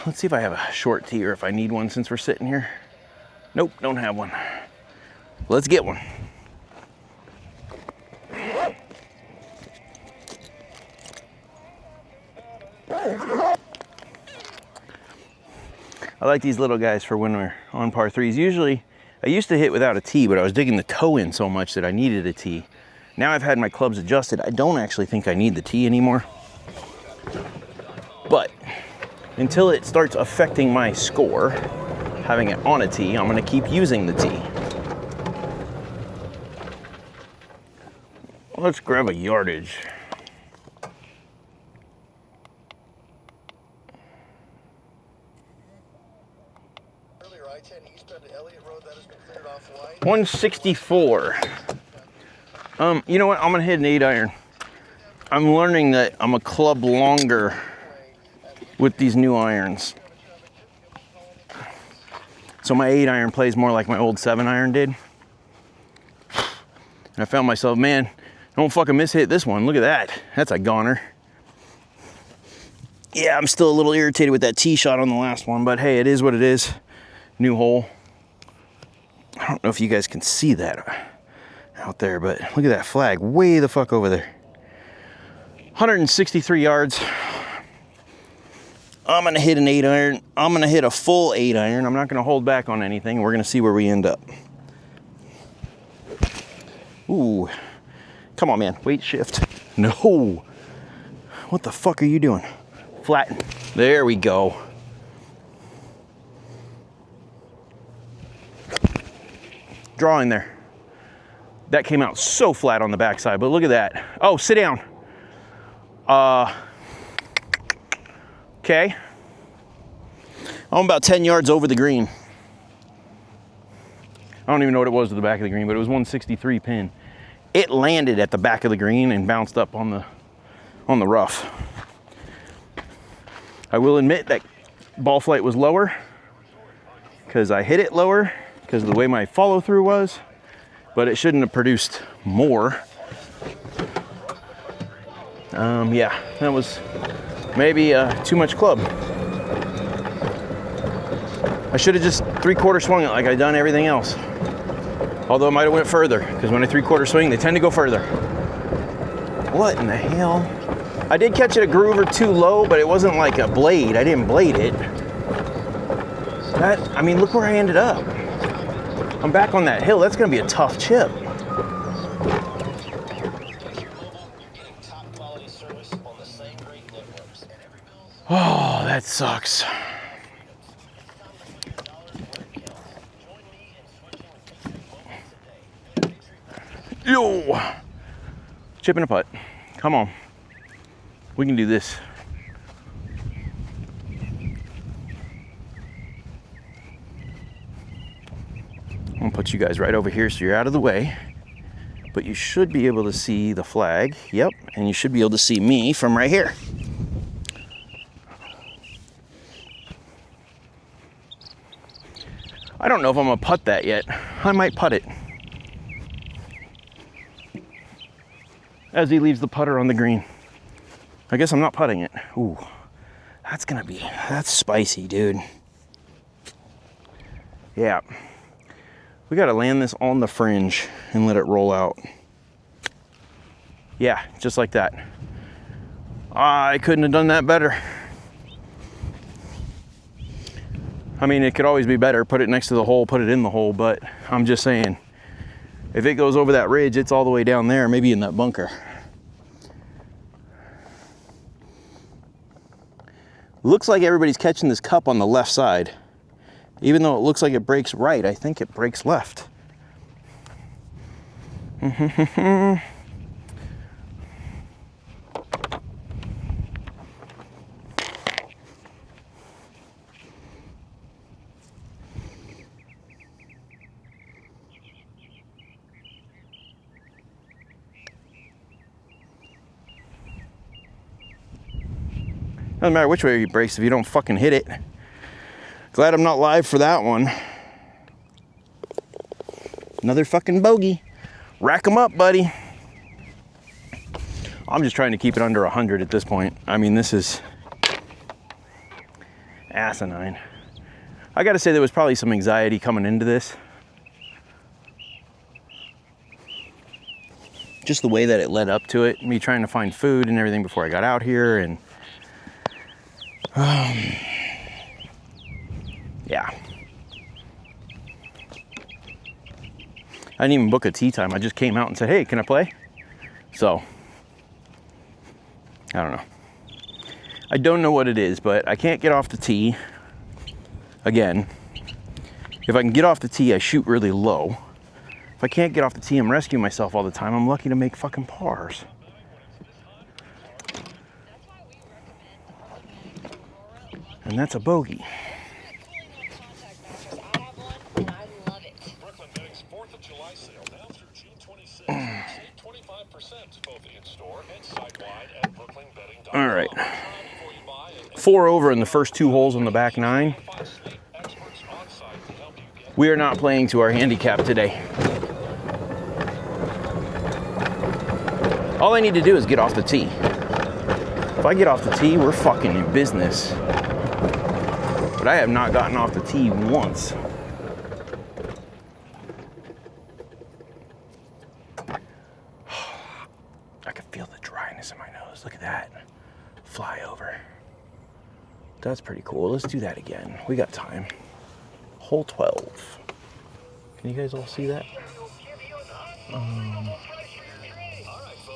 Let's see if I have a short tea or if I need one since we're sitting here. Nope, don't have one. Let's get one. I like these little guys for when we're on par threes. Usually, I used to hit without a tee, but I was digging the toe in so much that I needed a tee. Now I've had my clubs adjusted. I don't actually think I need the tee anymore. But until it starts affecting my score, having it on a tee, I'm gonna keep using the tee. Let's grab a yardage. Earlier, I-10 eastbound to Elliott Road, that has been cleared off wide. 164. You know what? I'm gonna hit an 8-iron. I'm learning that I'm a club longer with these new irons. So my 8-iron plays more like my old 7-iron did. And I found myself, man, don't fucking mishit this one. Look at that. That's a goner. Yeah, I'm still a little irritated with that tee shot on the last one, but hey, it is what it is. New hole. I don't know if you guys can see that out there, but look at that flag way the fuck over there. 163 yards. I'm gonna hit an 8-iron. I'm gonna hit a full 8-iron. I'm not gonna hold back on anything. We're gonna see where we end up. Ooh, come on, man. Weight shift. No. What the fuck are you doing? Flatten. There we go. Draw in there. That came out so flat on the backside, but look at that. Oh, sit down. Okay. I'm about 10 yards over the green. I don't even know what it was to the back of the green, but it was 163 pin. It landed at the back of the green and bounced up on the rough. I will admit that ball flight was lower because I hit it lower because of the way my follow through was, but it shouldn't have produced more. Yeah, that was maybe too much club. I should have just 3/4 swung it like I done everything else. Although it might have went further, because when I 3/4 swing, they tend to go further. What in the hell? I did catch it a groove or two low, but it wasn't like a blade. I didn't blade it. I mean, look where I ended up. I'm back on that hill. That's gonna be a tough chip. Oh, that sucks. Yo! Chip and a putt. Come on. We can do this. I'm gonna put you guys right over here so you're out of the way. But you should be able to see the flag. Yep, and you should be able to see me from right here. I don't know if I'm gonna putt that yet. I might putt it. As he leaves the putter on the green. I guess I'm not putting it. Ooh, that's spicy, dude. Yeah. We gotta land this on the fringe and let it roll out. Yeah, just like that. I couldn't have done that better. I mean, it could always be better. Put it next to the hole, put it in the hole, but I'm just saying, if it goes over that ridge, it's all the way down there, maybe in that bunker. Looks like everybody's catching this cup on the left side. Even though it looks like it breaks right, I think it breaks left. Doesn't matter which way you brace if you don't fucking hit it. Glad I'm not live for that one. Another fucking bogey. Rack them up, buddy. I'm just trying to keep it under 100 at this point. I mean, this is asinine. I gotta say there was probably some anxiety coming into this. Just the way that it led up to it, me trying to find food and everything before I got out here, and yeah. I didn't even book a tee time. I just came out and said, hey, can I play? So, I don't know. I don't know what it is, but I can't get off the tee. Again, if I can get off the tee, I shoot really low. If I can't get off the tee, I'm rescuing myself all the time. I'm lucky to make fucking pars. And that's a bogey. Brooklyn Betting's 4th of July sale now through June 26th. Save 25% both in-store and site-wide at brooklynbetting.com. All right. 4 over in the first 2 holes on the back 9. We are not playing to our handicap today. All I need to do is get off the tee. If I get off the tee, we're fucking in business. But I have not gotten off the tee once. I can feel the dryness in my nose. Look at that. Fly over. That's pretty cool. Let's do that again. We got time. Hole 12. Can you guys all see that?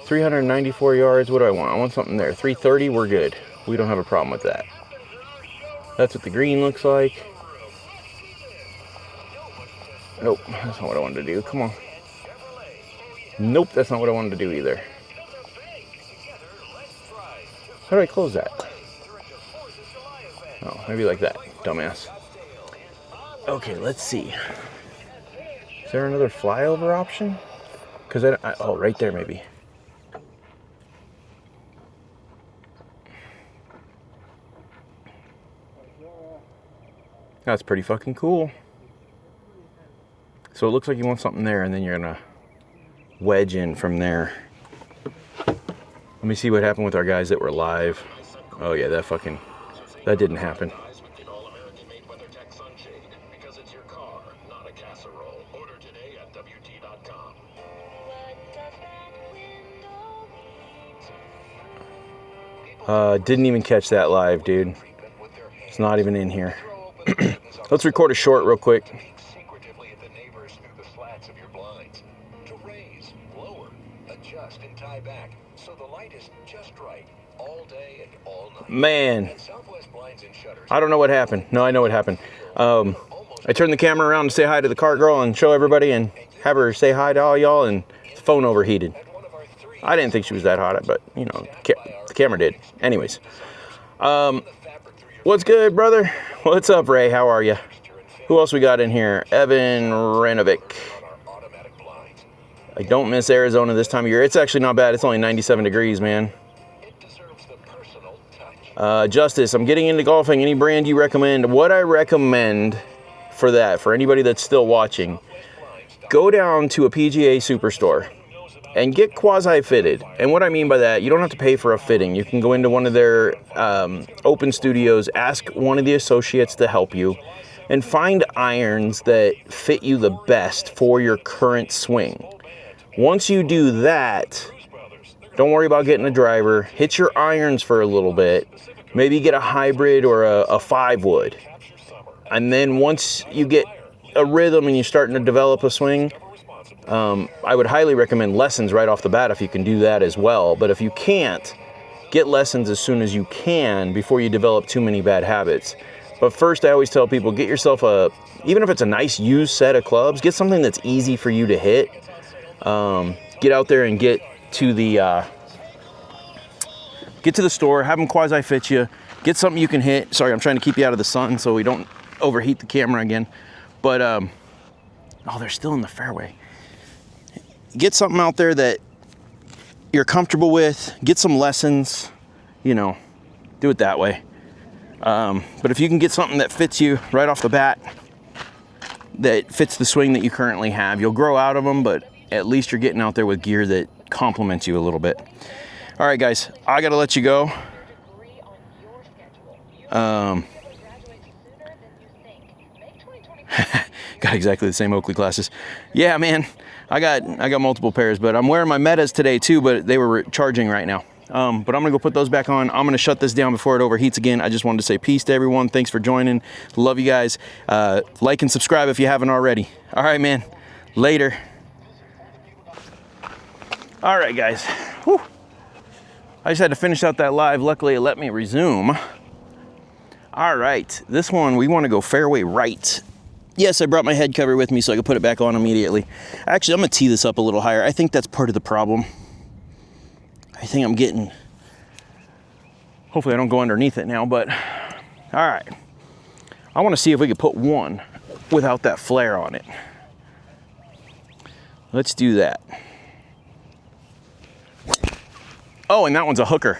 394 yards. What do I want? I want something there. 330. We're good. We don't have a problem with that. That's what the green looks like. Nope, that's not what I wanted to do. Come on. Nope, that's not what I wanted to do either. How do I close that? Oh, maybe like that, dumbass. Okay, let's see. Is there another flyover option? Because oh, right there maybe. That's pretty fucking cool. So it looks like you want something there, and then you're gonna wedge in from there. Let me see what happened with our guys that were live. Oh yeah, that didn't happen. Didn't even catch that live, dude. It's not even in here. Let's record a short real quick. Secretively at the neighbors through the slats of your blinds. To raise, lower, adjust, and tie back so the light is just right all day and all night. Man, Southwest Blinds and Shutters. I don't know what happened. No, I know what happened. I turned the camera around to say hi to the cart girl and show everybody and have her say hi to all y'all, and the phone overheated. I didn't think she was that hot, but, you know, the camera did. Anyways. What's good, brother? What's up, Ray? How are you? Who else we got in here? Evan Renovic. I don't miss Arizona this time of year. It's actually not bad. It's only 97 degrees, man. Justice, I'm getting into golfing. Any brand you recommend? What I recommend for that, for anybody that's still watching, go down to a PGA Superstore and get quasi-fitted. And what I mean by that, you don't have to pay for a fitting. You can go into one of their open studios, ask one of the associates to help you, and find irons that fit you the best for your current swing. Once you do that, don't worry about getting a driver. Hit your irons for a little bit. Maybe get a hybrid or a 5-wood. And then once you get a rhythm and you're starting to develop a swing, I would highly recommend lessons right off the bat if you can do that as well. But if you can't, get lessons as soon as you can before you develop too many bad habits. But first, I always tell people, get yourself even if it's a nice used set of clubs, get something that's easy for you to hit. Get out there and get to the store, have them quasi-fit you, get something you can hit. Sorry, I'm trying to keep you out of the sun so we don't overheat the camera again. But, oh, they're still in the fairway. Get something out there that you're comfortable with, get some lessons, you know, do it that way. But if you can get something that fits you right off the bat, that fits the swing that you currently have, you'll grow out of them, but at least you're getting out there with gear that complements you a little bit. All right, guys, I gotta let you go. Got exactly the same Oakley glasses. Yeah, man, I got multiple pairs, but I'm wearing my Metas today too, but they were charging right now. But I'm gonna go put those back on. I'm gonna shut this down before it overheats again. I just wanted to say peace to everyone. Thanks for joining. Love you guys. Like and subscribe if you haven't already. All right, man. Later. All right, guys. Whew. I just had to finish out that live. Luckily, it let me resume. All right, this one, we want to go fairway right. Yes, I brought my head cover with me so I could put it back on immediately. Actually, I'm gonna tee this up a little higher. I think that's part of the problem. I think I'm getting, hopefully I don't go underneath it now, but all right. I want to see if we could put one without that flare on it. Let's do that. Oh, and that one's a hooker.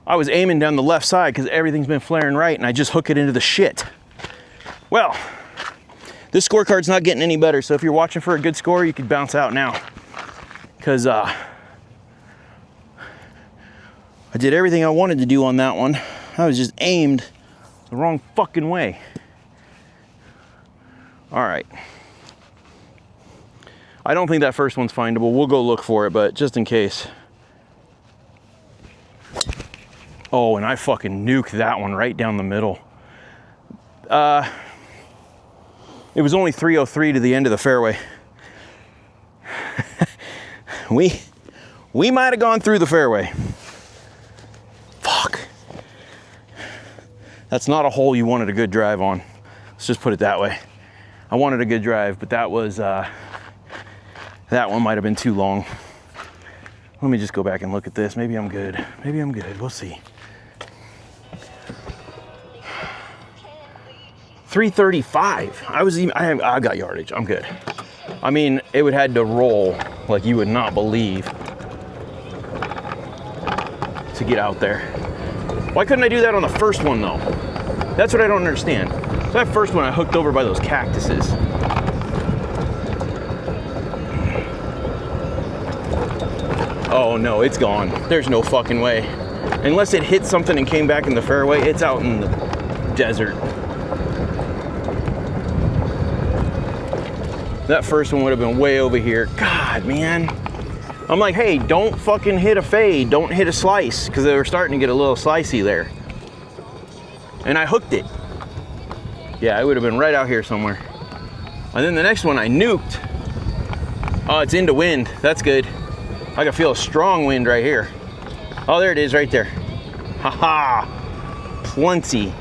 I was aiming down the left side because everything's been flaring right, and I just hook it into the shit. Well, this scorecard's not getting any better, so if you're watching for a good score, you could bounce out now. Because I did everything I wanted to do on that one. I was just aimed the wrong fucking way. All right. I don't think that first one's findable. We'll go look for it, but just in case. Oh, and I fucking nuked that one right down the middle. It was only 303 to the end of the fairway. We might have gone through the fairway. Fuck. That's not a hole you wanted a good drive on. Let's just put it that way. I wanted a good drive, but that was, that one might have been too long. Let me just go back and look at this. Maybe I'm good. Maybe I'm good. We'll see. 335. I got yardage. I'm good. I mean, it would had to roll like you would not believe to get out there. Why couldn't I do that on the first one though? That's what I don't understand. So that first one I hooked over by those cactuses. Oh no, it's gone. There's no fucking way. Unless it hit something and came back in the fairway, it's out in the desert. That first one would have been way over here. God, man. I'm like, hey, don't fucking hit a fade. Don't hit a slice, because they were starting to get a little slicey there. And I hooked it. Yeah, it would have been right out here somewhere. And then the next one I nuked. Oh, it's into wind. That's good. I can feel a strong wind right here. Oh, there it is right there. Haha. Plenty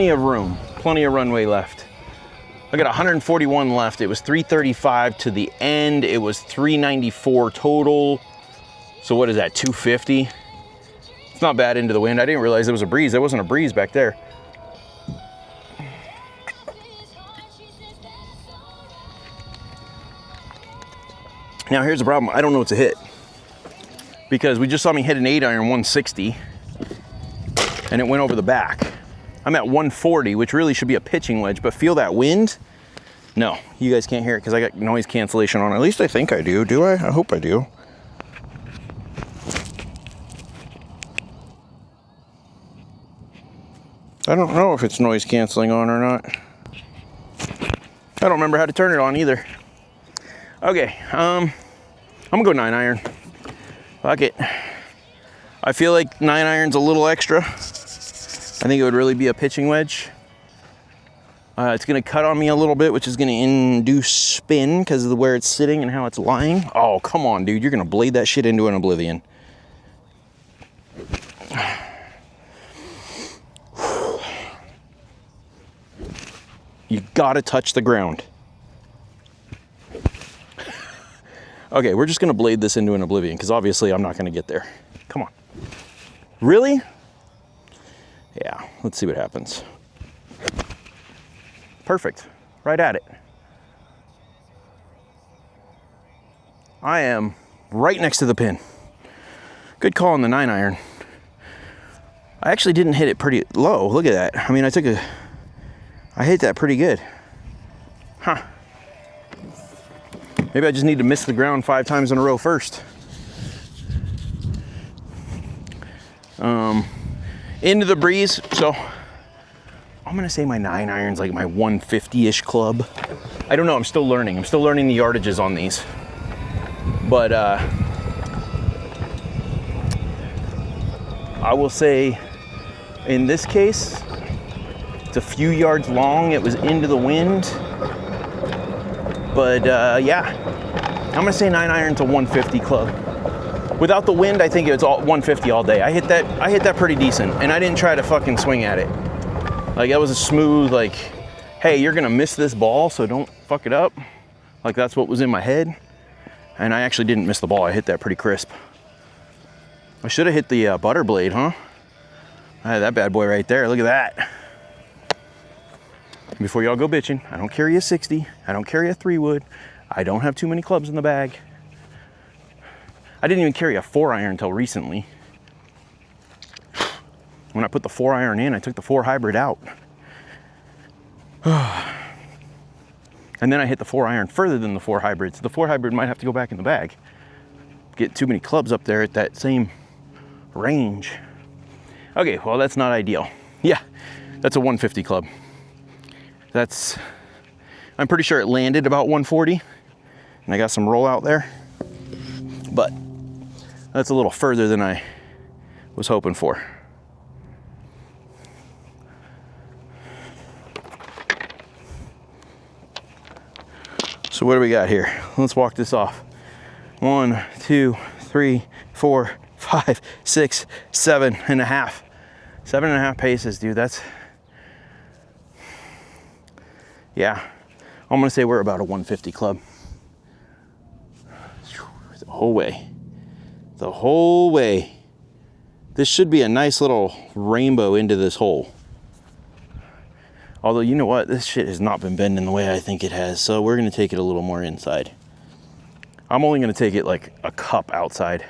of room. Plenty of runway left. I got 141 left. It was 335 to the end. It was 394 total. So what is that, 250? It's not bad into the wind. I didn't realize there was a breeze. There wasn't a breeze back there. Now here's the problem. I don't know what to hit. Because we just saw me hit an 8-iron 160. And it went over the back. I'm at 140, which really should be a pitching wedge, but feel that wind? No, you guys can't hear it because I got noise cancellation on. At least I think I do. Do I? I hope I do. I don't know if it's noise canceling on or not. I don't remember how to turn it on either. Okay, I'm gonna go 9-iron. Fuck it. I feel like 9-iron's a little extra. I think it would really be a pitching wedge. It's gonna cut on me a little bit, which is gonna induce spin because of where it's sitting and how it's lying. Oh, come on, dude. You're gonna blade that shit into an oblivion. You gotta touch the ground. Okay, we're just gonna blade this into an oblivion because obviously I'm not gonna get there. Come on. Really? Yeah, let's see what happens. Perfect, right at it. I am right next to the pin. Good call on the 9-iron. I actually didn't hit it pretty low. Look at that. I mean, I hit that pretty good. Huh. Maybe I just need to miss the ground 5 times in a row first. Into the breeze. So I'm gonna say my 9-iron's like my 150-ish club. I don't know, I'm still learning. I'm still learning the yardages on these. But I will say in this case, it's a few yards long. It was into the wind. But yeah, I'm gonna say 9-iron's a 150 club. Without the wind, I think it's all 150 all day. I hit that pretty decent, and I didn't try to fucking swing at it. Like, that was a smooth, like, hey, you're gonna miss this ball, so don't fuck it up. Like, that's what was in my head. And I actually didn't miss the ball. I hit that pretty crisp. I should have hit the butter blade, huh? I had that bad boy right there. Look at that. Before y'all go bitching, I don't carry a 60. I don't carry a 3-wood. I don't have too many clubs in the bag. I didn't even carry a 4-iron until recently. When I put the 4-iron in, I took the 4 hybrid out. And then I hit the 4-iron further than the 4 hybrid. So the 4 hybrid might have to go back in the bag. Get too many clubs up there at that same range. Okay, well, that's not ideal. Yeah, that's a 150 club. I'm pretty sure it landed about 140. And I got some roll out there. But that's a little further than I was hoping for. So what do we got here? Let's walk this off. 1, 2, 3, 4, 5, 6, 7.5. 7.5 paces, dude. Yeah. I'm gonna say we're about a 150 club. The whole way. The whole way. This should be a nice little rainbow into this hole. Although, you know what? This shit has not been bending the way I think it has. So we're going to take it a little more inside. I'm only going to take it like a cup outside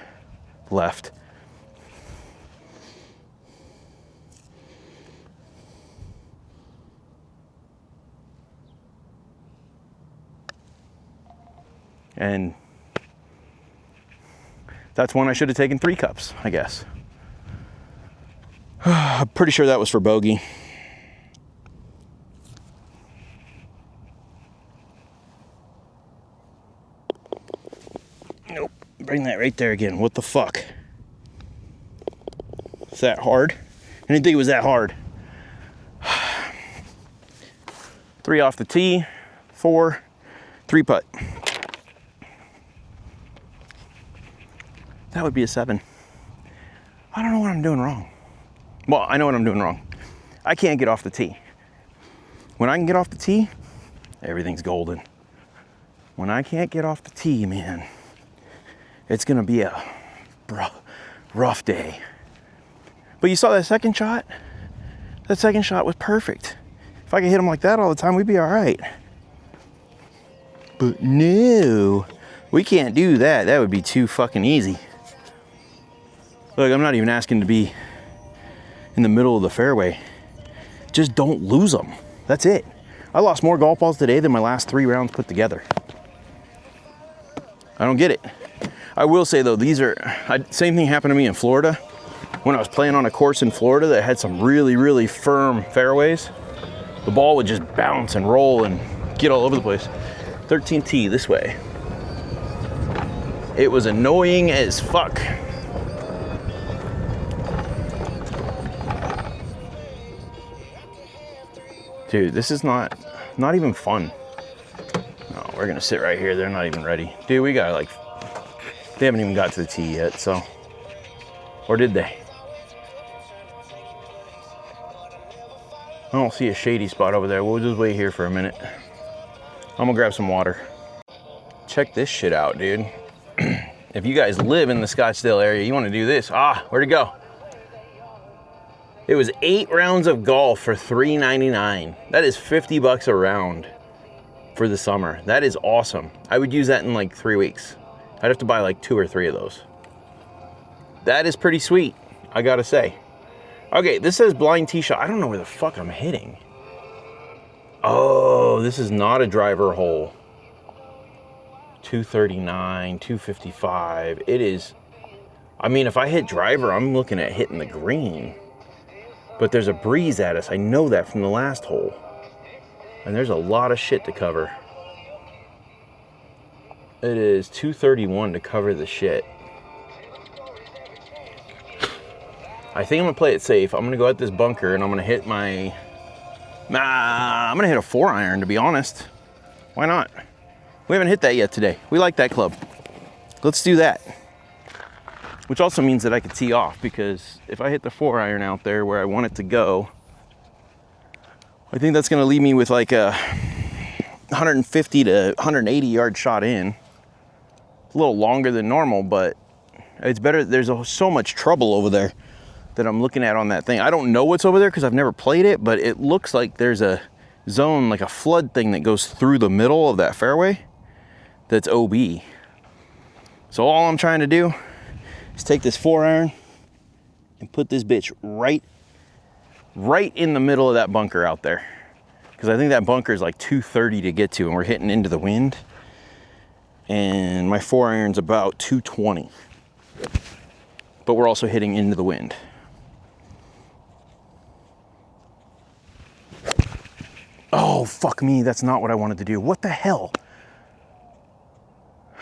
left. And that's one I should have taken 3 cups, I guess. I'm pretty sure that was for bogey. Nope, bring that right there again. What the fuck? Is that hard? I didn't think it was that hard. 3 off the tee, 4, 3 putt. That would be a 7. I don't know what I'm doing wrong. Well, I know what I'm doing wrong. I can't get off the tee. When I can get off the tee, everything's golden. When I can't get off the tee, man, it's gonna be a rough day. But you saw that second shot? That second shot was perfect. If I could hit him like that all the time, we'd be all right. But no, we can't do that. That would be too fucking easy. Look, I'm not even asking to be in the middle of the fairway. Just don't lose them. That's it. I lost more golf balls today than my last 3 rounds put together. I don't get it. I will say though, same thing happened to me in Florida. When I was playing on a course in Florida that had some really, really firm fairways, the ball would just bounce and roll and get all over the place. 13th tee this way. It was annoying as fuck. Dude, this is not even fun. No, we're gonna sit right here. They're not even ready. Dude, we got they haven't even got to the tee yet, so. Or did they? I don't see a shady spot over there. We'll just wait here for a minute. I'm gonna grab some water. Check this shit out, dude. If you guys live in the Scottsdale area, you wanna do this. Where'd it go? It was 8 rounds of golf for $3.99. That is $50 a round for the summer. That is awesome. I would use that in like 3 weeks. I'd have to buy like 2 or 3 of those. That is pretty sweet, I gotta say. Okay, this says blind tee shot. I don't know where the fuck I'm hitting. Oh, this is not a driver hole. 239, 255. It is, I mean, if I hit driver, I'm looking at hitting the green. But there's a breeze at us. I know that from the last hole. And there's a lot of shit to cover. It is 231 to cover the shit. I think I'm gonna play it safe. I'm gonna go at this bunker and I'm gonna hit my, I'm gonna hit a 4-iron, to be honest. Why not? We haven't hit that yet today. We like that club. Let's do that. Which also means that I could tee off, because if I hit the 4-iron out there where I want it to go, I think that's gonna leave me with like a 150 to 180 yard shot in. It's a little longer than normal, but it's better. There's so much trouble over there that I'm looking at on that thing. I don't know what's over there because I've never played it, but it looks like there's a zone, like a flood thing that goes through the middle of that fairway that's OB. So all I'm trying to do is take this 4-iron and put this bitch right in the middle of that bunker out there. Because I think that bunker is like 230 to get to, and we're hitting into the wind. And my 4-iron's about 220. But we're also hitting into the wind. Oh, fuck me, that's not what I wanted to do. What the hell?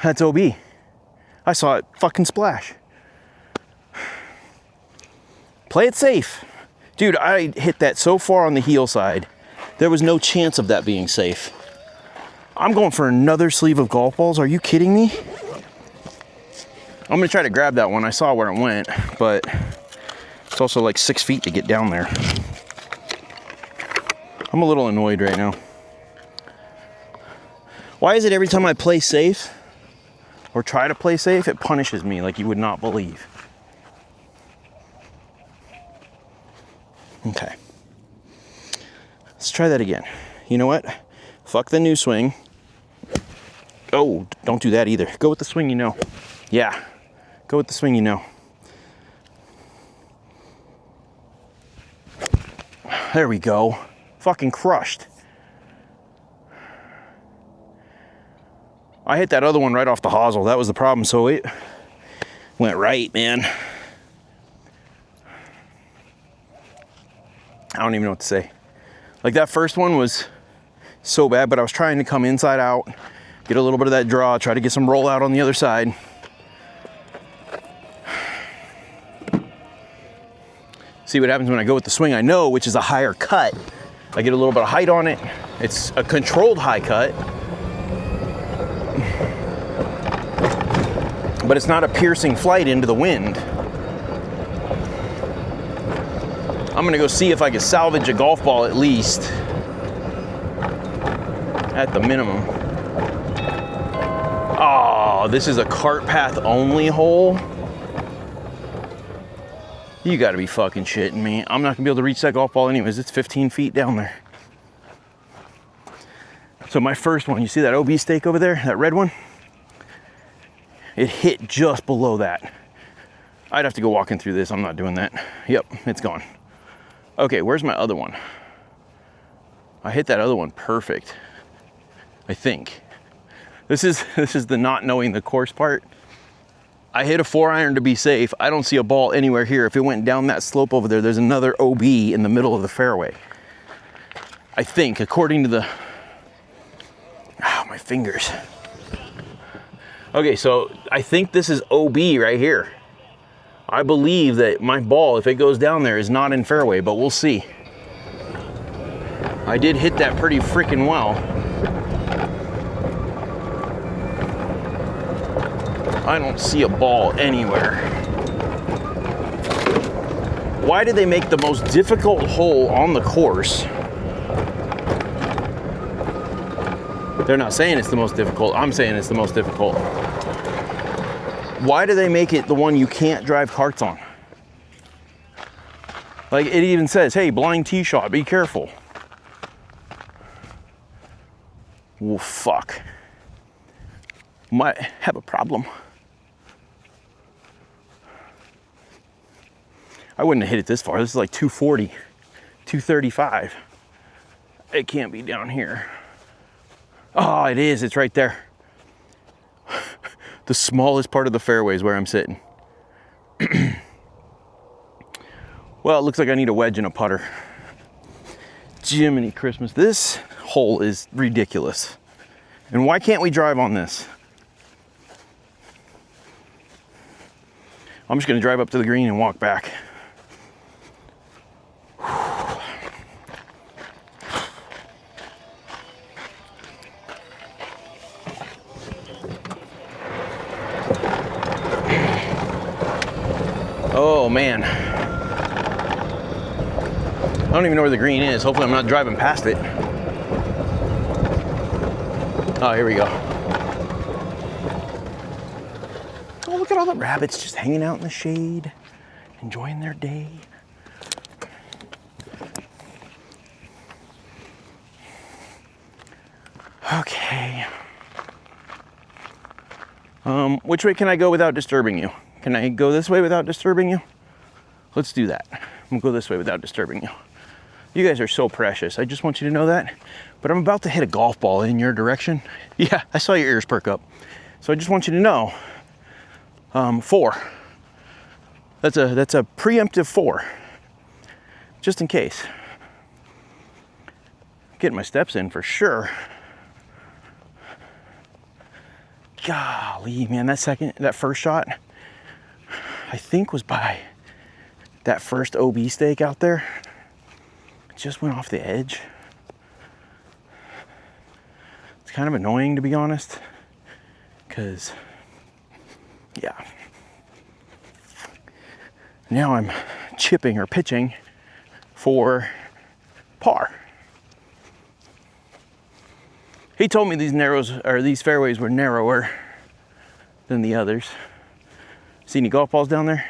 That's OB. I saw it fucking splash. Play it safe. Dude, I hit that so far on the heel side, there was no chance of that being safe. I'm going for another sleeve of golf balls. Are you kidding me? I'm gonna try to grab that one. I saw where it went, but it's also like 6 feet to get down there. I'm a little annoyed right now. Why is it every time I play safe or try to play safe, it punishes me like you would not believe? Okay. Let's try that again. You know what? Fuck the new swing. Oh, don't do that either. Go with the swing you know. Yeah. Go with the swing you know. There we go. Fucking crushed. I hit that other one right off the hosel. That was the problem. So it went right, man. I don't even know what to say. Like, that first one was so bad, but I was trying to come inside out, get a little bit of that draw, try to get some roll out on the other side. See what happens when I go with the swing I know, which is a higher cut. I get a little bit of height on it. It's a controlled high cut, but it's not a piercing flight into the wind. I'm gonna go see if I can salvage a golf ball at least, at the minimum. Oh, this is a cart path only hole? You gotta be fucking shitting me. I'm not gonna be able to reach that golf ball anyways. It's 15 feet down there. So my first one, you see that OB stake over there, that red one? It hit just below that. I'd have to go walking through this. I'm not doing that. Yep, it's gone. Okay, where's my other one? I hit that other one perfect, I think. This is the not knowing the course part. I hit a 4-iron to be safe. I don't see a ball anywhere here. If it went down that slope over there, there's another OB in the middle of the fairway. I think, according to the, my fingers. Okay, so I think this is OB right here. I believe that my ball, if it goes down there, is not in fairway, but we'll see. I did hit that pretty freaking well. I don't see a ball anywhere. Why did they make the most difficult hole on the course? They're not saying it's the most difficult. I'm saying it's the most difficult. Why do they make it the one you can't drive carts on? Like, it even says, hey, blind tee shot, be careful. Well, fuck. Might have a problem. I wouldn't have hit it this far. This is like 240, 235. It can't be down here. Oh, it is. It's right there. The smallest part of the fairway is where I'm sitting. Well, it looks like I need a wedge and a putter. Jiminy Christmas. This hole is ridiculous. And why can't we drive on this? I'm just going to drive up to the green and walk back. Oh man. I don't even know where the green is. Hopefully I'm not driving past it. Oh, here we go. Oh, look at all the rabbits just hanging out in the shade, enjoying their day. Okay. Which way can I go without disturbing you? Can I go this way without disturbing you? Let's do that. I'm gonna go this way without disturbing you. You guys are so precious. I just want you to know that. But I'm about to hit a golf ball in your direction. Yeah, I saw your ears perk up. So I just want you to know, 4. That's a preemptive 4, just in case. Getting my steps in for sure. Golly, man, that first shot, I think was by that first OB stake out there. It just went off the edge. It's kind of annoying, to be honest, because, yeah. Now I'm chipping or pitching for par. He told me these fairways were narrower than the others. See any golf balls down there?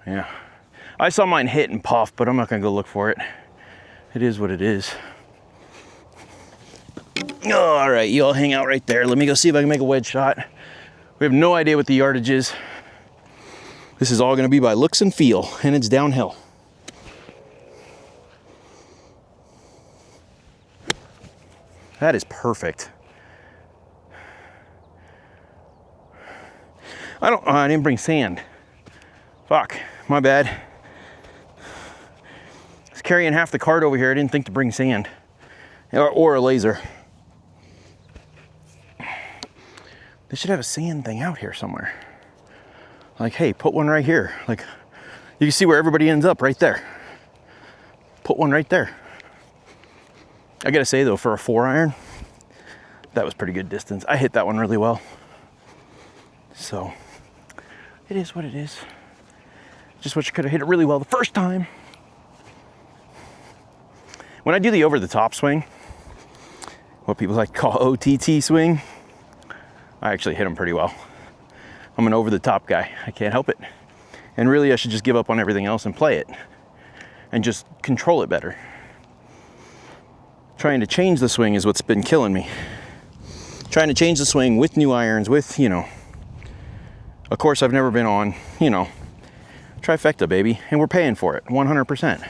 Yeah. I saw mine hit and puff, but I'm not gonna go look for it. It is what it is. All right, you all hang out right there. Let me go see if I can make a wedge shot. We have no idea what the yardage is. This is all gonna be by looks and feel, and it's downhill. That is perfect. I didn't bring sand. Fuck, my bad. I was carrying half the cart over here. I didn't think to bring sand or a laser. They should have a sand thing out here somewhere. Like, hey, put one right here. Like, you can see where everybody ends up right there. Put one right there. I gotta say though, for a 4-iron, that was pretty good distance. I hit that one really well. So, it is what it is. Just wish I could have hit it really well the first time. When I do the over the top swing, what people like to call OTT swing, I actually hit them pretty well. I'm an over the top guy. I can't help it. And really I should just give up on everything else and play it. And just control it better. Trying to change the swing is what's been killing me. Trying to change the swing with new irons, with, you know, a course I've never been on, you know, trifecta, baby. And we're paying for it, 100%.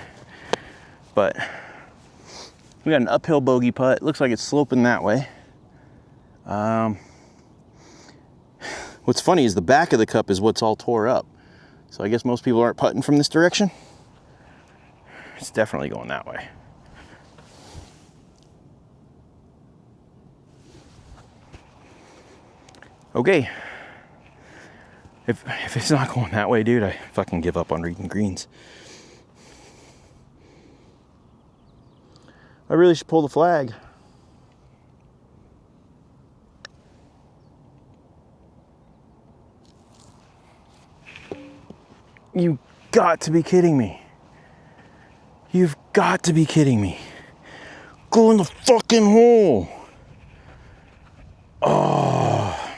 But we got an uphill bogey putt. Looks like it's sloping that way. What's funny is the back of the cup is what's all tore up. So I guess most people aren't putting from this direction. It's definitely going that way. Okay. If it's not going that way, dude, I fucking give up on reading greens. I really should pull the flag. You got to be kidding me. You've got to be kidding me. Go in the fucking hole. Oh.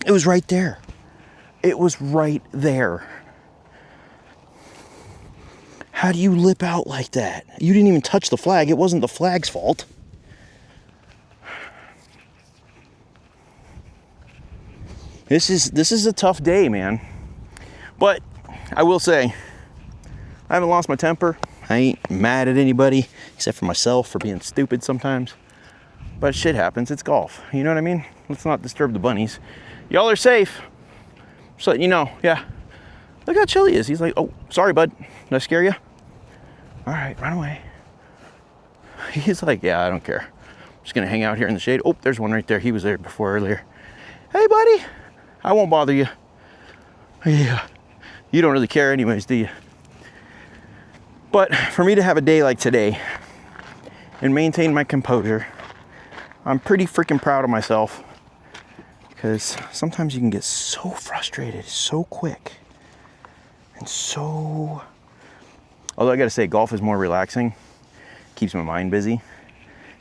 It was right there. It was right there. How do you lip out like that? You didn't even touch the flag. It wasn't the flag's fault. This is a tough day, man. But I will say, I haven't lost my temper. I ain't mad at anybody except for myself for being stupid sometimes. But shit happens. It's golf. You know what I mean? Let's not disturb the bunnies. Y'all are safe. Just letting you know. Yeah. Look how chill he is. He's like, oh, sorry, bud. Did I scare you? All right, run away. He's like, yeah, I don't care. I'm just going to hang out here in the shade. Oh, there's one right there. He was there before earlier. Hey, buddy. I won't bother you. Yeah. You don't really care anyways, do you? But for me to have a day like today and maintain my composure, I'm pretty freaking proud of myself, because sometimes you can get so frustrated so quick and so, although I gotta say, golf is more relaxing, keeps my mind busy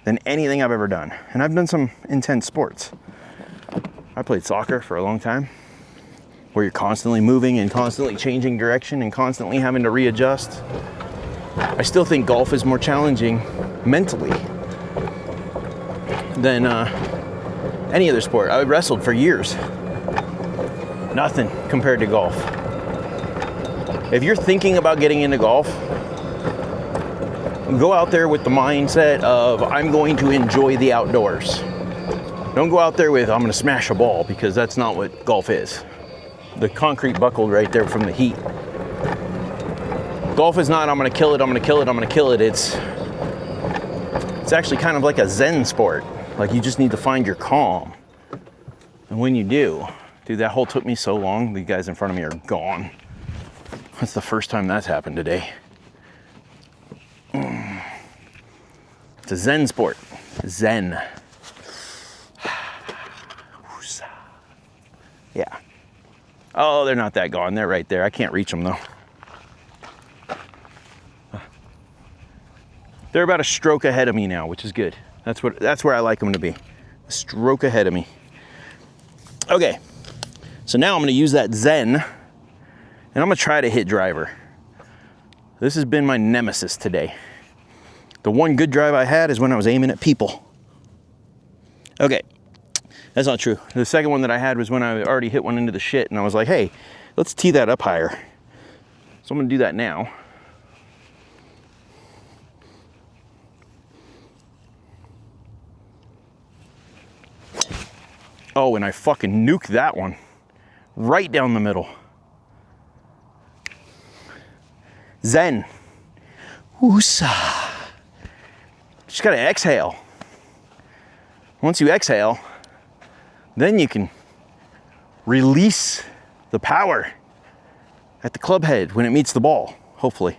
than anything I've ever done. And I've done some intense sports. I played soccer for a long time, where you're constantly moving and constantly changing direction and constantly having to readjust. I still think golf is more challenging mentally than any other sport. I wrestled for years. Nothing compared to golf. If you're thinking about getting into golf, go out there with the mindset of, I'm going to enjoy the outdoors. Don't go out there with, I'm going to smash a ball, because that's not what golf is. The concrete buckled right there from the heat. Golf is not, I'm going to kill it, I'm going to kill it, I'm going to kill it. It's actually kind of like a Zen sport. Like, you just need to find your calm. And when you do, dude, that hole took me so long. The guys in front of me are gone. That's the first time that's happened today. It's a Zen sport. Zen. Yeah. Oh, they're not that gone. They're right there. I can't reach them though. They're about a stroke ahead of me now, which is good. That's where I like them to be. A stroke ahead of me. Okay. So now I'm going to use that Zen, and I'm going to try to hit driver. This has been my nemesis today. The one good drive I had is when I was aiming at people. Okay. That's not true. The second one that I had was when I already hit one into the shit, and I was like, hey, let's tee that up higher. So I'm going to do that now. Oh, and I fucking nuked that one right down the middle. Zen. Woosa. Just gotta exhale. Once you exhale, then you can release the power at the club head when it meets the ball, hopefully.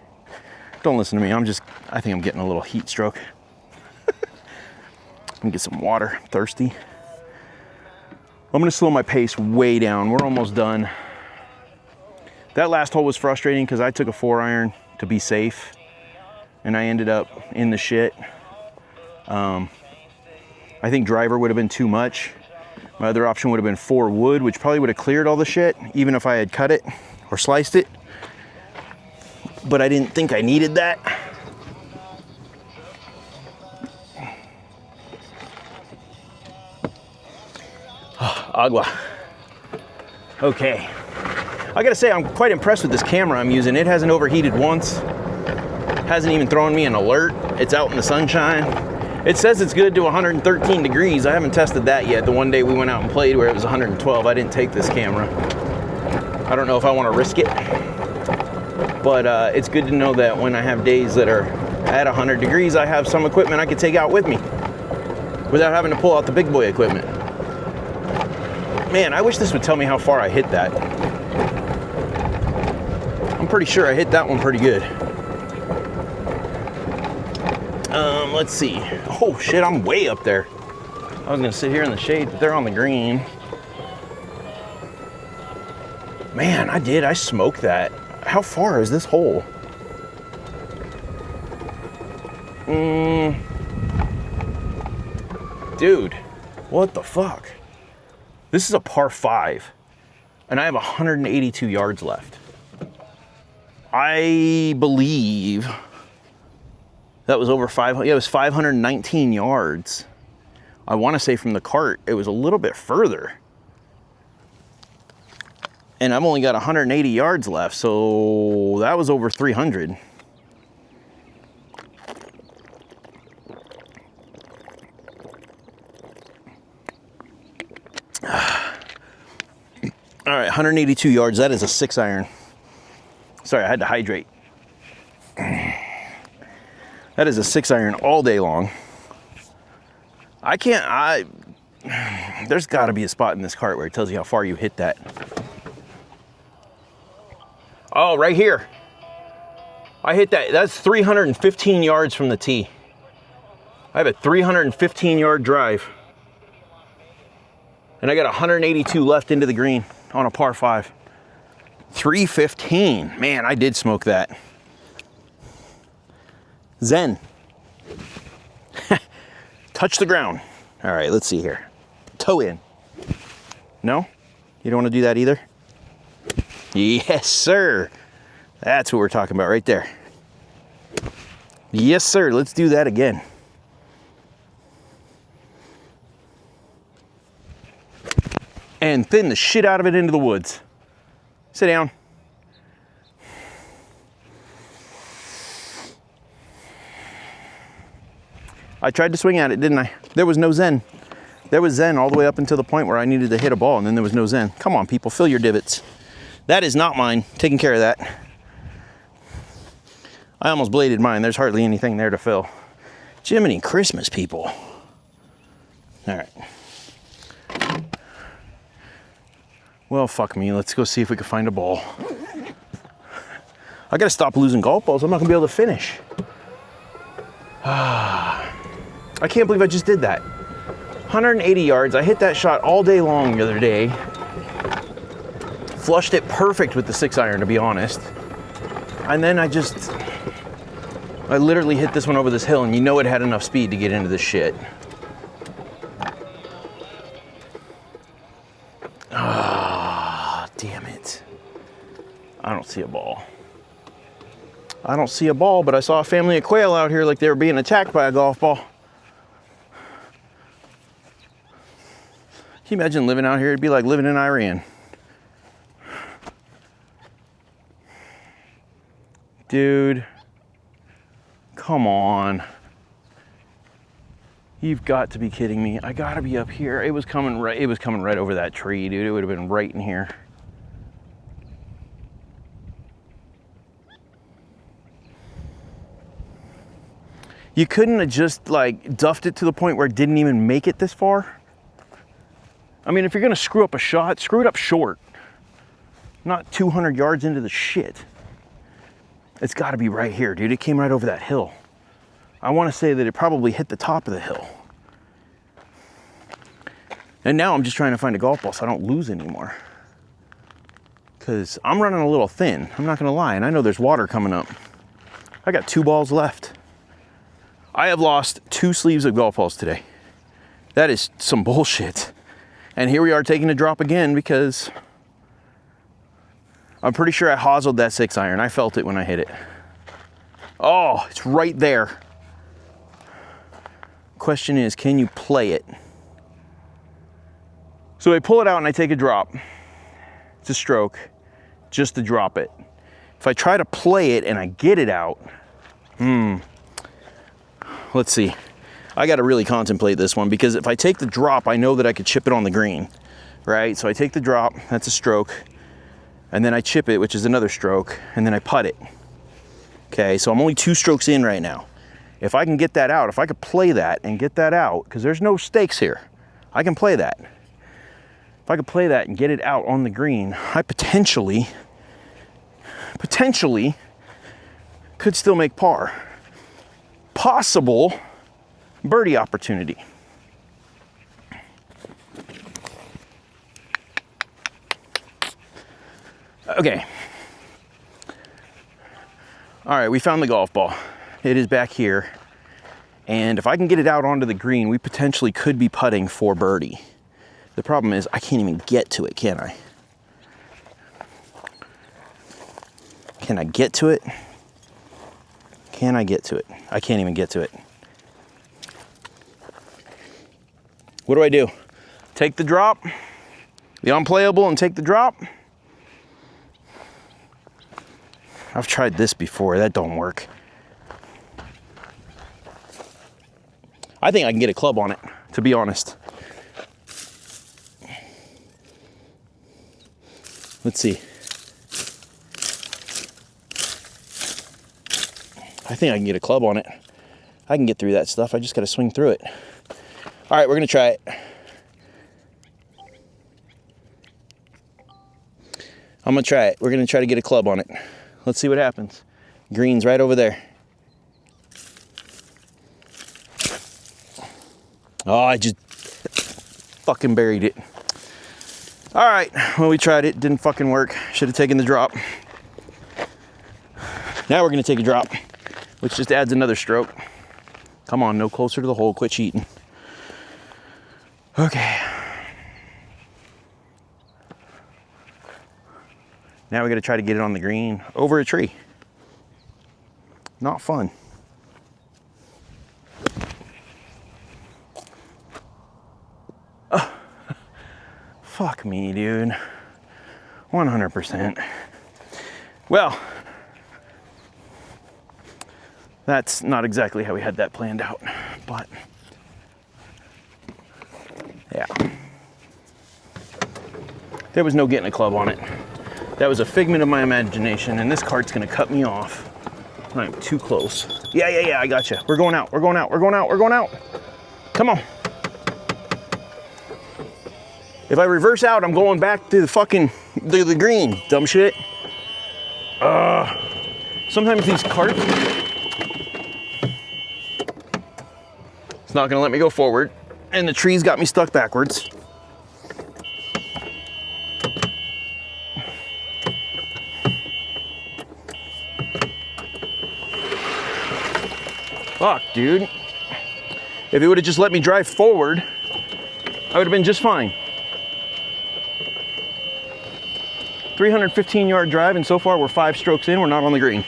Don't listen to me, I think I'm getting a little heat stroke. I'm gonna get some water, I'm thirsty. I'm gonna slow my pace way down. We're almost done. That last hole was frustrating because I took a 4-iron to be safe, and I ended up in the shit. I think driver would have been too much. My other option would have been 4 wood, which probably would have cleared all the shit, even if I had cut it or sliced it. But I didn't think I needed that. Agua. Okay. I gotta say, I'm quite impressed with this camera I'm using. It hasn't overheated once. Hasn't even thrown me an alert. It's out in the sunshine. It says it's good to 113 degrees. I haven't tested that yet. The one day we went out and played where it was 112, I didn't take this camera. I don't know if I want to risk it. But it's good to know that when I have days that are at 100 degrees, I have some equipment I can take out with me without having to pull out the big boy equipment. Man, I wish this would tell me how far I hit that. I'm pretty sure I hit that one pretty good. Let's see. Oh shit, I'm way up there. I was gonna sit here in the shade, but they're on the green. Man, I smoked that. How far is this hole? Dude, what the fuck? This is a par 5, and I have 182 yards left. I believe that was over 500. Yeah, it was 519 yards. I want to say from the cart, it was a little bit further. And I've only got 180 yards left, so that was over 300. All right, 182 yards. That is a 6-iron. Sorry, I had to hydrate. That is a 6-iron all day long. There's got to be a spot in this cart where it tells you how far you hit that. Oh, right here. I hit that. That's 315 yards from the tee. I have a 315 yard drive. And I got 182 left into the green on a par 5. 315. Man, I did smoke that. Zen. Touch the ground. All right, let's see here. Toe in. No? You don't want to do that either? Yes, sir. That's what we're talking about right there. Yes, sir. Let's do that again. And thin the shit out of it into the woods. Sit down. I tried to swing at it, didn't I? There was no zen. There was zen all the way up until the point where I needed to hit a ball, and then there was no zen. Come on, people, fill your divots. That is not mine. Taking care of that. I almost bladed mine. There's hardly anything there to fill. Jiminy Christmas, people. All right. Well, fuck me. Let's go see if we can find a ball. I gotta stop losing golf balls. I'm not gonna be able to finish. I can't believe I just did that. 180 yards. I hit that shot all day long the other day. Flushed it perfect with the 6-iron, to be honest. And then I literally hit this one over this hill, and you know it had enough speed to get into this shit. Ah, damn it. I don't see a ball. I don't see a ball, but I saw a family of quail out here like they were being attacked by a golf ball. Can you imagine living out here? It'd be like living in Iran. Dude, come on. You've got to be kidding me. I gotta be up here. It was coming right over that tree, dude. It would have been right in here. You couldn't have just like duffed it to the point where it didn't even make it this far? I mean, if you're gonna screw up a shot, screw it up short. Not 200 yards into the shit. It's gotta be right here, dude. It came right over that hill. I wanna say that it probably hit the top of the hill. And now I'm just trying to find a golf ball so I don't lose anymore. Cause I'm running a little thin, I'm not gonna lie, and I know there's water coming up. I got 2 balls left. I have lost 2 sleeves of golf balls today. That is some bullshit. And here we are taking a drop again because I'm pretty sure I hoselled that 6-iron. I felt it when I hit it. Oh, it's right there. Question is, can you play it? So I pull it out and I take a drop. It's a stroke, just to drop it. If I try to play it and I get it out, let's see. I got to really contemplate this one because if I take the drop, I know that I could chip it on the green, right? So I take the drop, that's a stroke, and then I chip it, which is another stroke, and then I putt it. Okay, so I'm only 2 strokes in right now. If I can get that out, if I could play that and get that out, because there's no stakes here, I can play that. If I could play that and get it out on the green, I potentially could still make par. Possible birdie opportunity. Okay. All right, we found the golf ball. It is back here. And if I can get it out onto the green, we potentially could be putting for birdie. The problem is I can't even get to it, can I? Can I get to it? Can I get to it? I can't even get to it. What do? Take the drop, the unplayable, and take the drop? I've tried this before. That don't work. I think I can get a club on it, to be honest. Let's see. I think I can get a club on it. I can get through that stuff. I just got to swing through it. All right, we're going to try it. I'm going to try it. We're going to try to get a club on it. Let's see what happens. Green's right over there. Oh, I just fucking buried it. All right, well, we tried it. Didn't fucking work. Should have taken the drop. Now we're going to take a drop, which just adds another stroke. Come on, no closer to the hole. Quit cheating. Okay. Now we got to try to get it on the green over a tree. Not fun. Fuck me, dude. 100%. Well, that's not exactly how we had that planned out, but yeah. There was no getting a club on it. That was a figment of my imagination, and this cart's gonna cut me off. I'm too close. Yeah, I got you. We're going out, we're going out, we're going out, we're going out. Come on. If I reverse out, I'm going back to the fucking, the green, dumb shit. Sometimes these carts, it's not gonna let me go forward, and the tree's got me stuck backwards. Fuck, dude. If it would have just let me drive forward, I would have been just fine. 315-yard drive, and so far we're 5 strokes in, we're not on the green.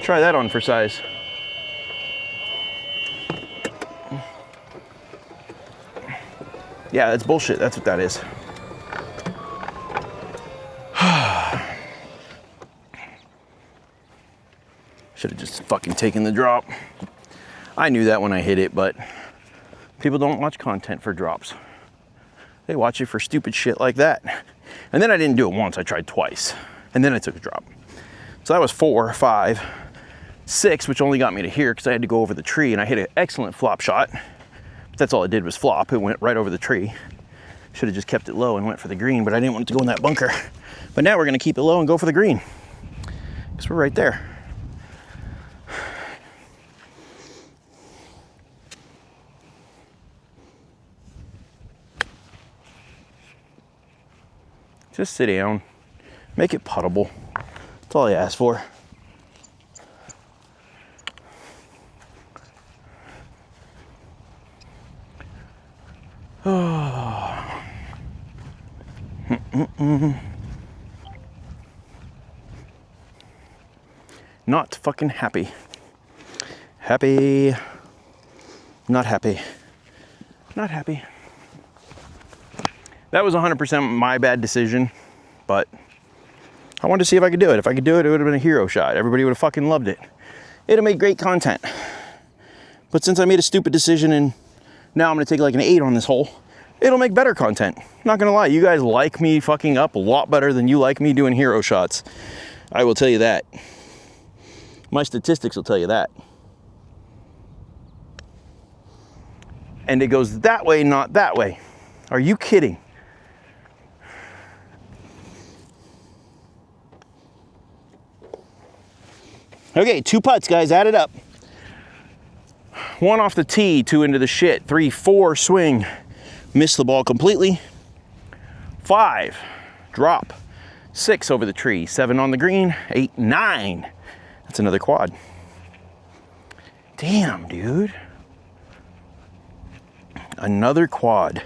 Try that on for size. Yeah, that's bullshit. That's what that is. Should have just fucking taken the drop. I knew that when I hit it, but people don't watch content for drops. They watch it for stupid shit like that. And then I didn't do it once, I tried twice. And then I took a drop. So that was 4, 5, 6, which only got me to here because I had to go over the tree, and I hit an excellent flop shot. But that's all it did was flop. It went right over the tree. Should have just kept it low and went for the green, but I didn't want it to go in that bunker. But now we're gonna keep it low and go for the green, because we're right there. Just sit down, make it puttable. That's all I ask for. Not fucking happy. Happy. Not happy. Not happy. That was 100% my bad decision, but I wanted to see if I could do it. If I could do it, it would have been a hero shot. Everybody would have fucking loved it. It'd have made great content. But since I made a stupid decision and now I'm gonna take like an 8 on this hole, it'll make better content. Not gonna lie, you guys like me fucking up a lot better than you like me doing hero shots. I will tell you that. My statistics will tell you that. And it goes that way, not that way. Are you kidding? Okay, 2 putts, guys, add it up. 1 off the tee, 2 into the shit, 3, 4, swing, miss the ball completely. 5, drop, 6 over the tree, 7 on the green, 8, 9. That's another quad. Damn, dude. Another quad.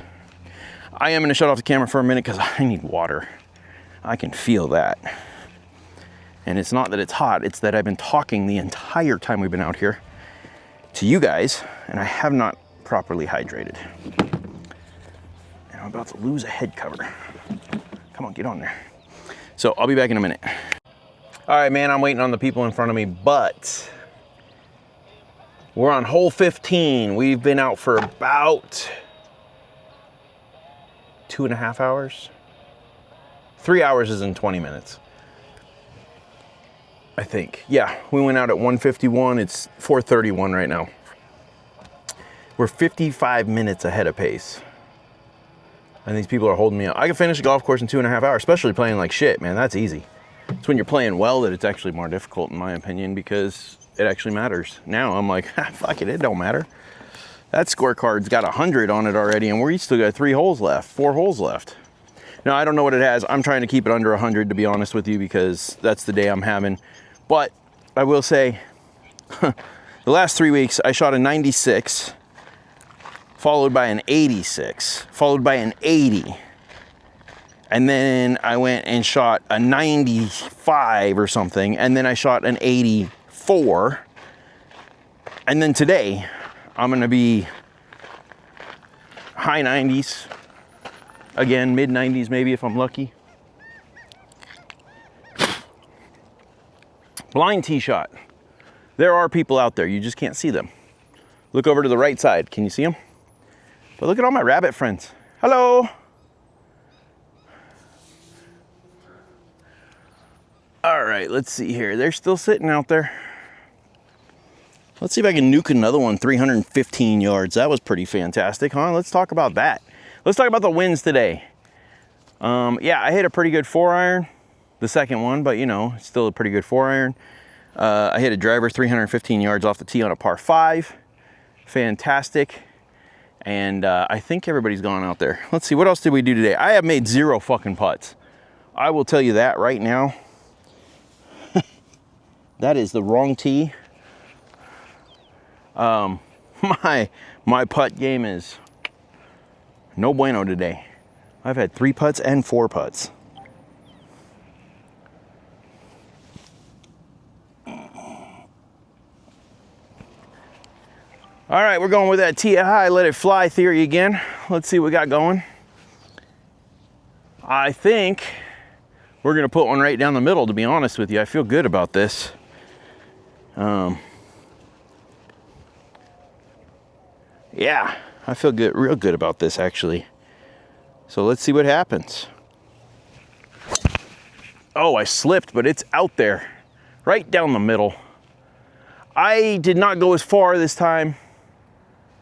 I am gonna shut off the camera for a minute because I need water. I can feel that. And it's not that it's hot, it's that I've been talking the entire time we've been out here to you guys, and I have not properly hydrated. And I'm about to lose a head cover. Come on, get on there. So I'll be back in a minute. All right, man, I'm waiting on the people in front of me, but we're on hole 15. We've been out for about 2.5 hours. 3 hours is in 20 minutes. I think. Yeah, we went out at 1:51. It's 4:31 right now. We're 55 minutes ahead of pace. And these people are holding me up. I can finish a golf course in 2.5 hours, especially playing like shit, man. That's easy. It's when you're playing well that it's actually more difficult, in my opinion, because it actually matters. Now I'm like, fuck it, it don't matter. That scorecard's got 100 on it already, and we still got 4 holes left. Now, I don't know what it has. I'm trying to keep it under 100, to be honest with you, because that's the day I'm having. But I will say, the last 3 weeks, I shot a 96, followed by an 86, followed by an 80. And then I went and shot a 95 or something, and then I shot an 84. And then today, I'm gonna be high 90s. Again, mid 90s maybe if I'm lucky. Blind tee shot. There are people out there, you just can't see them. Look over to the right side, can you see them? But look at all my rabbit friends. Hello. All right, let's see here. They're still sitting out there. Let's see if I can nuke another one, 315 yards. That was pretty fantastic, huh? Let's talk about that. Let's talk about the wins today. Yeah, I hit a pretty good 4-iron, the second one, but you know, it's still a pretty good 4-iron. I hit a driver 315 yards off the tee on a par 5. Fantastic. And I think everybody's gone out there. Let's see, what else did we do today? I have made 0 fucking putts. I will tell you that right now. That is the wrong tee. My putt game is no bueno today. I've had 3 putts and 4 putts. All right, we're going with that tee high, let it fly theory again. Let's see what we got going. I think we're gonna put one right down the middle, to be honest with you. I feel good about this. Yeah, I feel good, real good about this actually. So let's see what happens. Oh, I slipped, but it's out there, right down the middle. I did not go as far this time.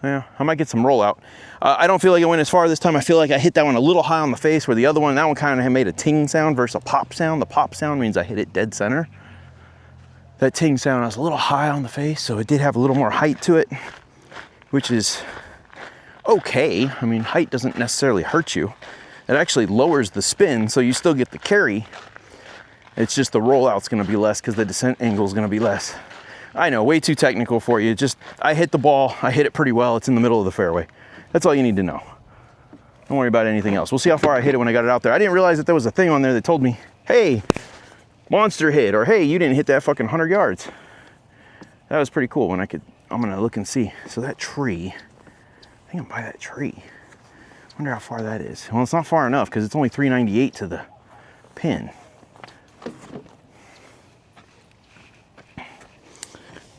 Yeah, I might get some rollout. I don't feel like I went as far this time. I feel like I hit that one a little high on the face, where the other one, that one kind of made a ting sound versus a pop sound. The pop sound means I hit it dead center. That ting sound, I was a little high on the face, so it did have a little more height to it, which is okay. I mean, height doesn't necessarily hurt you. It actually lowers the spin, so you still get the carry. It's just the rollout's gonna be less because the descent angle is gonna be less. I know, way too technical for you. Just, I hit the ball, I hit it pretty well. It's in the middle of the fairway. That's all you need to know. Don't worry about anything else. We'll see how far I hit it when I got it out there. I didn't realize that there was a thing on there that told me, hey, monster hit, or hey, you didn't hit that fucking 100 yards. That was pretty cool when I'm gonna look and see. So that tree, I think I'm by that tree. Wonder how far that is. Well, it's not far enough because it's only 398 to the pin.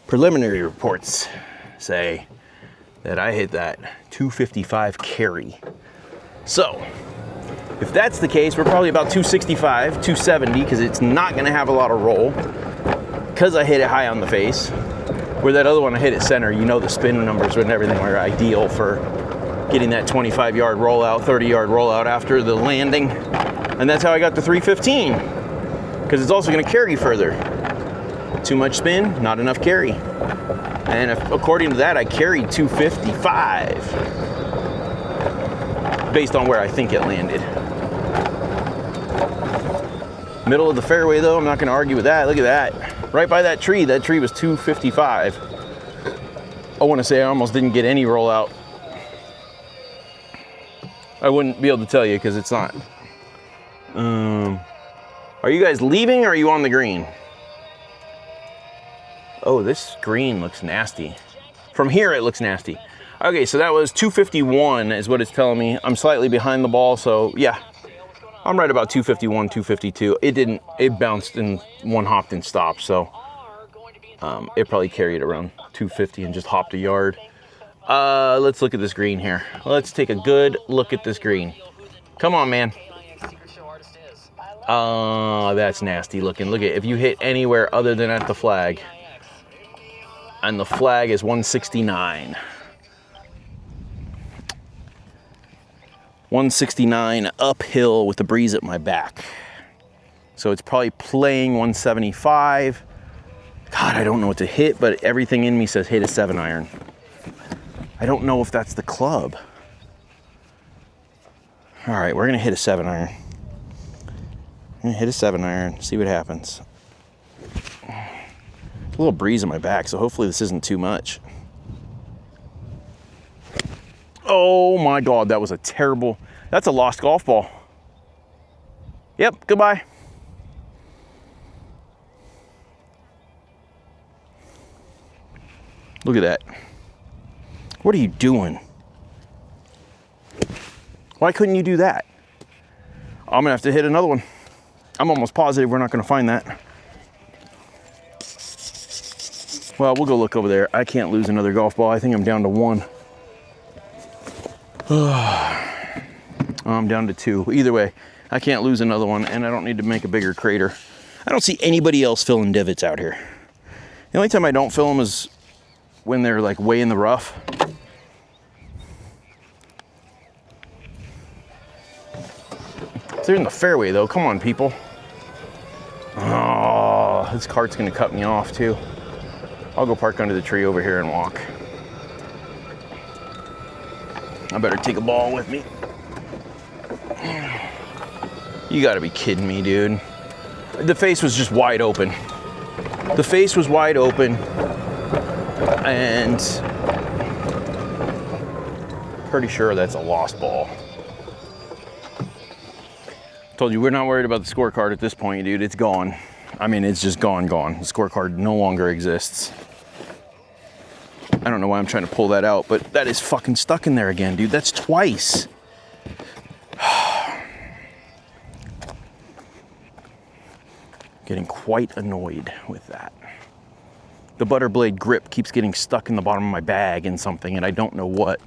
Preliminary reports say that I hit that 255 carry. So, if that's the case, we're probably about 265, 270, because it's not gonna have a lot of roll, because I hit it high on the face. Where that other one I hit it center, you know the spin numbers and everything are ideal for getting that 25-yard rollout, 30-yard rollout after the landing. And that's how I got to 315, because it's also gonna carry further. Too much spin, not enough carry. And according to that, I carried 255 based on where I think it landed. Middle of the fairway though, I'm not gonna argue with that. Look at that. Right by that tree was 255. I wanna say I almost didn't get any rollout. I wouldn't be able to tell you because it's not. Are you guys leaving or are you on the green? Oh, this green looks nasty. From here, it looks nasty. Okay, so that was 251 is what it's telling me. I'm slightly behind the ball, so yeah. I'm right about 251, 252. It bounced and one hopped and stopped, so it probably carried around 250 and just hopped a yard. Let's look at this green here. Let's take a good look at this green. Come on, man. That's nasty looking. Look at it. If you hit anywhere other than at the flag, and the flag is 169. 169 uphill with the breeze at my back. So it's probably playing 175. God, I don't know what to hit, but everything in me says hit a 7-iron. I don't know if that's the club. All right, we're gonna hit a 7-iron. I'm gonna hit a 7-iron, see what happens. A little breeze on my back, so hopefully this isn't too much. Oh my God, that was a terrible, that's a lost golf ball. Yep, goodbye. Look at that. What are you doing? Why couldn't you do that? I'm gonna have to hit another one. I'm almost positive we're not gonna find that. Well, we'll go look over there. I can't lose another golf ball. I think I'm down to 1. I'm down to 2. Either way, I can't lose another one, and I don't need to make a bigger crater. I don't see anybody else filling divots out here. The only time I don't fill them is when they're like way in the rough. They're in the fairway though. Come on, people. Oh, this cart's gonna cut me off too. I'll go park under the tree over here and walk. I better take a ball with me. You gotta be kidding me, dude. The face was just wide open. The face was wide open, and pretty sure that's a lost ball. Told you, we're not worried about the scorecard at this point, dude. It's gone. I mean, it's just gone. The scorecard no longer exists. I don't know why I'm trying to pull that out, but that is fucking stuck in there again, dude. That's twice. Getting quite annoyed with that. The butter blade grip keeps getting stuck in the bottom of my bag in something, and I don't know what.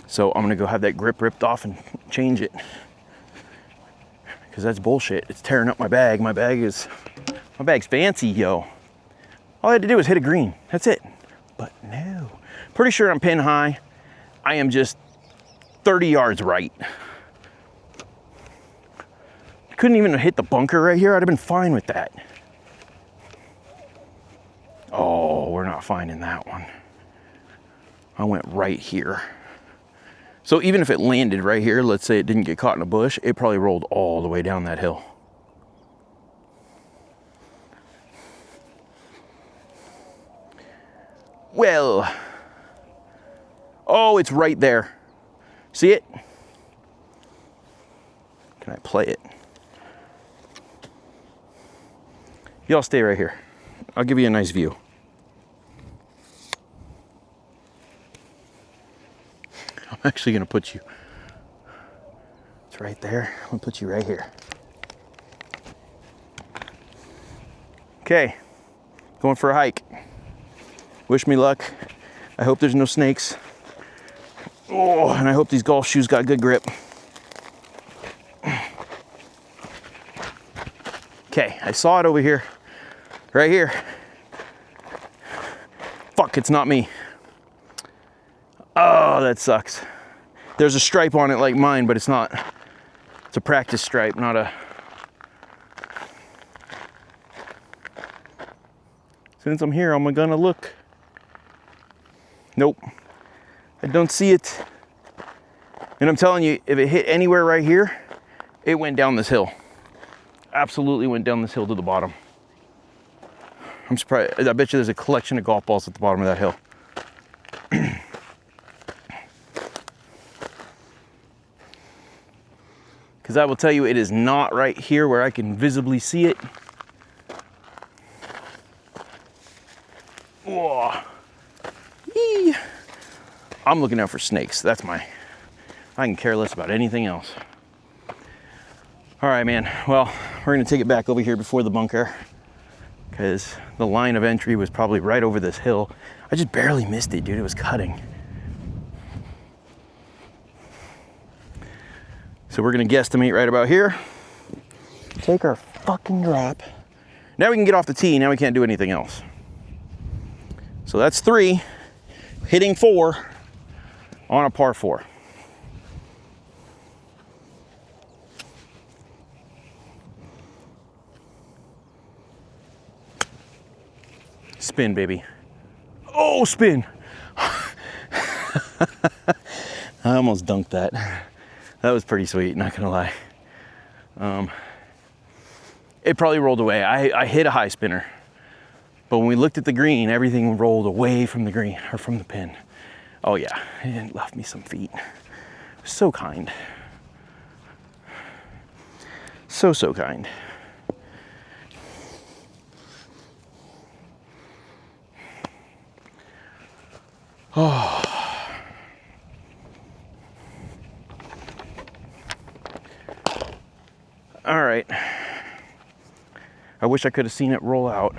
So I'm gonna go have that grip ripped off and change it. Because that's bullshit. It's tearing up my bag. My bag's fancy, yo. All I had to do was hit a green. That's it. But no. Pretty sure I'm pin high. I am just 30 yards right. Couldn't even hit the bunker right here. I'd have been fine with that. Oh, we're not finding that one. I went right here. So even if it landed right here, let's say it didn't get caught in a bush, it probably rolled all the way down that hill. Well, oh, it's right there. See it? Can I play it? Y'all stay right here. I'll give you a nice view. I'm actually gonna put you, it's right there. I'm gonna put you right here. Okay, going for a hike. Wish me luck. I hope there's no snakes. Oh, and I hope these golf shoes got good grip. Okay, I saw it over here, right here. Fuck, it's not me. Oh, that sucks. There's a stripe on it like mine, but it's not. It's a practice stripe, not a... Since I'm here, I'm gonna look. Nope, I don't see it. And I'm telling you, if it hit anywhere right here, it went down this hill. Absolutely went down this hill to the bottom. I'm surprised. I bet you there's a collection of golf balls at the bottom of that hill. Because I will tell you, it is not right here where I can visibly see it. Whoa. I'm looking out for snakes. That's my, I can care less about anything else. All right, man. Well, we're gonna take it back over here before the bunker because the line of entry was probably right over this hill. I just barely missed it, dude. It was cutting. So we're gonna guesstimate right about here. Take our fucking drop. Now we can get off the tee. Now we can't do anything else. So that's 3, hitting 4 on a par 4. Spin, baby. Oh, spin. I almost dunked that. That was pretty sweet, not gonna lie. It probably rolled away. I hit a high spinner, but when we looked at the green, everything rolled away from the green, or from the pin. Oh yeah, it left me some feet. So kind. So kind. Oh. All right. I wish I could have seen it roll out.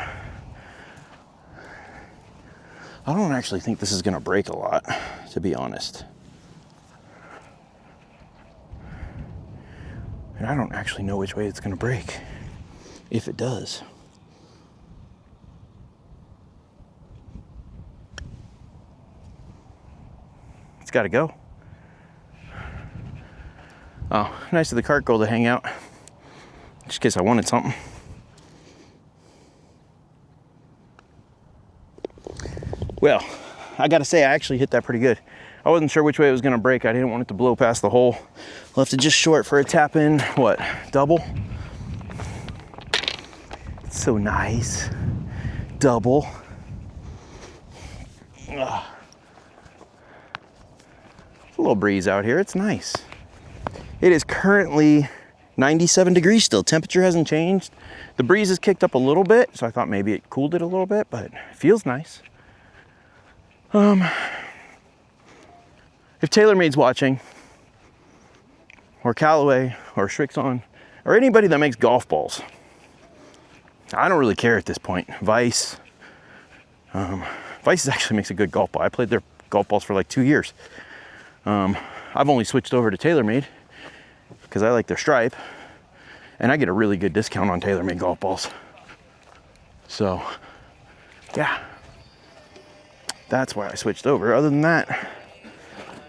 I don't actually think this is gonna break a lot, to be honest. And I don't actually know which way it's gonna break, if it does. It's gotta go. Oh, nice of the cart girl to hang out, just in case I wanted something. Well, I gotta say, I actually hit that pretty good. I wasn't sure which way it was gonna break. I didn't want it to blow past the hole. Left it just short for a tap in, what, double? It's so nice. Double. Ugh. It's a little breeze out here, it's nice. It is currently 97 degrees still. Temperature hasn't changed. The breeze has kicked up a little bit, so I thought maybe it cooled it a little bit, but it feels nice. If TaylorMade's watching, or Callaway, or Srixon, or anybody that makes golf balls, I don't really care at this point. Vice actually makes a good golf ball. I played their golf balls for like 2 years. I've only switched over to TaylorMade because I like their stripe, and I get a really good discount on TaylorMade golf balls. So, yeah. That's why I switched over. Other than that,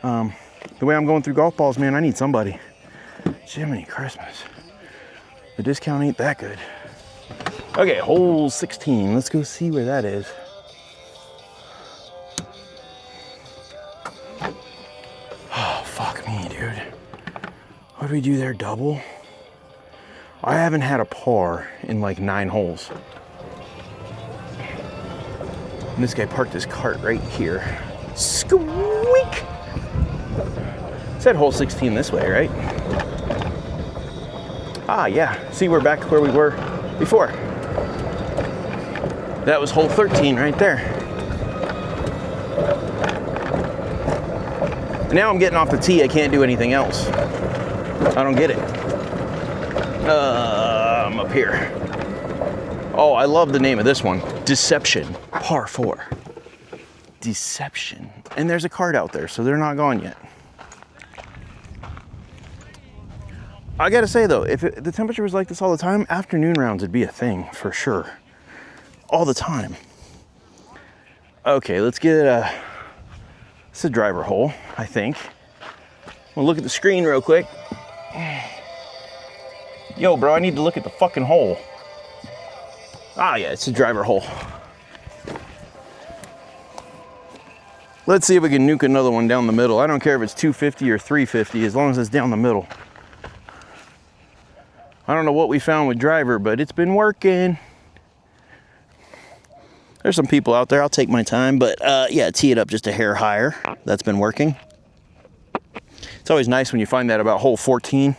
the way I'm going through golf balls, man, I need somebody. Jiminy Christmas. The discount ain't that good. Okay, hole 16. Let's go see where that is. Oh, fuck me, dude. What do we do there, double? I haven't had a par in like 9 holes. And this guy parked his cart right here. Squeak! Said hole 16 this way, right? Ah, yeah. See, we're back where we were before. That was hole 13 right there. Now I'm getting off the tee. I can't do anything else. I don't get it. I'm up here. Oh, I love the name of this one. Deception, par 4. Deception. And there's a cart out there, so they're not gone yet. I gotta say though, if the temperature was like this all the time, afternoon rounds would be a thing for sure. All the time. Okay, let's get it's a driver hole, I think. We'll look at the screen real quick. Yo, bro, I need to look at the fucking hole. Ah, yeah, it's a driver hole. Let's see if we can nuke another one down the middle. I don't care if it's 250 or 350, as long as it's down the middle. I don't know what we found with driver, but it's been working. There's some people out there. I'll take my time, but yeah, tee it up just a hair higher. That's been working. It's always nice when you find that about hole 14.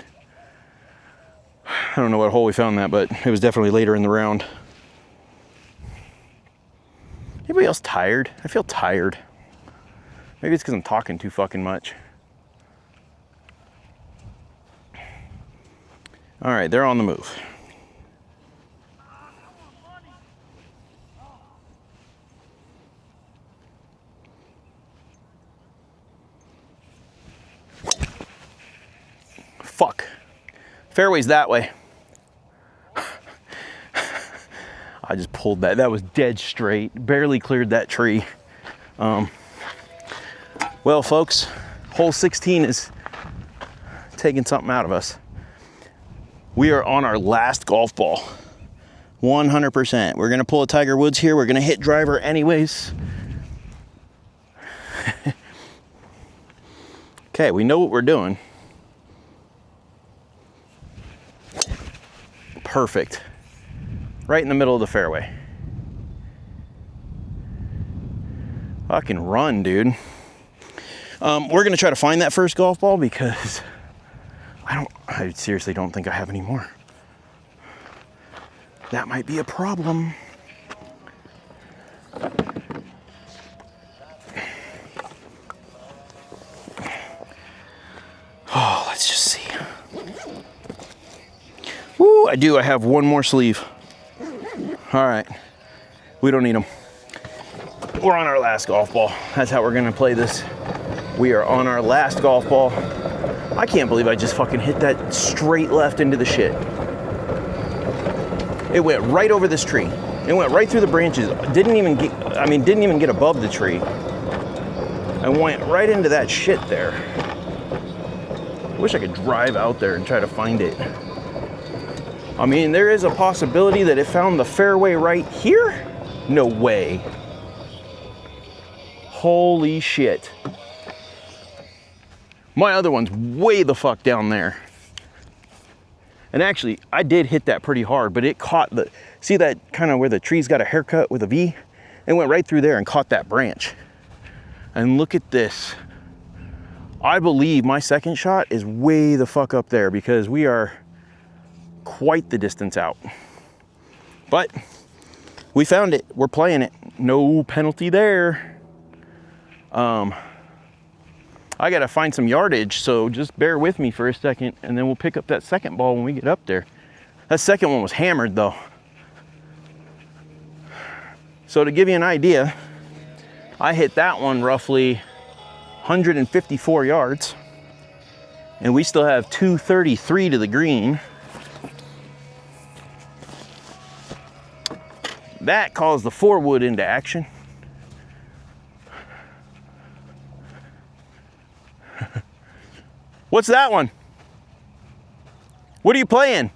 I don't know what hole we found that, but it was definitely later in the round. Anybody else tired? I feel tired. Maybe it's because I'm talking too fucking much. All right, they're on the move. Fuck. Fairway's that way. I just pulled that. That was dead straight. Barely cleared that tree. Well, folks, hole 16 is taking something out of us. We are on our last golf ball. 100%. We're gonna pull a Tiger Woods here. We're gonna hit driver anyways. Okay, we know what we're doing. Perfect. Right in the middle of the fairway. Fucking run, dude. We're gonna try to find that first golf ball because I seriously don't think I have any more. That might be a problem. Oh, let's just see. Woo, I have one more sleeve. All right, we don't need them. We're on our last golf ball. That's how we're gonna play this. We are on our last golf ball. I can't believe I just fucking hit that straight left into the shit. It went right over this tree. It went right through the branches. Didn't even get above the tree. And went right into that shit there. I wish I could drive out there and try to find it. I mean, there is a possibility that it found the fairway right here? No way. Holy shit. My other one's way the fuck down there. And actually, I did hit that pretty hard, but it caught the, see that kind of where the tree's got a haircut with a V? It went right through there and caught that branch. And look at this. I believe my second shot is way the fuck up there because we are quite the distance out. But we found it. We're playing it. No penalty there. I gotta find some yardage, so just bear with me for a second and then we'll pick up that second ball when we get up there. That second one was hammered though. So to give you an idea, I hit that one roughly 154 yards and we still have 233 to the green. That calls the 4-wood into action. What's that one? What are you playing?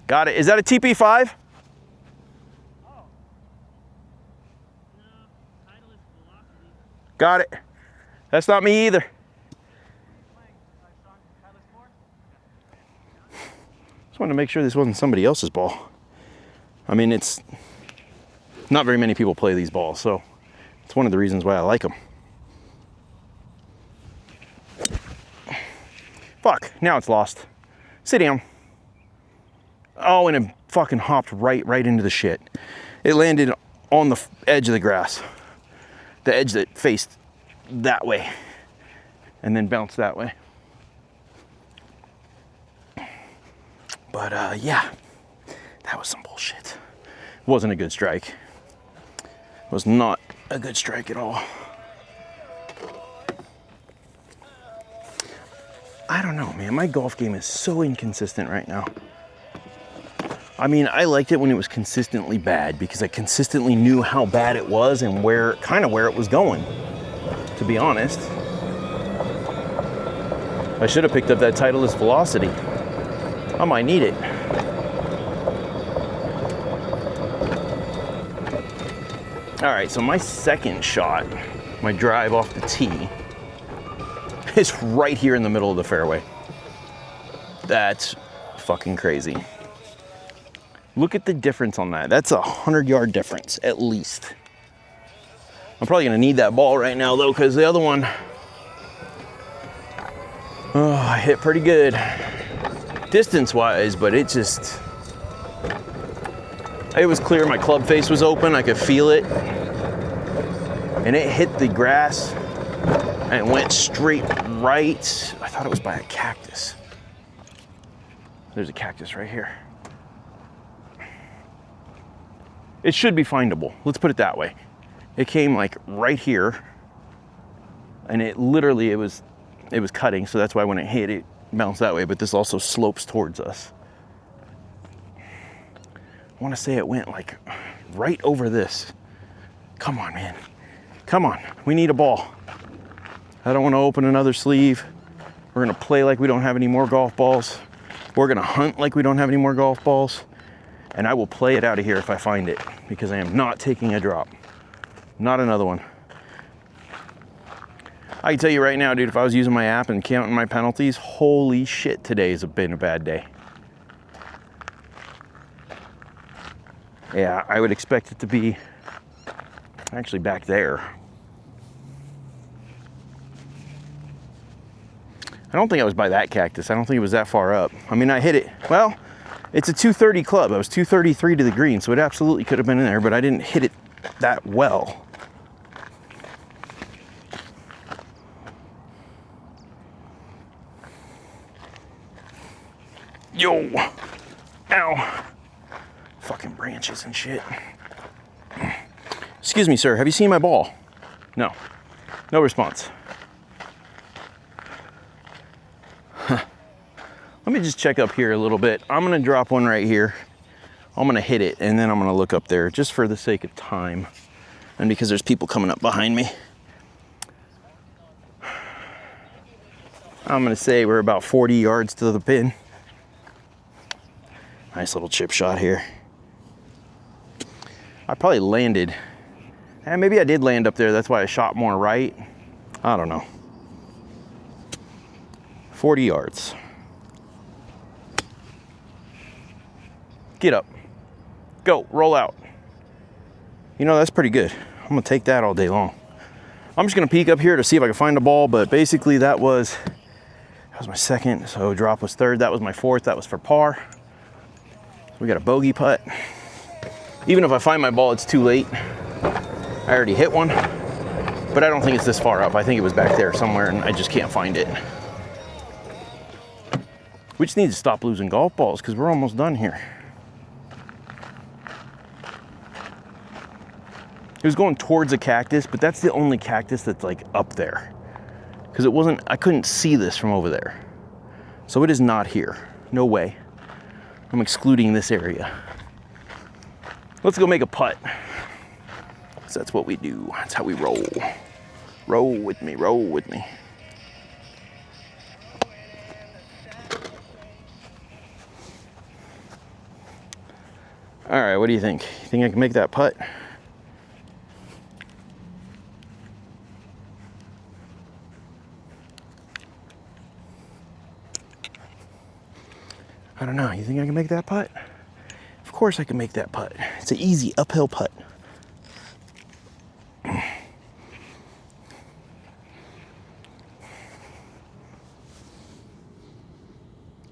Got it. Is that a TP5? Got it. That's not me either. Just wanted to make sure this wasn't somebody else's ball. I mean, it's not very many people play these balls, so it's one of the reasons why I like them. Fuck, now it's lost. Sit down. Oh, and it fucking hopped right into the shit. It landed on the edge of the grass. The edge that faced that way. And then bounced that way. But yeah, that was some bullshit. It wasn't a good strike. It was not a good strike at all. I don't know, man. My golf game is so inconsistent right now. I mean, I liked it when it was consistently bad because I consistently knew how bad it was and where it was going, to be honest. I should have picked up that Titleist Velocity. I might need it. All right, so my second shot, my drive off the tee, is right here in the middle of the fairway. That's fucking crazy. Look at the difference on that. That's a 100-yard difference, at least. I'm probably gonna need that ball right now though, because the other one, oh, I hit pretty good distance-wise, but it was clear. My club face was open. I could feel it. And it hit the grass and it went straight right. I thought it was by a cactus. There's a cactus right here. It should be findable. Let's put it that way. It came like right here, and it literally, it was cutting, so that's why when it hit, it bounced that way, but this also slopes towards us. I want to say it went like right over this. Come on, man. Come on. We need a ball. I don't want to open another sleeve. We're going to play like we don't have any more golf balls. We're going to hunt like we don't have any more golf balls. And I will play it out of here if I find it, because I am not taking a drop. Not another one. I can tell you right now, dude, if I was using my app and counting my penalties, holy shit, today has been a bad day. Yeah, I would expect it to be actually back there. I don't think I was by that cactus. I don't think it was that far up. I mean, I hit it. Well, it's a 230 club. I was 233 to the green, so it absolutely could have been in there, but I didn't hit it that well. Yo, ow. Fucking branches and shit. Excuse me, sir, have you seen my ball? No, no response. Let me just check up here a little bit. I'm gonna drop one right here. I'm gonna hit it, and then I'm gonna look up there just for the sake of time. And because there's people coming up behind me. I'm gonna say we're about 40 yards to the pin. Nice little chip shot here. I probably landed, and maybe I did land up there, that's why I shot more right. I don't know. 40 yards. Get up. Go, roll out. You know, that's pretty good. I'm gonna take that all day long. I'm just gonna peek up here to see if I can find a ball, but basically that was my second, so drop was third, that was my fourth, that was for par. We got a bogey putt. Even if I find my ball, it's too late. I already hit one, but I don't think it's this far up. I think it was back there somewhere, and I just can't find it. We just need to stop losing golf balls because we're almost done here. It was going towards a cactus, but that's the only cactus that's like up there. Because I couldn't see this from over there. So it is not here. No way. I'm excluding this area. Let's go make a putt. So that's what we do. That's how we roll. Roll with me, roll with me. All right, what do you think? You think I can make that putt? I don't know, you think I can make that putt? Of course I can make that putt. It's an easy uphill putt.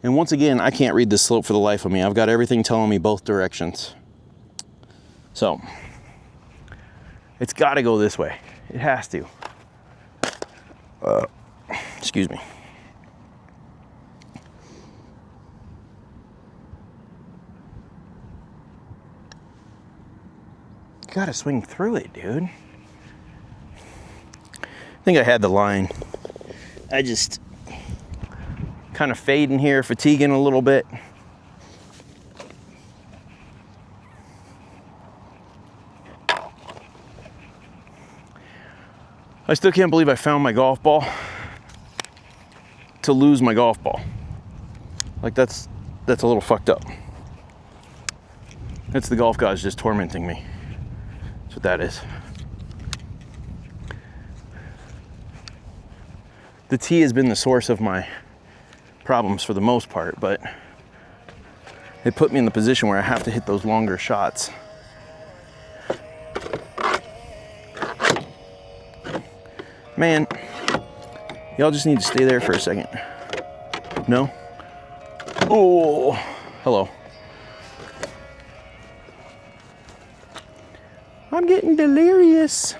And once again, I can't read this slope for the life of me. I've got everything telling me both directions. So, it's gotta go this way. It has to. Excuse me. Gotta swing through it, dude. I think I had the line. I just kind of fading here, fatiguing a little bit. I still can't believe I found my golf ball to lose my golf ball. Like that's a little fucked up. That's the golf gods just tormenting me. That's what that is. The tee has been the source of my problems for the most part, but it put me in the position where I have to hit those longer shots. Man, y'all just need to stay there for a second. No? Oh, hello. I'm getting delirious.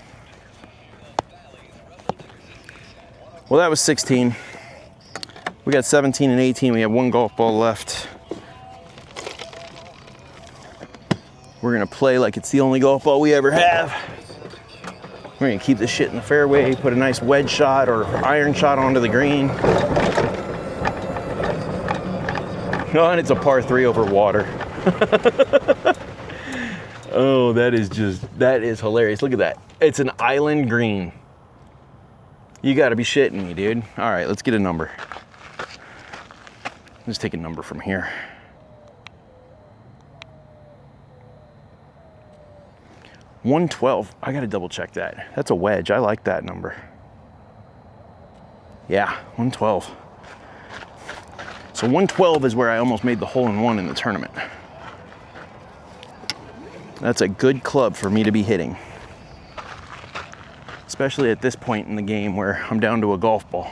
Well, that was 16. We got 17 and 18. We have one golf ball left. We're gonna play like it's the only golf ball we ever have. We're gonna keep this shit in the fairway, put a nice wedge shot or iron shot onto the green. No, and it's a par 3 over water. Oh, that is hilarious. Look at that. It's an island green. You gotta be shitting me, dude. All right, let's get a number. Let's take a number from here. $112. I gotta double check that. That's a wedge. I like that number. Yeah, 112. So 112 is where I almost made the hole-in-one in the tournament. That's a good club for me to be hitting. Especially at this point in the game where I'm down to a golf ball.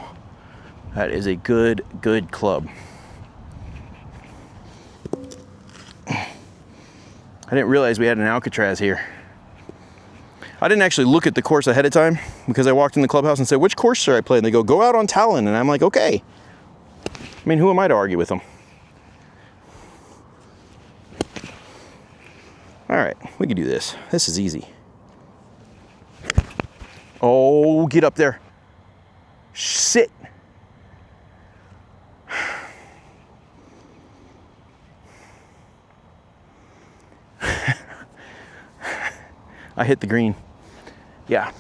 That is a good club. I didn't realize we had an Alcatraz here. I didn't actually look at the course ahead of time because I walked in the clubhouse and said, which course should I play? And they go out on Talon. And I'm like, okay. I mean, who am I to argue with them? All right, we can do this. This is easy. Oh, get up there. Sit. I hit the green. Yeah.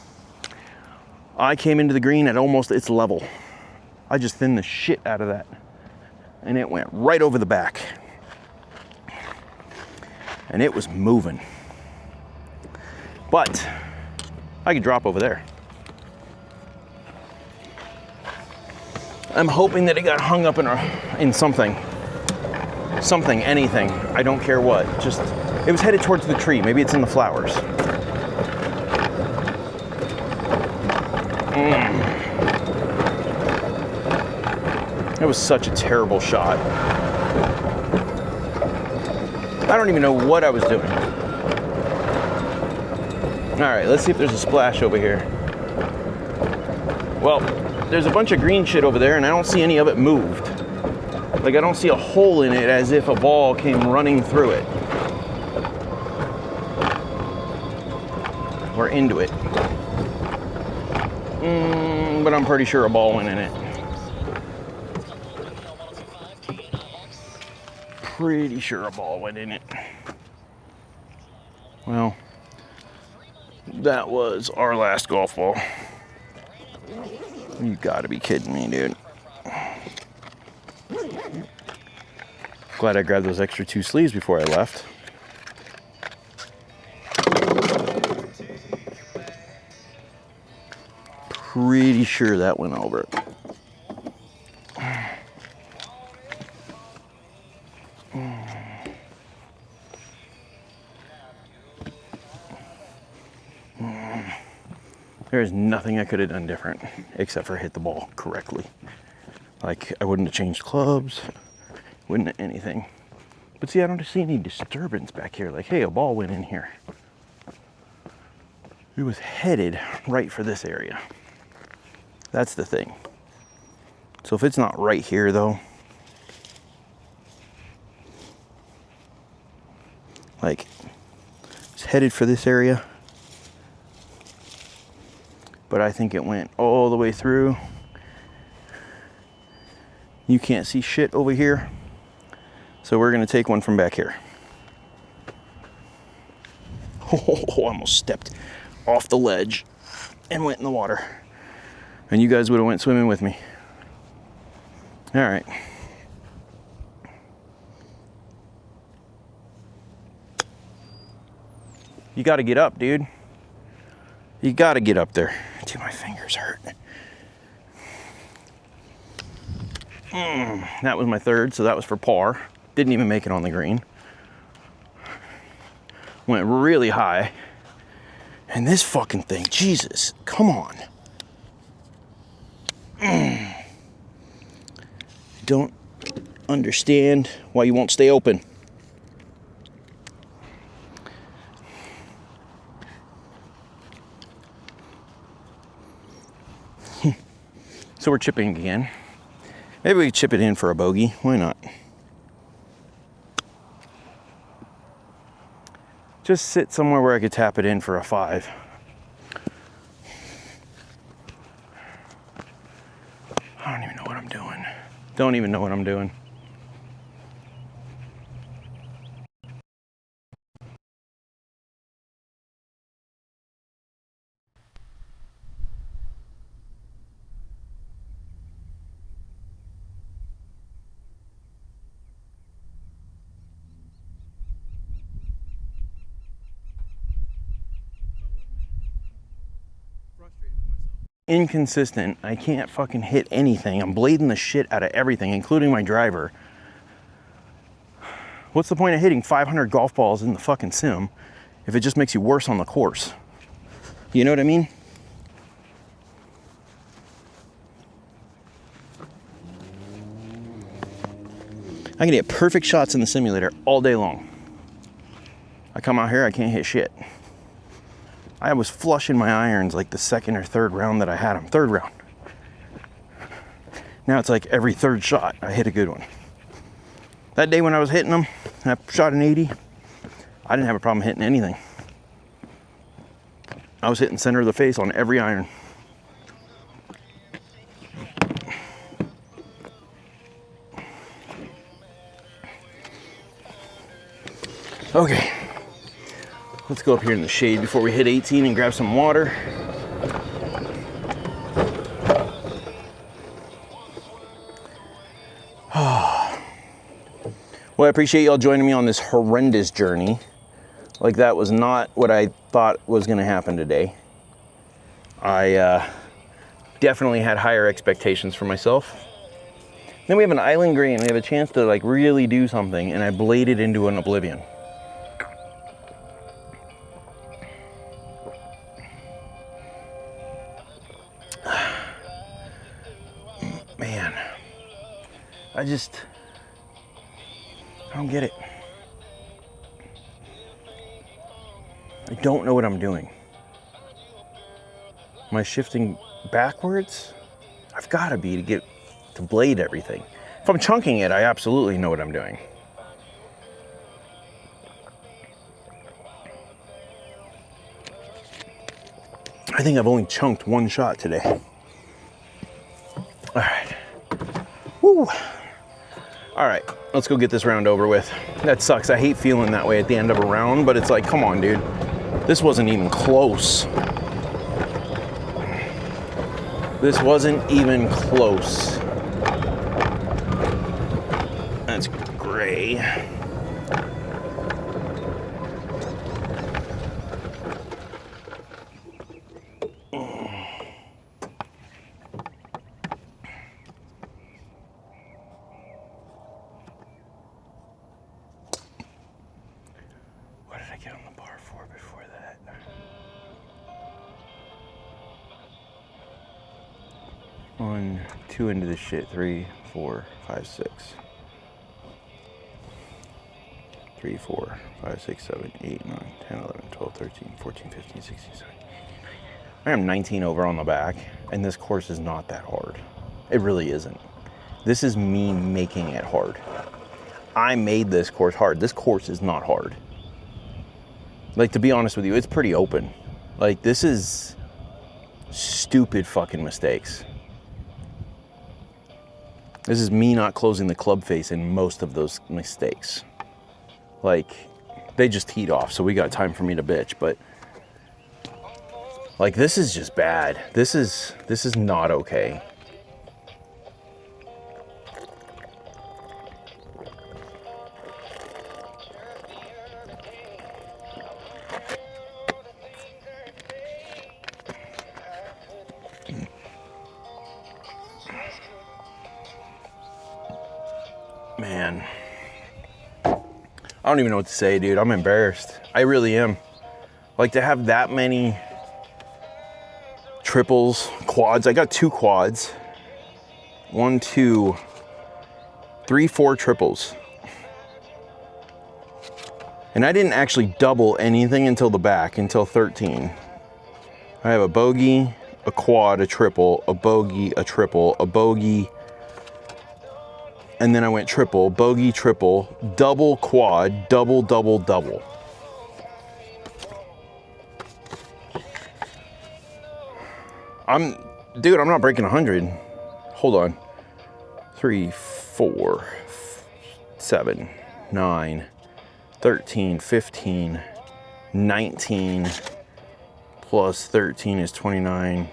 I came into the green at almost its level. I just thinned the shit out of that. And it went right over the back. And it was moving. But I could drop over there. I'm hoping that it got hung up in something. Something, anything. I don't care what. Just, it was headed towards the tree. Maybe it's in the flowers. That was such a terrible shot. I don't even know what I was doing. All right, let's see if there's a splash over here. Well, there's a bunch of green shit over there and I don't see any of it moved. Like I don't see a hole in it as if a ball came running through it. Or into it. But I'm pretty sure a ball went in it. Pretty sure a ball went in it. Well, that was our last golf ball. You gotta be kidding me, dude. Glad I grabbed those extra 2 sleeves before I left. Pretty sure that went over. There's nothing I could have done different except for hit the ball correctly. Like I wouldn't have changed clubs, wouldn't have anything. But see, I don't see any disturbance back here. Like, hey, a ball went in here. It was headed right for this area. That's the thing. So if it's not right here though, like it's headed for this area, but I think it went all the way through. You can't see shit over here. So we're gonna take one from back here. Oh, I almost stepped off the ledge and went in the water. And you guys would have went swimming with me. All right. You gotta get up, dude. You gotta get up there. Dude, my fingers hurt. That was my third, so that was for par. Didn't even make it on the green. Went really high. And this fucking thing, Jesus, come on. Don't understand why you won't stay open. So we're chipping again. Maybe we chip it in for a bogey. Why not? Just sit somewhere where I could tap it in for a 5. I don't even know what I'm doing. Don't even know what I'm doing. Inconsistent. I can't fucking hit anything. I'm blading the shit out of everything, including my driver. What's the point of hitting 500 golf balls in the fucking sim if it just makes you worse on the course? You know what I mean? I can get perfect shots in the simulator all day long. I come out here, I can't hit shit. I was flushing my irons like the second or third round that I had them. Third round. Now it's like every third shot, I hit a good one. That day when I was hitting them, and I shot an 80, I didn't have a problem hitting anything. I was hitting center of the face on every iron. Okay. Let's go up here in the shade before we hit 18 and grab some water. Well, I appreciate y'all joining me on this horrendous journey. Like, that was not what I thought was gonna happen today. I definitely had higher expectations for myself. Then we have an island green. We have a chance to like really do something, and I bladed into an oblivion. Man, I don't get it. I don't know what I'm doing. Am I shifting backwards? I've got to be to get to blade everything. If I'm chunking it, I absolutely know what I'm doing. I think I've only chunked one shot today. All right. Woo. All right, let's go get this round over with. That sucks. I hate feeling that way at the end of a round, but it's like, come on, dude. This wasn't even close. This wasn't even close. That's gray. Get on the par 4 before that. 1, 2 into this shit. 3, 4, 5, 6. 3, 4, 5, 6, 7, 8, 9, 10, 11, 12, 13, 14, 15, 16, 17. I am 19 over on the back, and this course is not that hard. It really isn't. This is me making it hard. I made this course hard. This course is not hard. Like, to be honest with you, it's pretty open. Like, this is stupid fucking mistakes. This is me not closing the club face in most of those mistakes. Like, they just teed off, so we got time for me to bitch, but like, this is just bad. This is not okay. Man, I don't even know what to say, dude. I'm embarrassed. I really am. Like, to have that many triples, quads. I got 2 quads. 1, 2, 3, 4 triples. And I didn't actually double anything until the back, until 13. I have a bogey, a quad, a triple, a bogey, a triple, a bogey, and then I went triple, bogey, triple, double, quad, double, double, double. Dude, I'm not breaking 100. Hold on. 3, 4, 7, 9, 13, 15, 19, plus 13 is 29.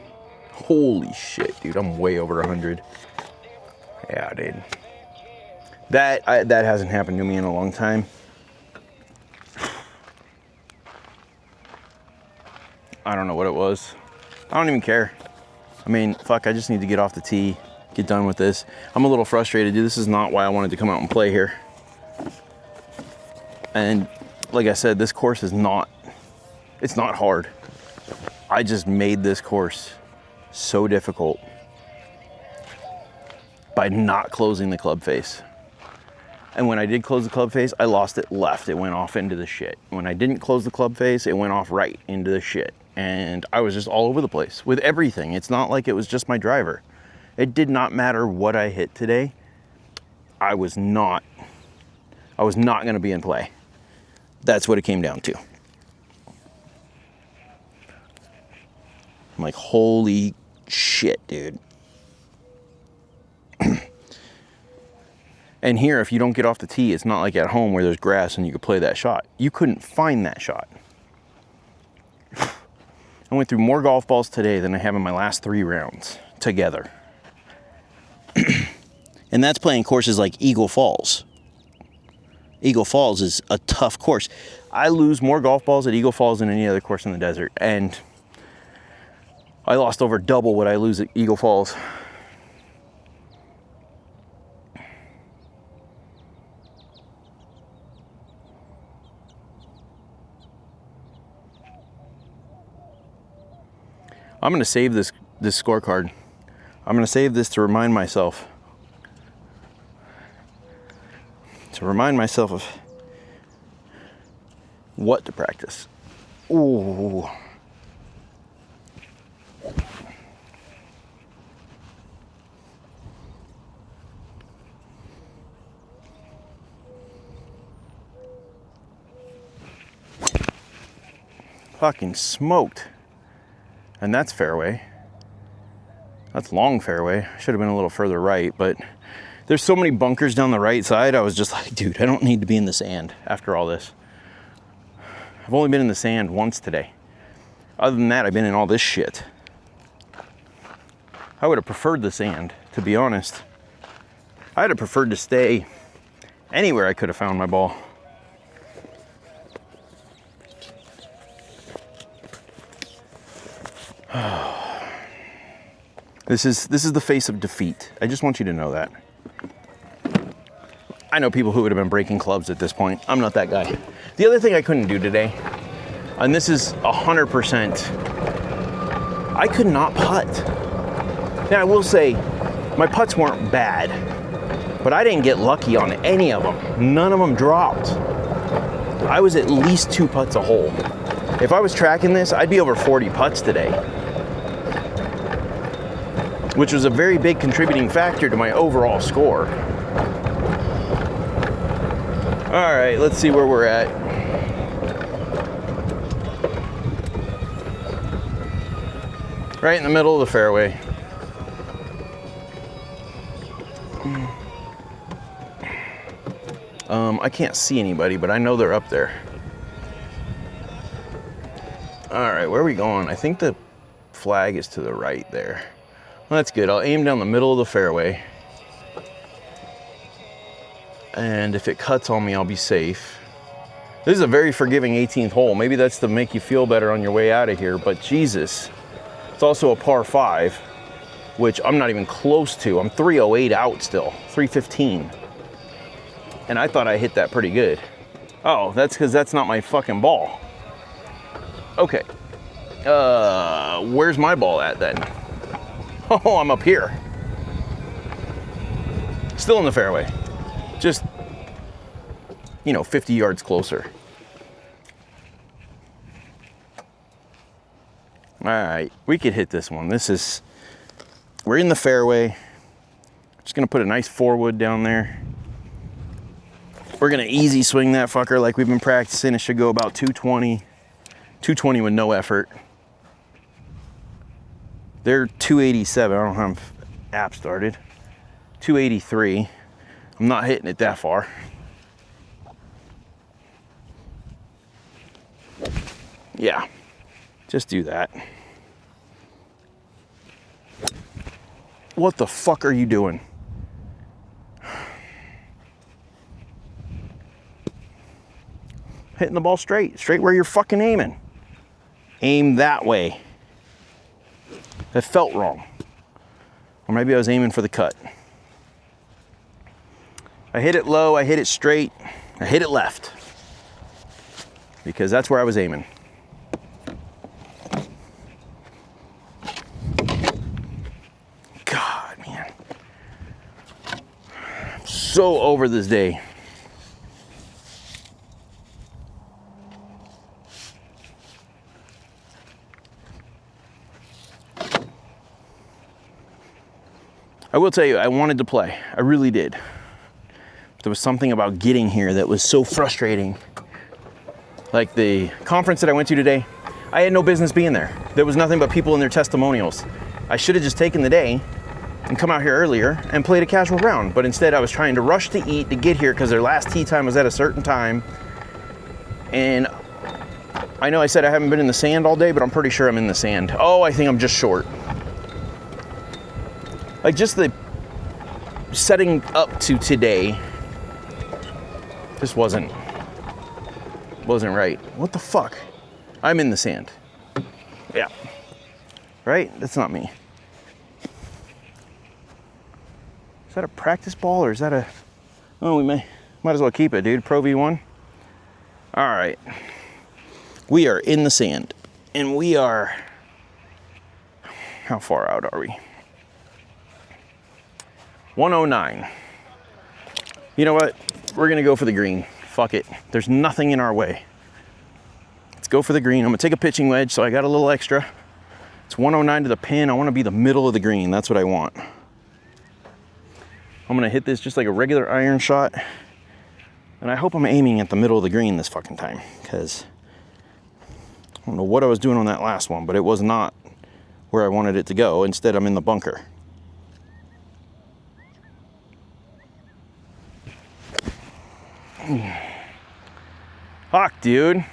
Holy shit, dude, I'm way over 100. Yeah, dude. That hasn't happened to me in a long time. I don't know what it was. I don't even care. I mean, fuck, I just need to get off the tee, get done with this. I'm a little frustrated, dude. This is not why I wanted to come out and play here. And like I said, this course is not, it's not hard. I just made this course so difficult by not closing the club face. And when I did close the club face, I lost it left. It went off into the shit. When I didn't close the club face, it went off right into the shit. And I was just all over the place with everything. It's not like it was just my driver. It did not matter what I hit today. I was not gonna be in play. That's what it came down to. I'm like, holy shit, dude. And here, if you don't get off the tee, it's not like at home where there's grass and you could play that shot. You couldn't find that shot. I went through more golf balls today than I have in my last 3 rounds together. And that's playing courses like Eagle Falls. Eagle Falls is a tough course. I lose more golf balls at Eagle Falls than any other course in the desert. And I lost over double what I lose at Eagle Falls. I'm gonna save this scorecard. I'm gonna save this to remind myself. Of what to practice. Ooh. Fucking smoked. And that's fairway. That's long fairway. Should have been a little further right, but there's so many bunkers down the right side. I was just like, dude, I don't need to be in the sand after all this. I've only been in the sand once today. Other than that, I've been in all this shit. I would have preferred the sand, to be honest. I'd have preferred to stay anywhere I could have found my ball. This is the face of defeat. I just want you to know that. I know people who would have been breaking clubs at this point. I'm not that guy. The other thing I couldn't do today, and this is 100%, I could not putt. Now I will say, my putts weren't bad, but I didn't get lucky on any of them. None of them dropped. I was at least 2 putts a hole. If I was tracking this, I'd be over 40 putts today, which was a very big contributing factor to my overall score. All right, let's see where we're at. Right in the middle of the fairway. I can't see anybody, but I know they're up there. All right, where are we going? I think the flag is to the right there. Well, that's good. I'll aim down the middle of the fairway. And if it cuts on me, I'll be safe. This is a very forgiving 18th hole. Maybe that's to make you feel better on your way out of here, but Jesus. It's also a par 5, which I'm not even close to. I'm 308 out still, 315. And I thought I hit that pretty good. Oh, that's because that's not my fucking ball. Okay. Where's my ball at then? Oh, I'm up here. Still in the fairway. Just, 50 yards closer. All right, we could hit this one. We're in the fairway. Just gonna put a nice 4-wood down there. We're gonna easy swing that fucker like we've been practicing. It should go about 220. 220 with no effort. They're 287. I don't have app started. 283. I'm not hitting it that far. Yeah, just do that. What the fuck are you doing? Hitting the ball straight where you're fucking aiming. Aim that way. That felt wrong. Or maybe I was aiming for the cut. I hit it low, I hit it straight, I hit it left. Because that's where I was aiming. God, man. I'm so over this day. I will tell you, I wanted to play. I really did. There was something about getting here that was so frustrating. Like the conference that I went to today, I had no business being there. There was nothing but people in their testimonials. I should have just taken the day and come out here earlier and played a casual round. But instead I was trying to rush to eat to get here because their last tee time was at a certain time. And I know I said I haven't been in the sand all day, but I'm pretty sure I'm in the sand. Oh, I think I'm just short. Like just the setting up to today just wasn't right. What the fuck? I'm in the sand. Yeah. Right? That's not me. Is that a practice ball or is that a... Oh, we might as well keep it, dude. Pro V1. All right. We are in the sand. And we are... How far out are we? 109. You know what? We're gonna go for the green. Fuck it. There's nothing in our way. Let's go for the green. I'm gonna take a pitching wedge, so I got a little extra. It's 109 to the pin. I wanna be the middle of the green. That's what I want. I'm gonna hit this just like a regular iron shot. And I hope I'm aiming at the middle of the green this fucking time, because I don't know what I was doing on that last one, but it was not where I wanted it to go. Instead, I'm in the bunker. Fuck, dude.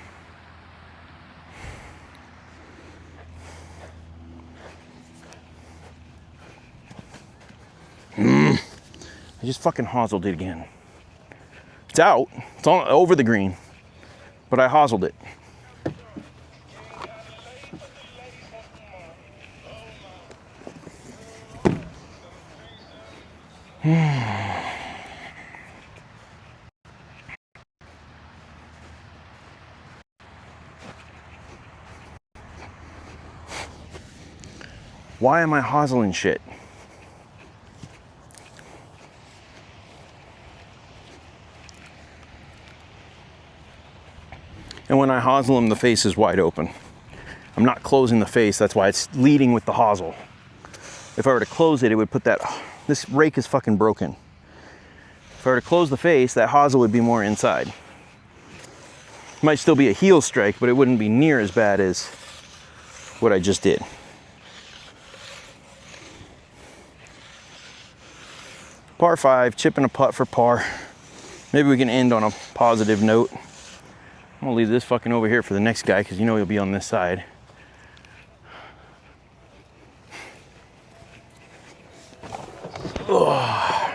I just fucking hoselled it again. It's out. It's on over the green. But I hoselled it. Why am I hoseling shit? And when I hosel them, the face is wide open. I'm not closing the face, that's why it's leading with the hosel. If I were to close it, it would put that, this rake is fucking broken. If I were to close the face, that hosel would be more inside. Might still be a heel strike, but it wouldn't be near as bad as what I just did. Par 5, chipping a putt for par. Maybe we can end on a positive note. I'm gonna leave this fucking over here for the next guy because you know he'll be on this side. Ugh.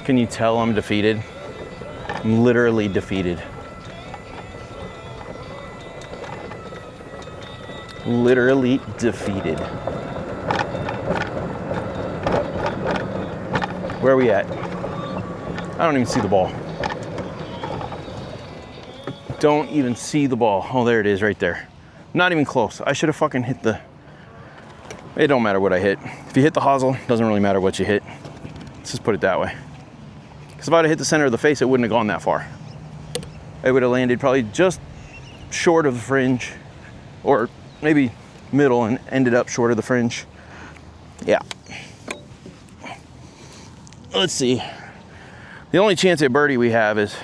Can you tell I'm defeated? I'm literally defeated. Literally defeated. Where are we at? I don't even see the ball. Don't even see the ball. Oh, there it is right there. Not even close. I should have fucking hit the... It don't matter what I hit. If you hit the hosel, doesn't really matter what you hit. Let's just put it that way. Because if I'd have hit the center of the face, it wouldn't have gone that far. It would have landed probably just short of the fringe, or maybe middle and ended up short of the fringe. Yeah. Let's see. The only chance at birdie we have is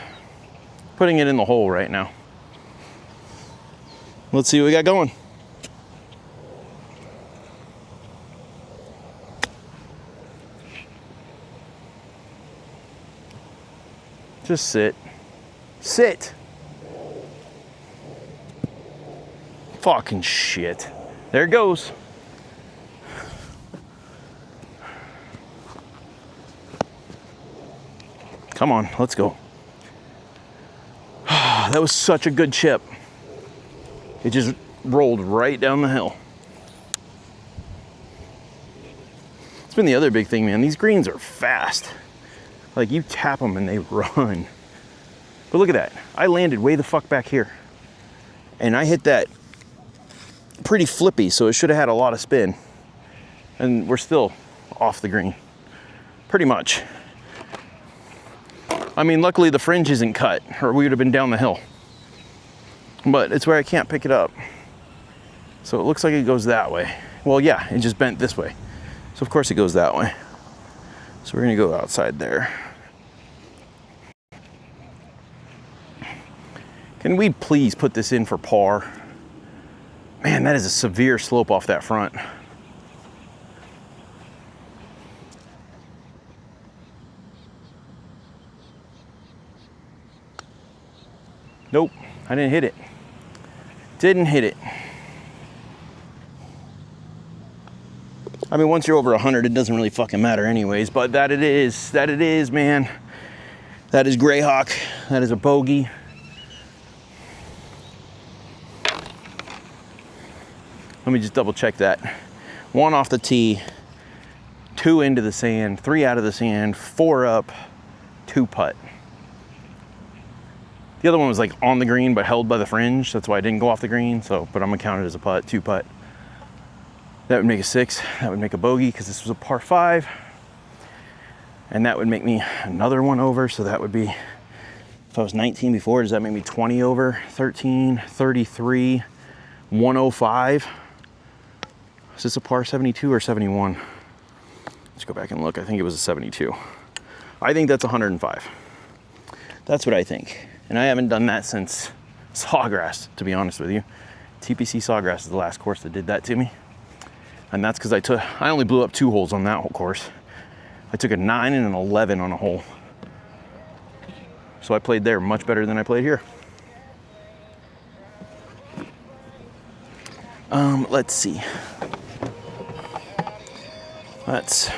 putting it in the hole right now. Let's see what we got going. Just sit. Sit. Fucking shit. There it goes. Come on, let's go. That was such a good chip. It just rolled right down the hill. It's been the other big thing, man. These greens are fast. Like, you tap them and they run. But look at that. I landed way the fuck back here. And I hit that pretty flippy, so it should have had a lot of spin. And we're still off the green. Pretty much. I mean, luckily the fringe isn't cut, or we would have been down the hill. But it's where I can't pick it up. So it looks like it goes that way. Well, yeah, it just bent this way. So of course it goes that way. So we're gonna go outside there. Can we please put this in for par? Man, that is a severe slope off that front. Nope, I didn't hit it. Didn't hit it. I mean, once you're over 100, it doesn't really fucking matter anyways, but that it is, man. That is Grayhawk. That is a bogey. Let me just double check that. 1 off the tee, 2 into the sand, 3 out of the sand, 4 up, 2 putt. The other one was like on the green but held by the fringe. That's why I didn't go off the green. So, but I'm gonna count it as a putt, 2 putt. That would make a 6. That would make a bogey because this was a par 5. And that would make me another one over. So that would be, if I was 19 before, does that make me 20 over? 13, 33, 105. Is this a par 72 or 71? Let's go back and look. I think it was a 72. I think that's 105. That's what I think. And I haven't done that since Sawgrass, to be honest with you. TPC Sawgrass is the last course that did that to me. And that's because I only blew up 2 holes on that whole course. I took a 9 and an 11 on a hole. So I played there much better than I played here. Let's see. That's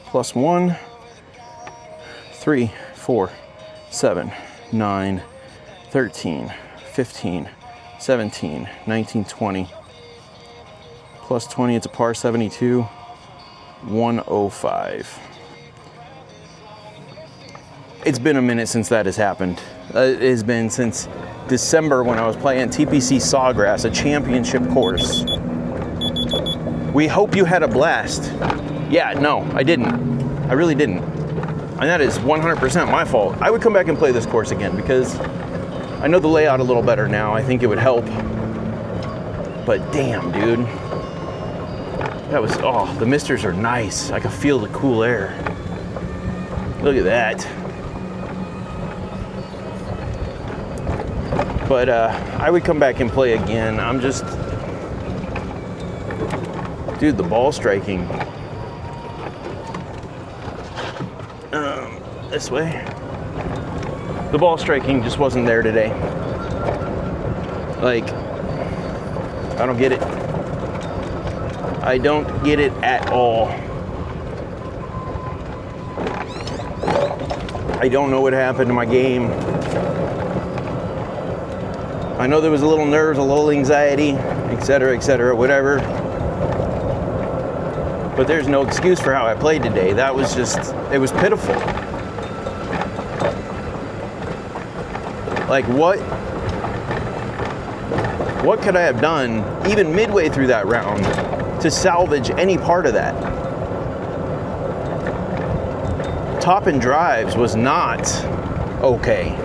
+1, 3, 4, 7, 9, 13, 15, 17, 19, 20. +20, it's a par 72, 105. It's been a minute since that has happened. It has been since December when I was playing TPC Sawgrass, a championship course. We hope you had a blast. Yeah, no, I didn't. I really didn't. And that is 100% my fault. I would come back and play this course again because I know the layout a little better now. I think it would help. But damn, dude. That was, oh, the misters are nice. I can feel the cool air. Look at that. But I would come back and play again. I'm just, dude, the ball striking. This way. The ball striking just wasn't there today. Like, I don't get it. I don't get it at all. I don't know what happened to my game. I know there was a little nerves, a little anxiety, etc., whatever. But there's no excuse for how I played today. That was just, it was pitiful. Like, what could I have done, even midway through that round, to salvage any part of that? Top and drives was not okay.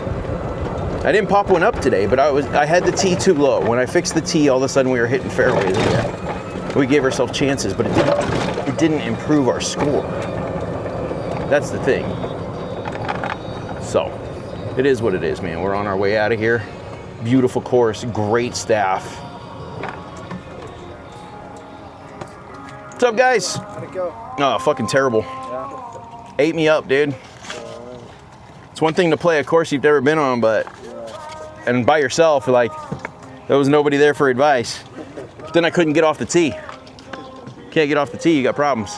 I didn't pop one up today, but I had the tee too low. When I fixed the tee, all of a sudden we were hitting fairways again. We gave ourselves chances, but it didn't improve our score. That's the thing. So, it is what it is, man. We're on our way out of here. Beautiful course, great staff. What's up, guys? How'd it go? Oh, fucking terrible. Yeah. Ate me up, dude. It's one thing to play a course you've never been on, but and by yourself, like there was nobody there for advice. But then I couldn't get off the tee. Can't get off the tee, you got problems.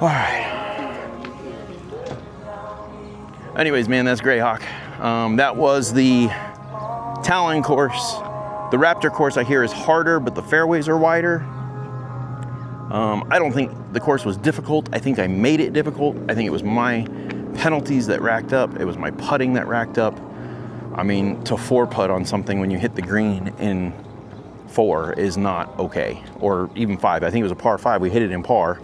All right. Anyways, man, that's Grayhawk. That was the Talon course. The Raptor course I hear is harder, but the fairways are wider. I don't think the course was difficult. I think I made it difficult. I think it was my penalties that racked up. It was my putting that racked up. I mean, to 4-putt on something when you hit the green in 4 is not okay, or even 5. I think it was a par 5. We hit it in par.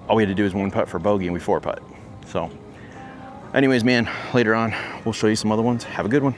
All we had to do is 1 putt for bogey and we 4-putt. So anyways, man, later on, we'll show you some other ones. Have a good one.